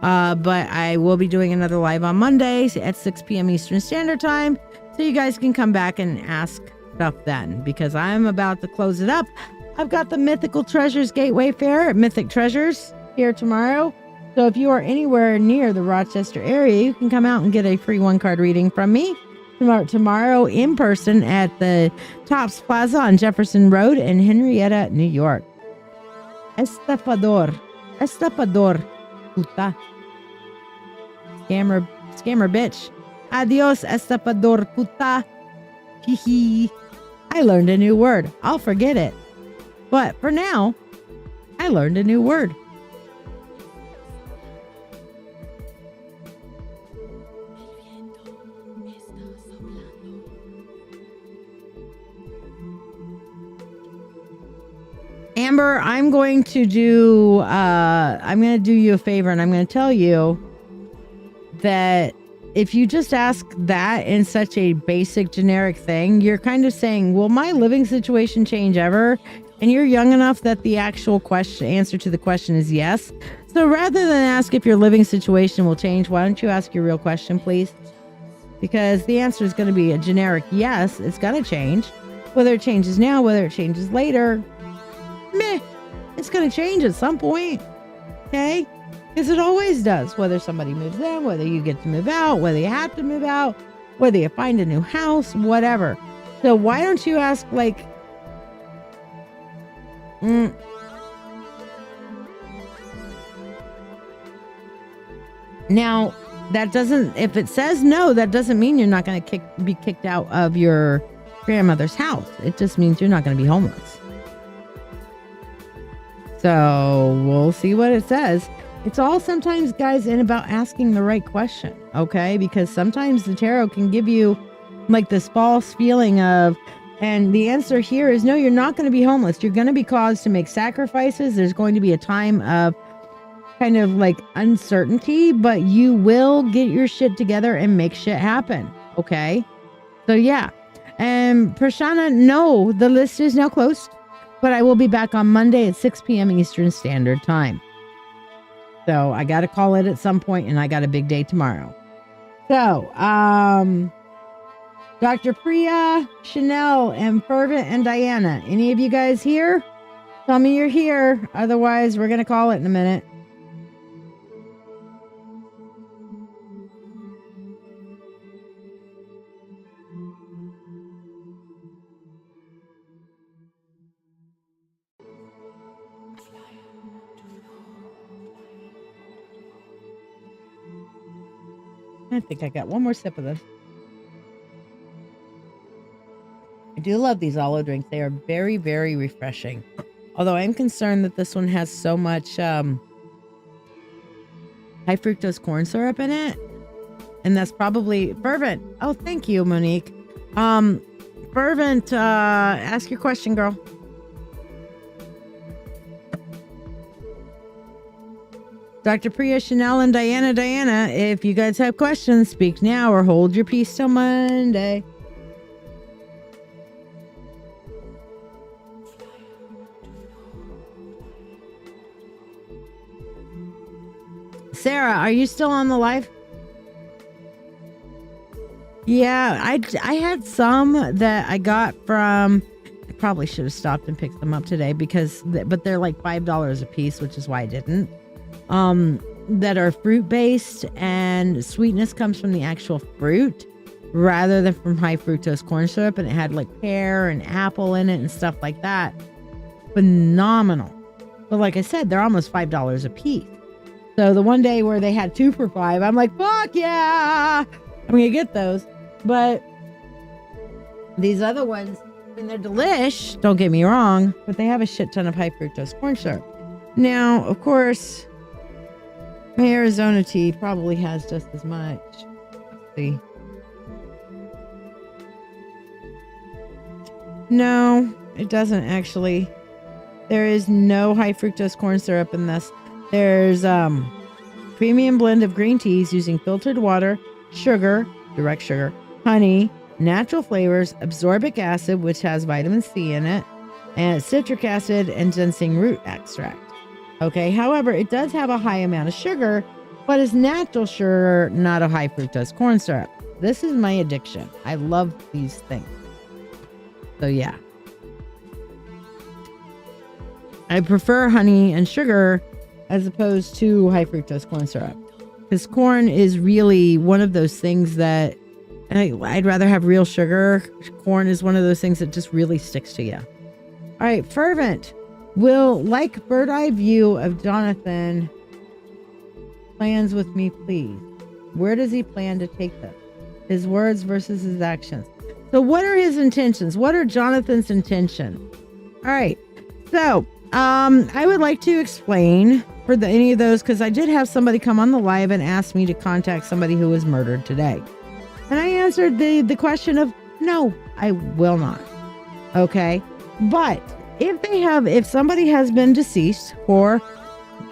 But I will be doing another live on Monday at 6 p.m. Eastern Standard Time. So you guys can come back and ask stuff then, because I'm about to close it up. I've got the Mythical Treasures Gateway Fair at Mythic Treasures here tomorrow. So if you are anywhere near the Rochester area, you can come out and get a free 1-card reading from me tomorrow in person at the Tops Plaza on Jefferson Road in Henrietta, New York. Estafador, puta. Scammer bitch. Adios, estafador, puta. Hee. I learned a new word. I'll forget it. But for now, I learned a new word. Amber, I'm going to do you a favor, and I'm going to tell you that if you just ask that in such a basic generic thing, you're kind of saying, will my living situation change ever? And you're young enough that the actual answer to the question is yes. So rather than ask if your living situation will change, why don't you ask your real question, please? Because the answer is going to be a generic yes, it's going to change. Whether it changes now, whether it changes later, meh, it's going to change at some point. Okay? Because it always does. Whether somebody moves in, whether you get to move out, whether you have to move out, whether you find a new house, whatever. So why don't you ask, like, now, that doesn't, if it says no, that doesn't mean you're not going to be kicked out of your grandmother's house. It just means you're not going to be homeless. So we'll see what it says. It's all sometimes, guys, in about asking the right question, okay? Because sometimes the tarot can give you like this false feeling of, and the answer here is no, you're not going to be homeless. You're going to be caused to make sacrifices. There's going to be a time of kind of like uncertainty, but you will get your shit together and make shit happen, okay? So yeah. And Prashana, no, the list is now closed. But I will be back on Monday at 6 p.m. Eastern Standard Time. So I got to call it at some point, and I got a big day tomorrow. So, Dr. Priya, Chanel, and Fervent, and Diana, any of you guys here? Tell me you're here. Otherwise, we're going to call it in a minute. I think I got one more sip of this. I do love these olive drinks. They are very, very refreshing. Although I'm concerned that this one has so much high fructose corn syrup in it. And that's probably Fervent. Oh, thank you, Monique. Fervent, ask your question, girl. Dr. Priya, Chanel, and Diana, if you guys have questions, speak now or hold your peace till Monday. Sarah, are you still on the live? Yeah, I had some that I got from, I probably should have stopped and picked them up today but they're like $5 a piece, which is why I didn't. That are fruit based, and sweetness comes from the actual fruit rather than from high fructose corn syrup, and it had like pear and apple in it and stuff like that. Phenomenal. But like I said, they're almost $5 a piece. So the one day where they had 2 for $5, I'm like, fuck yeah, I'm gonna get those. But these other ones, I mean, they're delish, don't get me wrong, but they have a shit ton of high fructose corn syrup. Now, of course, My Arizona tea probably has just as much. Let's see. No, it doesn't actually. There is no high fructose corn syrup in this. There's premium blend of green teas using filtered water, sugar, direct sugar, honey, natural flavors, ascorbic acid, which has vitamin C in it, and citric acid and ginseng root extract. Okay, however, it does have a high amount of sugar, but it's natural sugar, not a high fructose corn syrup. This is my addiction. I love these things. So yeah. I prefer honey and sugar as opposed to high fructose corn syrup. Because corn is really one of those things that I'd rather have real sugar. Corn is one of those things that just really sticks to you. All right, Fervent will like bird eye view of Jonathan plans with me, please. Where does he plan to take them? His words versus his actions. So what are his intentions? What are Jonathan's intentions? All right. So I would like to explain for any of those, because I did have somebody come on the live and ask me to contact somebody who was murdered today. And I answered the question of, no, I will not. Okay. But if somebody has been deceased for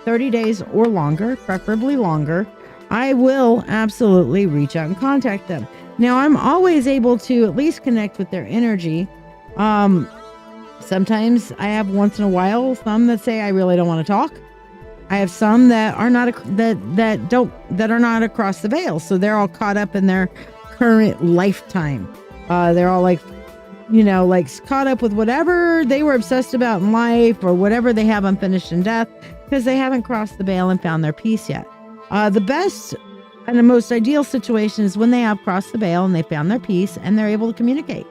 30 days or longer, preferably longer, I will absolutely reach out and contact them. Now, I'm always able to at least connect with their energy. Sometimes I have once in a while some that say I really don't want to talk. I have some that are not that are not across the veil, so they're all caught up in their current lifetime. They're all like caught up with whatever they were obsessed about in life or whatever they have unfinished in death, because they haven't crossed the veil and found their peace yet. The best and the most ideal situation is when they have crossed the veil and they found their peace and they're able to communicate.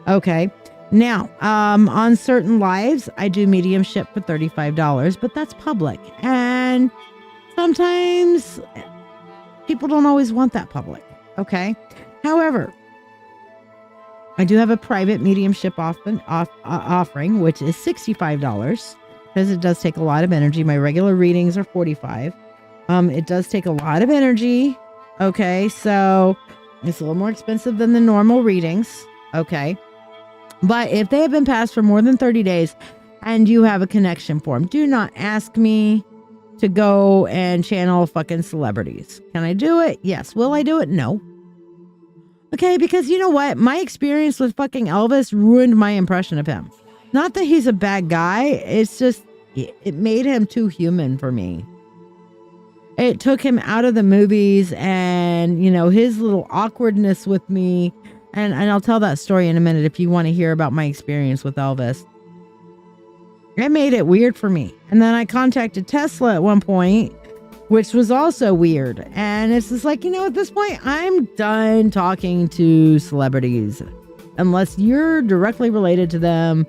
Okay. Now, on certain lives, I do mediumship for $35, but that's public. And sometimes people don't always want that public. Okay. However, I do have a private mediumship offering, which is $65 because it does take a lot of energy. My regular readings are $45. It does take a lot of energy. Okay. So it's a little more expensive than the normal readings. Okay. But if they have been passed for more than 30 days and you have a connection for them, do not ask me to go and channel fucking celebrities. Can I do it? Yes. Will I do it? No. Okay, because you know what? My experience with fucking Elvis ruined my impression of him. Not that he's a bad guy. It's just, it made him too human for me. It took him out of the movies and, his little awkwardness with me. And I'll tell that story in a minute if you want to hear about my experience with Elvis. It made it weird for me. And then I contacted Tesla at one point, which was also weird. And it's just like, at this point, I'm done talking to celebrities. Unless you're directly related to them,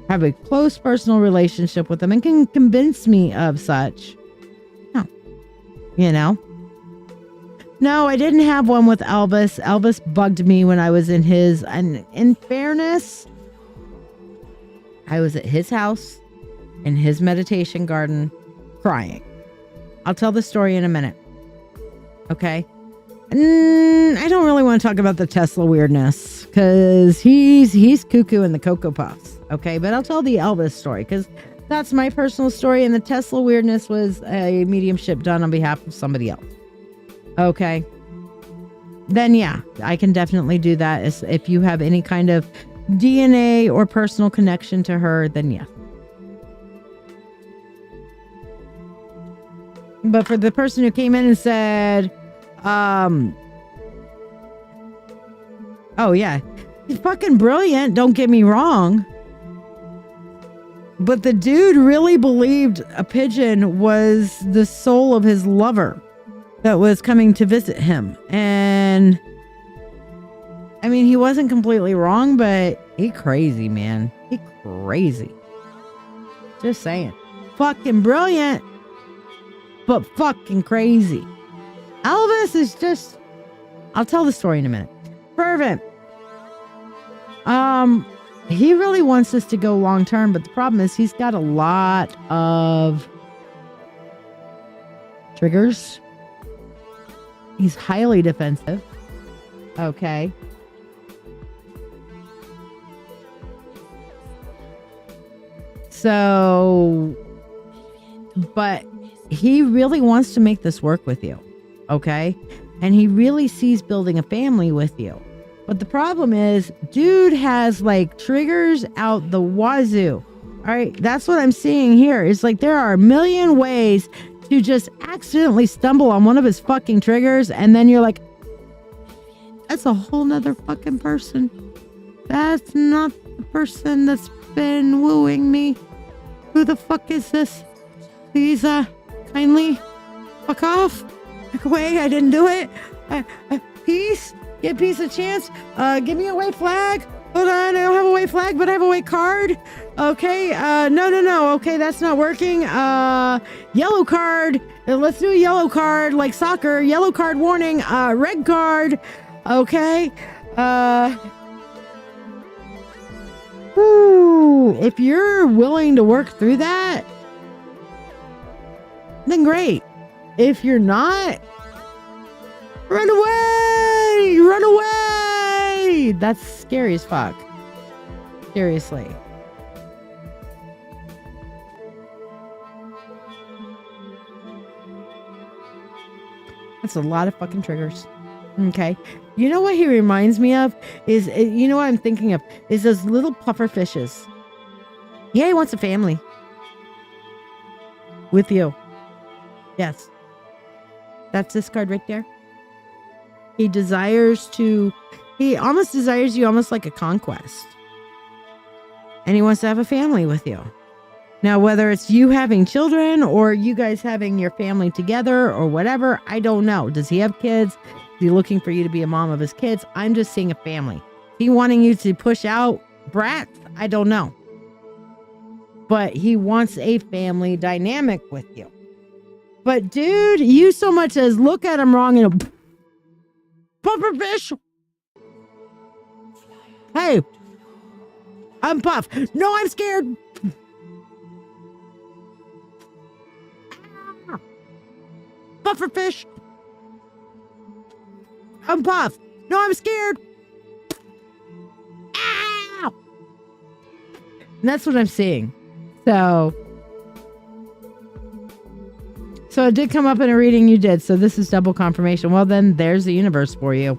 have a close personal relationship with them, and can convince me of such. No. No, I didn't have one with Elvis. Elvis bugged me when I was in his, and in fairness, I was at his house in his meditation garden crying. I'll tell the story in a minute. Okay. I don't really want to talk about the Tesla weirdness because he's cuckoo in the Cocoa Puffs. Okay. But I'll tell the Elvis story because that's my personal story. And the Tesla weirdness was a mediumship done on behalf of somebody else. Okay. Then yeah, I can definitely do that. If you have any kind of DNA or personal connection to her, then yeah. But for the person who came in and said, oh yeah, he's fucking brilliant, don't get me wrong. But the dude really believed a pigeon was the soul of his lover that was coming to visit him. And I mean, he wasn't completely wrong, but he crazy, man. He crazy. Just saying. Fucking brilliant, but fucking crazy. Elvis is just, I'll tell the story in a minute. Fervent. He really wants us to go long term, but the problem is he's got a lot of triggers. He's highly defensive. Okay. So, but he really wants to make this work with you. Okay. And he really sees building a family with you. But the problem is, dude has like triggers out the wazoo. All right. That's what I'm seeing here. It's like there are a million ways to just accidentally stumble on one of his fucking triggers. And then you're like, that's a whole nother fucking person. That's not the person that's been wooing me. Who the fuck is this? Please, kindly fuck off. Back away. I didn't do it. Peace. Give peace a chance. Give me a white flag. Hold on. I don't have a white flag, but I have a white card. Okay. No. Okay. That's not working. Yellow card. Let's do a yellow card like soccer. Yellow card warning. Red card. Okay. If you're willing to work through that, then great. If you're not, run away! Run away! That's scary as fuck. Seriously. That's a lot of fucking triggers. Okay. You know what he reminds me of is, you know what I'm thinking of is those little puffer fishes. Yeah, he wants a family with you. Yes. That's this card right there. He almost desires you almost like a conquest. And he wants to have a family with you. Now, whether it's you having children or you guys having your family together or whatever, I don't know. Does he have kids? Is he looking for you to be a mom of his kids? I'm just seeing a family. He wanting you to push out brats? I don't know. But he wants a family dynamic with you. But dude, you so much as look at him wrong and puffer fish. Hey, I'm Puff. No, I'm scared. Puffer fish. I'm Puff. No, I'm scared. Ow! And that's what I'm seeing. So it did come up in a reading you did. So this is double confirmation. Well, then there's the universe for you.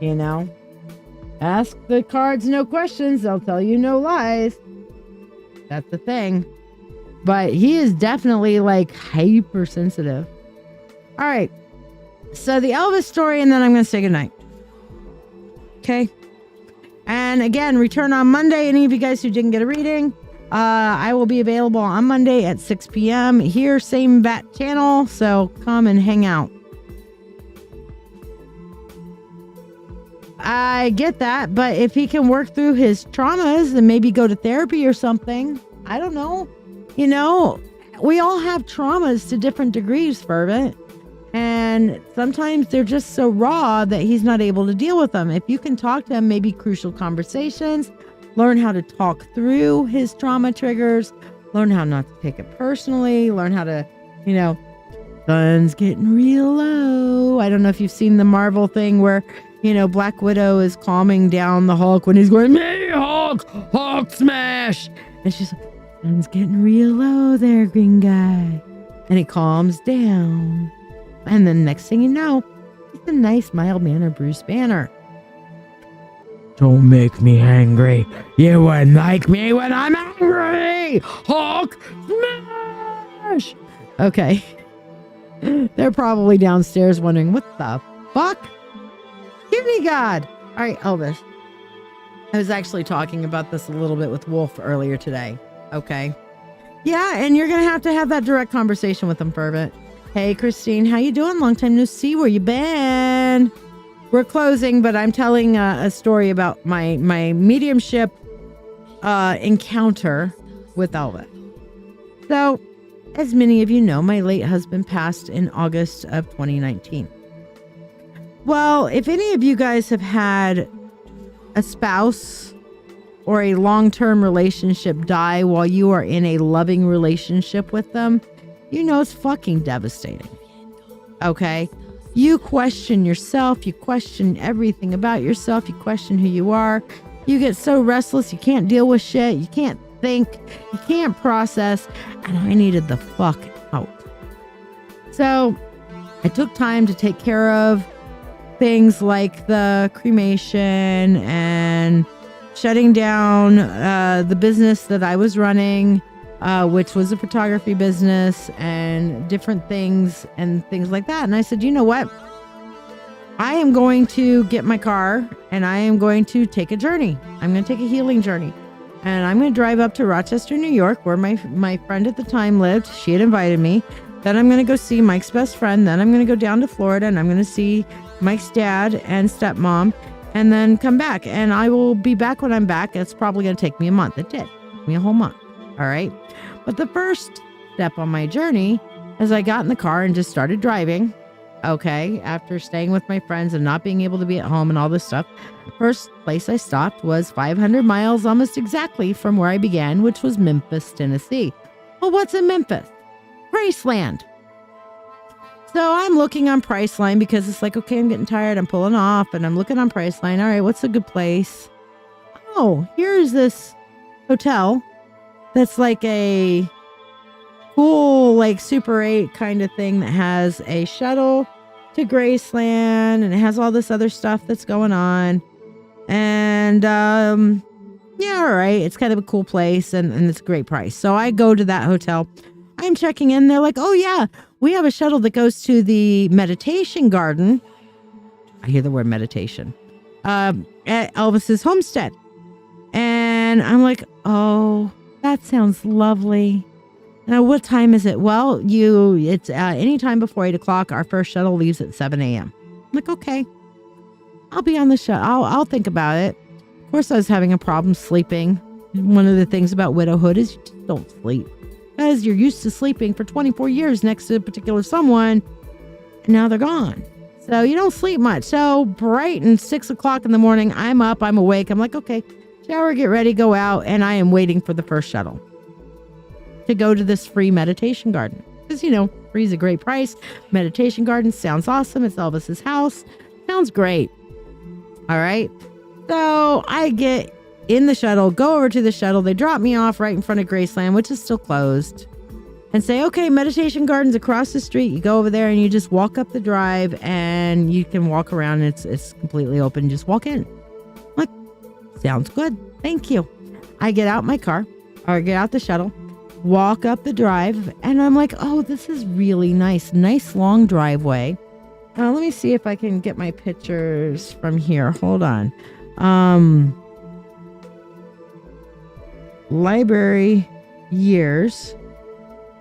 You know, ask the cards no questions. They'll tell you no lies. That's the thing. But he is definitely like hypersensitive. All right. So the Elvis story, and then I'm going to say goodnight. Okay. And again, return on Monday. Any of you guys who didn't get a reading, I will be available on Monday at 6 p.m. here, same bat channel. So come and hang out. I get that. But if he can work through his traumas and maybe go to therapy or something, I don't know. You know, we all have traumas to different degrees, Fervent. And sometimes they're just so raw that he's not able to deal with them. If you can talk to him, maybe crucial conversations, learn how to talk through his trauma triggers, learn how not to take it personally, learn how to, you know, sun's getting real low. I don't know if you've seen the Marvel thing where, you know, Black Widow is calming down the Hulk when he's going, "Me, Hulk, Hulk smash." And she's like, "Sun's getting real low there, green guy." And he calms down. And then next thing you know, he's a nice, mild-mannered Bruce Banner. Don't make me angry. You wouldn't like me when I'm angry. Hulk smash. Okay. They're probably downstairs wondering, what the fuck? Cutie God. All right, Elvis. I was actually talking about this a little bit with Wolf earlier today. Okay. Yeah, and you're going to have that direct conversation with him, Fervent. Hey, Christine, how you doing? Long time no see. Where you been? We're closing, but I'm telling a story about my mediumship encounter with Elvis. So, as many of you know, my late husband passed in August of 2019. Well, if any of you guys have had a spouse or a long-term relationship die while you are in a loving relationship with them, you know it's fucking devastating. Okay? You question yourself. You question everything about yourself. You question who you are. You get so restless. You can't deal with shit. You can't think. You can't process. And I needed the fuck out. So I took time to take care of things like the cremation and shutting down the business that I was running, which was a photography business, and different things and things like that. And I said, you know what? I am going to get my car and I am going to take a journey. I'm going to take a healing journey. And I'm going to drive up to Rochester, New York, where my friend at the time lived. She had invited me. Then I'm going to go see Mike's best friend. Then I'm going to go down to Florida and I'm going to see Mike's dad and stepmom, and then come back. And I will be back when I'm back. It's probably going to take me a month. It did. Took me a whole month. All right. But the first step on my journey is I got in the car and just started driving. Okay. After staying with my friends and not being able to be at home and all this stuff. First place I stopped was 500 miles almost exactly from where I began, which was Memphis, Tennessee. Well, what's in Memphis? Graceland. So I'm looking on Priceline because it's like, okay, I'm getting tired. I'm pulling off and I'm looking on Priceline. All right, what's a good place? Oh, here's this hotel that's like a cool, like Super 8 kind of thing that has a shuttle to Graceland and it has all this other stuff that's going on. And yeah, all right. It's kind of a cool place and it's a great price. So I go to that hotel. I'm checking in. They're like, oh yeah, we have a shuttle that goes to the meditation garden. I hear the word meditation. At Elvis's homestead. And I'm like, oh, that sounds lovely. Now, what time is it? Well, it's any time before 8 o'clock. Our first shuttle leaves at 7 a.m. I'm like, okay, I'll be on the shuttle. I'll think about it. Of course, I was having a problem sleeping. One of the things about widowhood is you just don't sleep. Because you're used to sleeping for 24 years next to a particular someone, and now they're gone. So you don't sleep much. So bright and 6 o'clock in the morning, I'm up, I'm awake. I'm like, okay, shower, get ready, go out. And I am waiting for the first shuttle to go to this free meditation garden. Because, free is a great price. Meditation garden sounds awesome. It's Elvis's house. Sounds great. All right. So I get in the shuttle, go over to the shuttle. They drop me off right in front of Graceland, which is still closed, and say, okay, meditation garden's across the street. You go over there and you just walk up the drive and you can walk around. It's completely open. Just walk in. I'm like, sounds good. Thank you. I get out my car or get out the shuttle, walk up the drive, and I'm like, oh, this is really nice. Nice long driveway. Let me see if I can get my pictures from here. Hold on. Library years.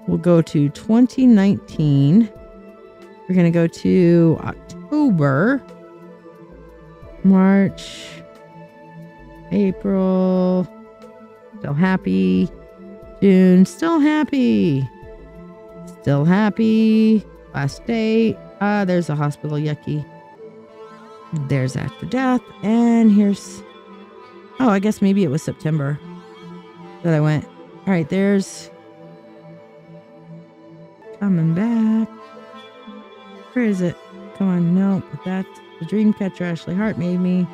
We'll go to 2019. We're going to go to October, March, April, still happy, June, still happy, last date. There's a hospital, yucky. There's after death. And here's, I guess maybe it was September that I went. All right, there's coming back. Where is it? Come on, no, that's the Dreamcatcher Ashley Hart made me.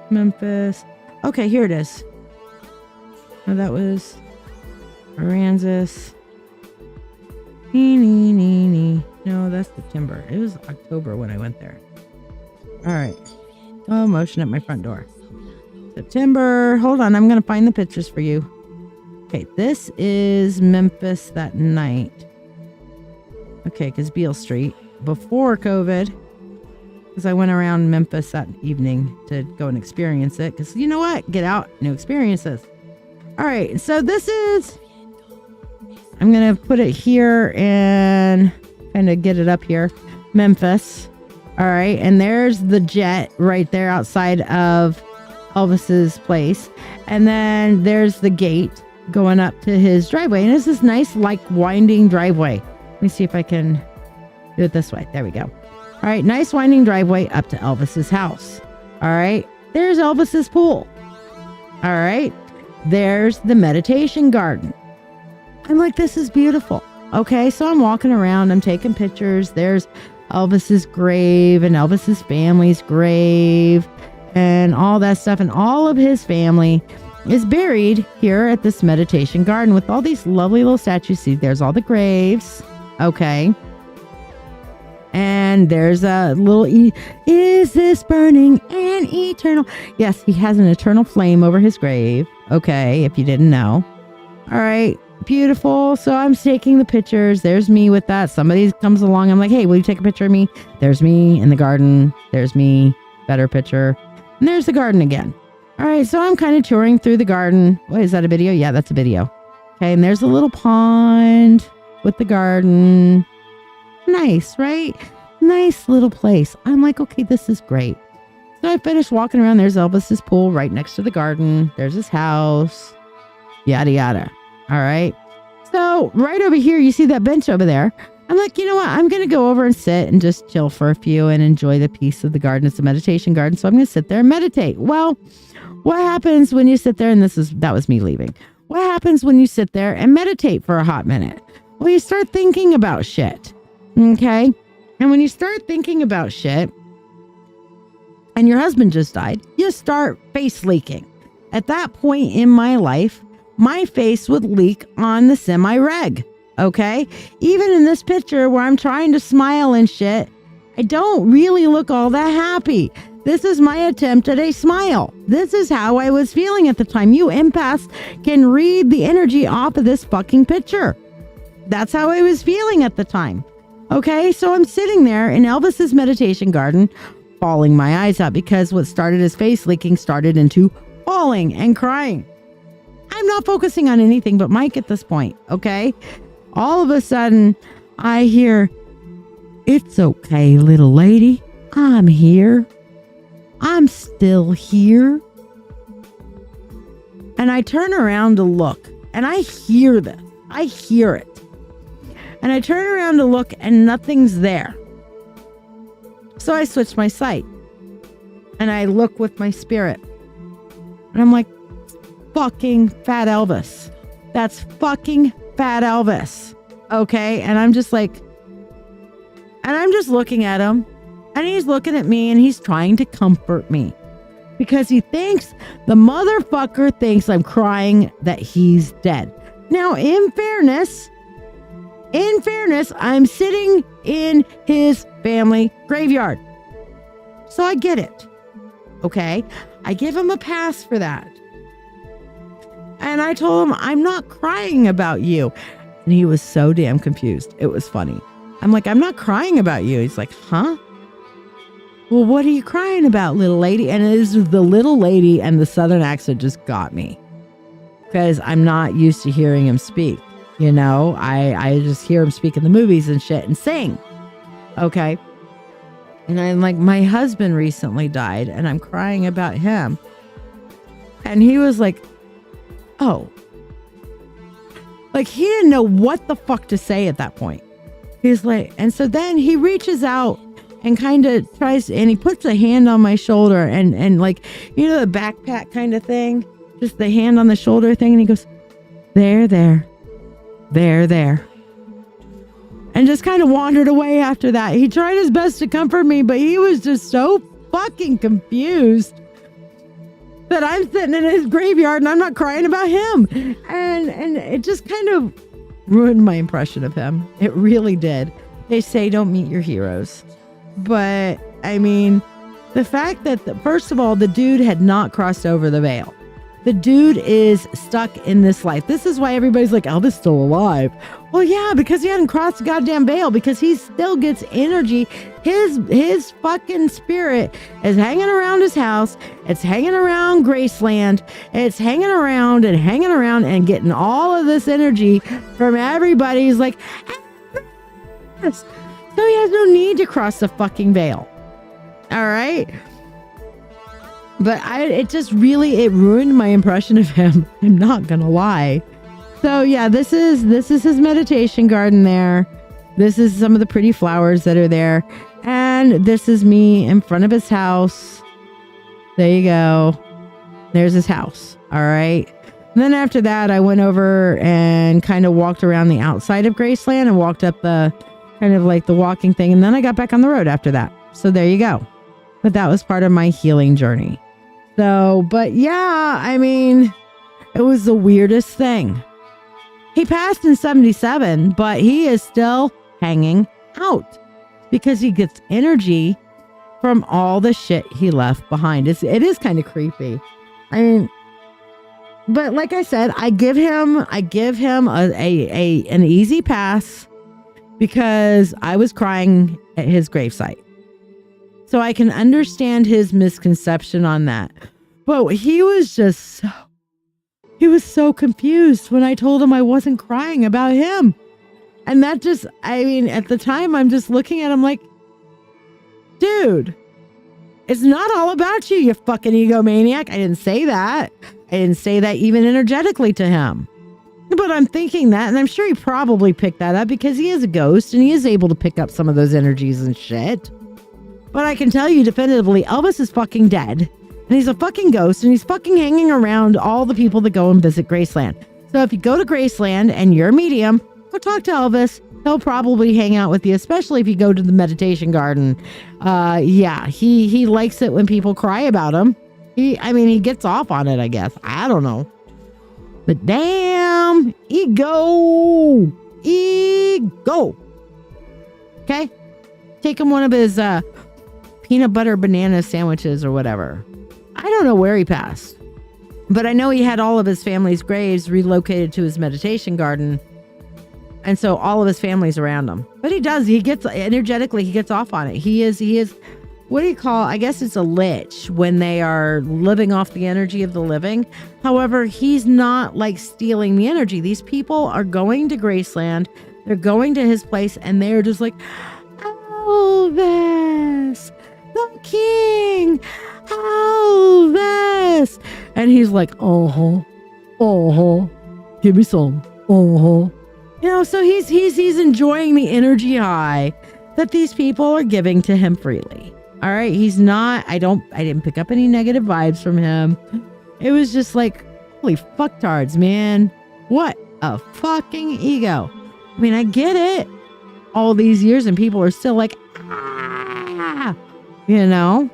Memphis. Okay, here it is. Oh, that was Aransas. No, that's September. It was October when I went there. All right. Oh, motion at my front door. September. Hold on. I'm going to find the pictures for you. Okay. This is Memphis that night. Okay. Because Beale Street. Before COVID. Because I went around Memphis that evening to go and experience it. Because you know what? Get out. New experiences. All right. So this is... I'm going to put it here and kind of get it up here. Memphis. All right. And there's the jet right there outside of Elvis's place. And then there's the gate going up to his driveway. And it's this nice, like, winding driveway. Let me see if I can do it this way. There we go. All right. Nice winding driveway up to Elvis's house. All right. There's Elvis's pool. All right. There's the meditation garden. I'm like, this is beautiful. Okay, so I'm walking around, I'm taking pictures. There's Elvis's grave and Elvis's family's grave and all that stuff. And all of his family is buried here at this meditation garden with all these lovely little statues. See, there's all the graves. Okay. And there's a little, is this burning and eternal? Yes, he has an eternal flame over his grave. Okay, if you didn't know. All right, beautiful. So I'm taking the pictures. There's me with that. Somebody comes along. I'm like, hey, will you take a picture of me? There's me in the garden. There's me, better picture. And there's the garden again. All right, so I'm kind of touring through the garden. What, is that a video? Yeah, that's a video. Okay, and there's a little pond with the garden. Nice, right? Nice little place. I'm like, okay, this is great. So I finished walking around. There's Elvis's pool right next to the garden. There's his house. Yada, yada. All right. So right over here, you see that bench over there. I'm like, you know what? I'm going to go over and sit and just chill for a few and enjoy the peace of the garden. It's a meditation garden. So I'm going to sit there and meditate. Well, what happens when you sit there? And that was me leaving. What happens when you sit there and meditate for a hot minute? Well, you start thinking about shit. Okay. And when you start thinking about shit and your husband just died, you start face leaking. At that point in my life, my face would leak on the semi-reg. Okay. Even in this picture where I'm trying to smile and shit, I don't really look all that happy. This is my attempt at a smile. This is how I was feeling at the time. You empaths can read the energy off of this fucking picture. That's how I was feeling at the time. Okay, so I'm sitting there in Elvis's meditation garden, bawling my eyes out because what started as face leaking started into bawling and crying. I'm not focusing on anything but Mike at this point, okay? All of a sudden, I hear, "It's okay, little lady. I'm here. I'm still here." And I turn around to look, and I hear this. I hear it. And I turn around to look and nothing's there. So I switch my sight and I look with my spirit. And I'm like, fucking fat Elvis. That's fucking fat Elvis. Okay. And I'm just like, and I'm just looking at him and he's looking at me and he's trying to comfort me because the motherfucker thinks I'm crying that he's dead. Now, in fairness, I'm sitting in his family graveyard. So I get it. Okay. I give him a pass for that. And I told him, I'm not crying about you. And he was so damn confused. It was funny. I'm like, I'm not crying about you. He's like, huh? Well, what are you crying about, little lady? And it is the little lady and the Southern accent just got me. Because I'm not used to hearing him speak. You know, I just hear him speak in the movies and shit and sing. Okay. And I'm like, my husband recently died and I'm crying about him. And he was like, oh. Like he didn't know what the fuck to say at that point. He's like, and so then he reaches out and kind of tries, and he puts a hand on my shoulder and like, you know, the backpack kind of thing, just the hand on the shoulder thing. And he goes, there. And just kind of wandered away after that. He tried his best to comfort me, but he was just so fucking confused that I'm sitting in his graveyard and I'm not crying about him. And it just kind of ruined my impression of him. It really did. They say don't meet your heroes. But I mean, the fact that, first of all, the dude had not crossed over the veil. The dude is stuck in this life. This is why everybody's like, Elvis still alive. Well, yeah, because he hadn't crossed the goddamn veil, because he still gets energy. His fucking spirit is hanging around his house. It's hanging around Graceland. It's hanging around and getting all of this energy from everybody. He's like, yes. So he has no need to cross the fucking veil. All right. But it ruined my impression of him. I'm not gonna lie. So yeah, this is his meditation garden there. This is some of the pretty flowers that are there. And this is me in front of his house. There you go. There's his house. All right. Then after that, I went over and kind of walked around the outside of Graceland and walked up the kind of like the walking thing. And then I got back on the road after that. So there you go. But that was part of my healing journey. So, but yeah, I mean, it was the weirdest thing. He passed in 77, but he is still hanging out because he gets energy from all the shit he left behind. It is kind of creepy. I mean, but like I said, I give him an easy pass because I was crying at his gravesite. So I can understand his misconception on that. But he was so confused when I told him I wasn't crying about him. And that just, I mean, at the time, I'm just looking at him like, dude, it's not all about you, you fucking egomaniac. I didn't say that. I didn't say that even energetically to him. But I'm thinking that, and I'm sure he probably picked that up because he is a ghost and he is able to pick up some of those energies and shit. But I can tell you definitively, Elvis is fucking dead. And he's a fucking ghost and he's fucking hanging around all the people that go and visit Graceland. So if you go to Graceland and you're a medium, go talk to Elvis. He'll probably hang out with you, especially if you go to the meditation garden. Yeah, he likes it when people cry about him. He gets off on it, I guess. I don't know. But damn, ego. Okay? Take him one of his peanut butter banana sandwiches or whatever. I don't know where he passed, but I know he had all of his family's graves relocated to his meditation garden. And so all of his family's around him. But he gets energetically, he gets off on it. He is, what do you call, I guess it's a lich when they are living off the energy of the living. However, he's not like stealing the energy. These people are going to Graceland. They're going to his place and they're just like, Elvis, the king, Elvis. And he's like, give me some, You know, so he's enjoying the energy high that these people are giving to him freely. All right. He's not, I didn't pick up any negative vibes from him. It was just like, holy fucktards, man. What a fucking ego. I mean, I get it. All these years and people are still like, you know,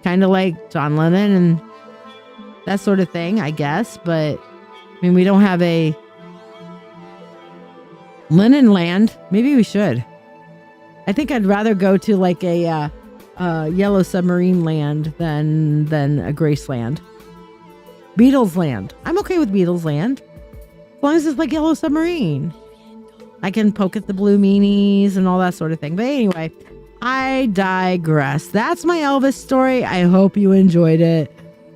kind of like John Lennon and that sort of thing, I guess. But I mean, we don't have a Lennon land. Maybe we should. I think I'd rather go to like a Yellow Submarine land than a Graceland. Beatles land. I'm okay with Beatles land. As long as it's like Yellow Submarine. I can poke at the blue meanies and all that sort of thing. But anyway, I digress. That's my Elvis story. I hope you enjoyed it.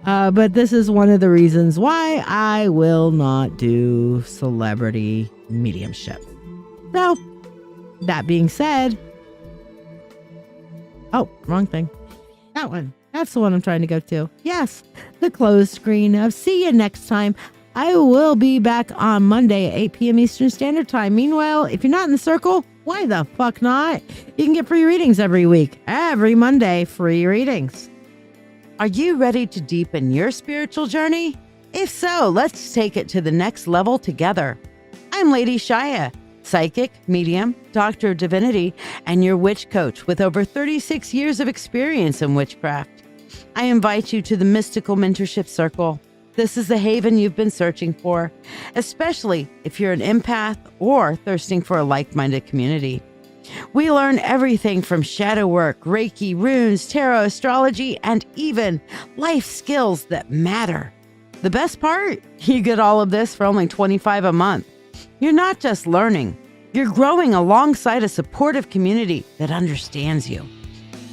But this is one of the reasons why I will not do celebrity mediumship. So, that being said, oh, wrong thing. That one. That's the one I'm trying to go to. Yes, the closed screen of see you next time. I will be back on Monday at 8 p.m. Eastern Standard Time. Meanwhile, if you're not in the circle, why the fuck not? You can get free readings every week. Every Monday, free readings. Are you ready to deepen your spiritual journey? If so, let's take it to the next level together. I'm LadyShiya, psychic, medium, doctor of divinity, and your witch coach with over 36 years of experience in witchcraft. I invite you to the Mystical Mentorship Circle. This is the haven you've been searching for, especially if you're an empath or thirsting for a like-minded community. We learn everything from shadow work, Reiki, runes, tarot, astrology, and even life skills that matter. The best part? You get all of this for only $25 a month. You're not just learning, you're growing alongside a supportive community that understands you.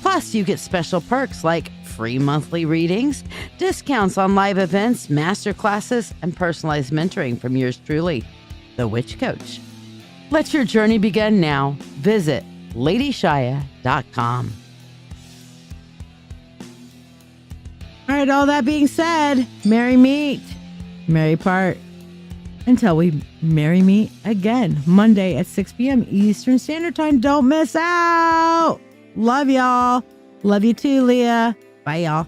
Plus, you get special perks like free monthly readings, discounts on live events, master classes, and personalized mentoring from yours truly, the Witch Coach. Let your journey begin now. Visit LadyShiya.com. All right, all that being said, merry meet, merry part. Until we merry meet again, Monday at 6 p.m. Eastern Standard Time. Don't miss out. Love y'all. Love you too, Leah. Bye, y'all.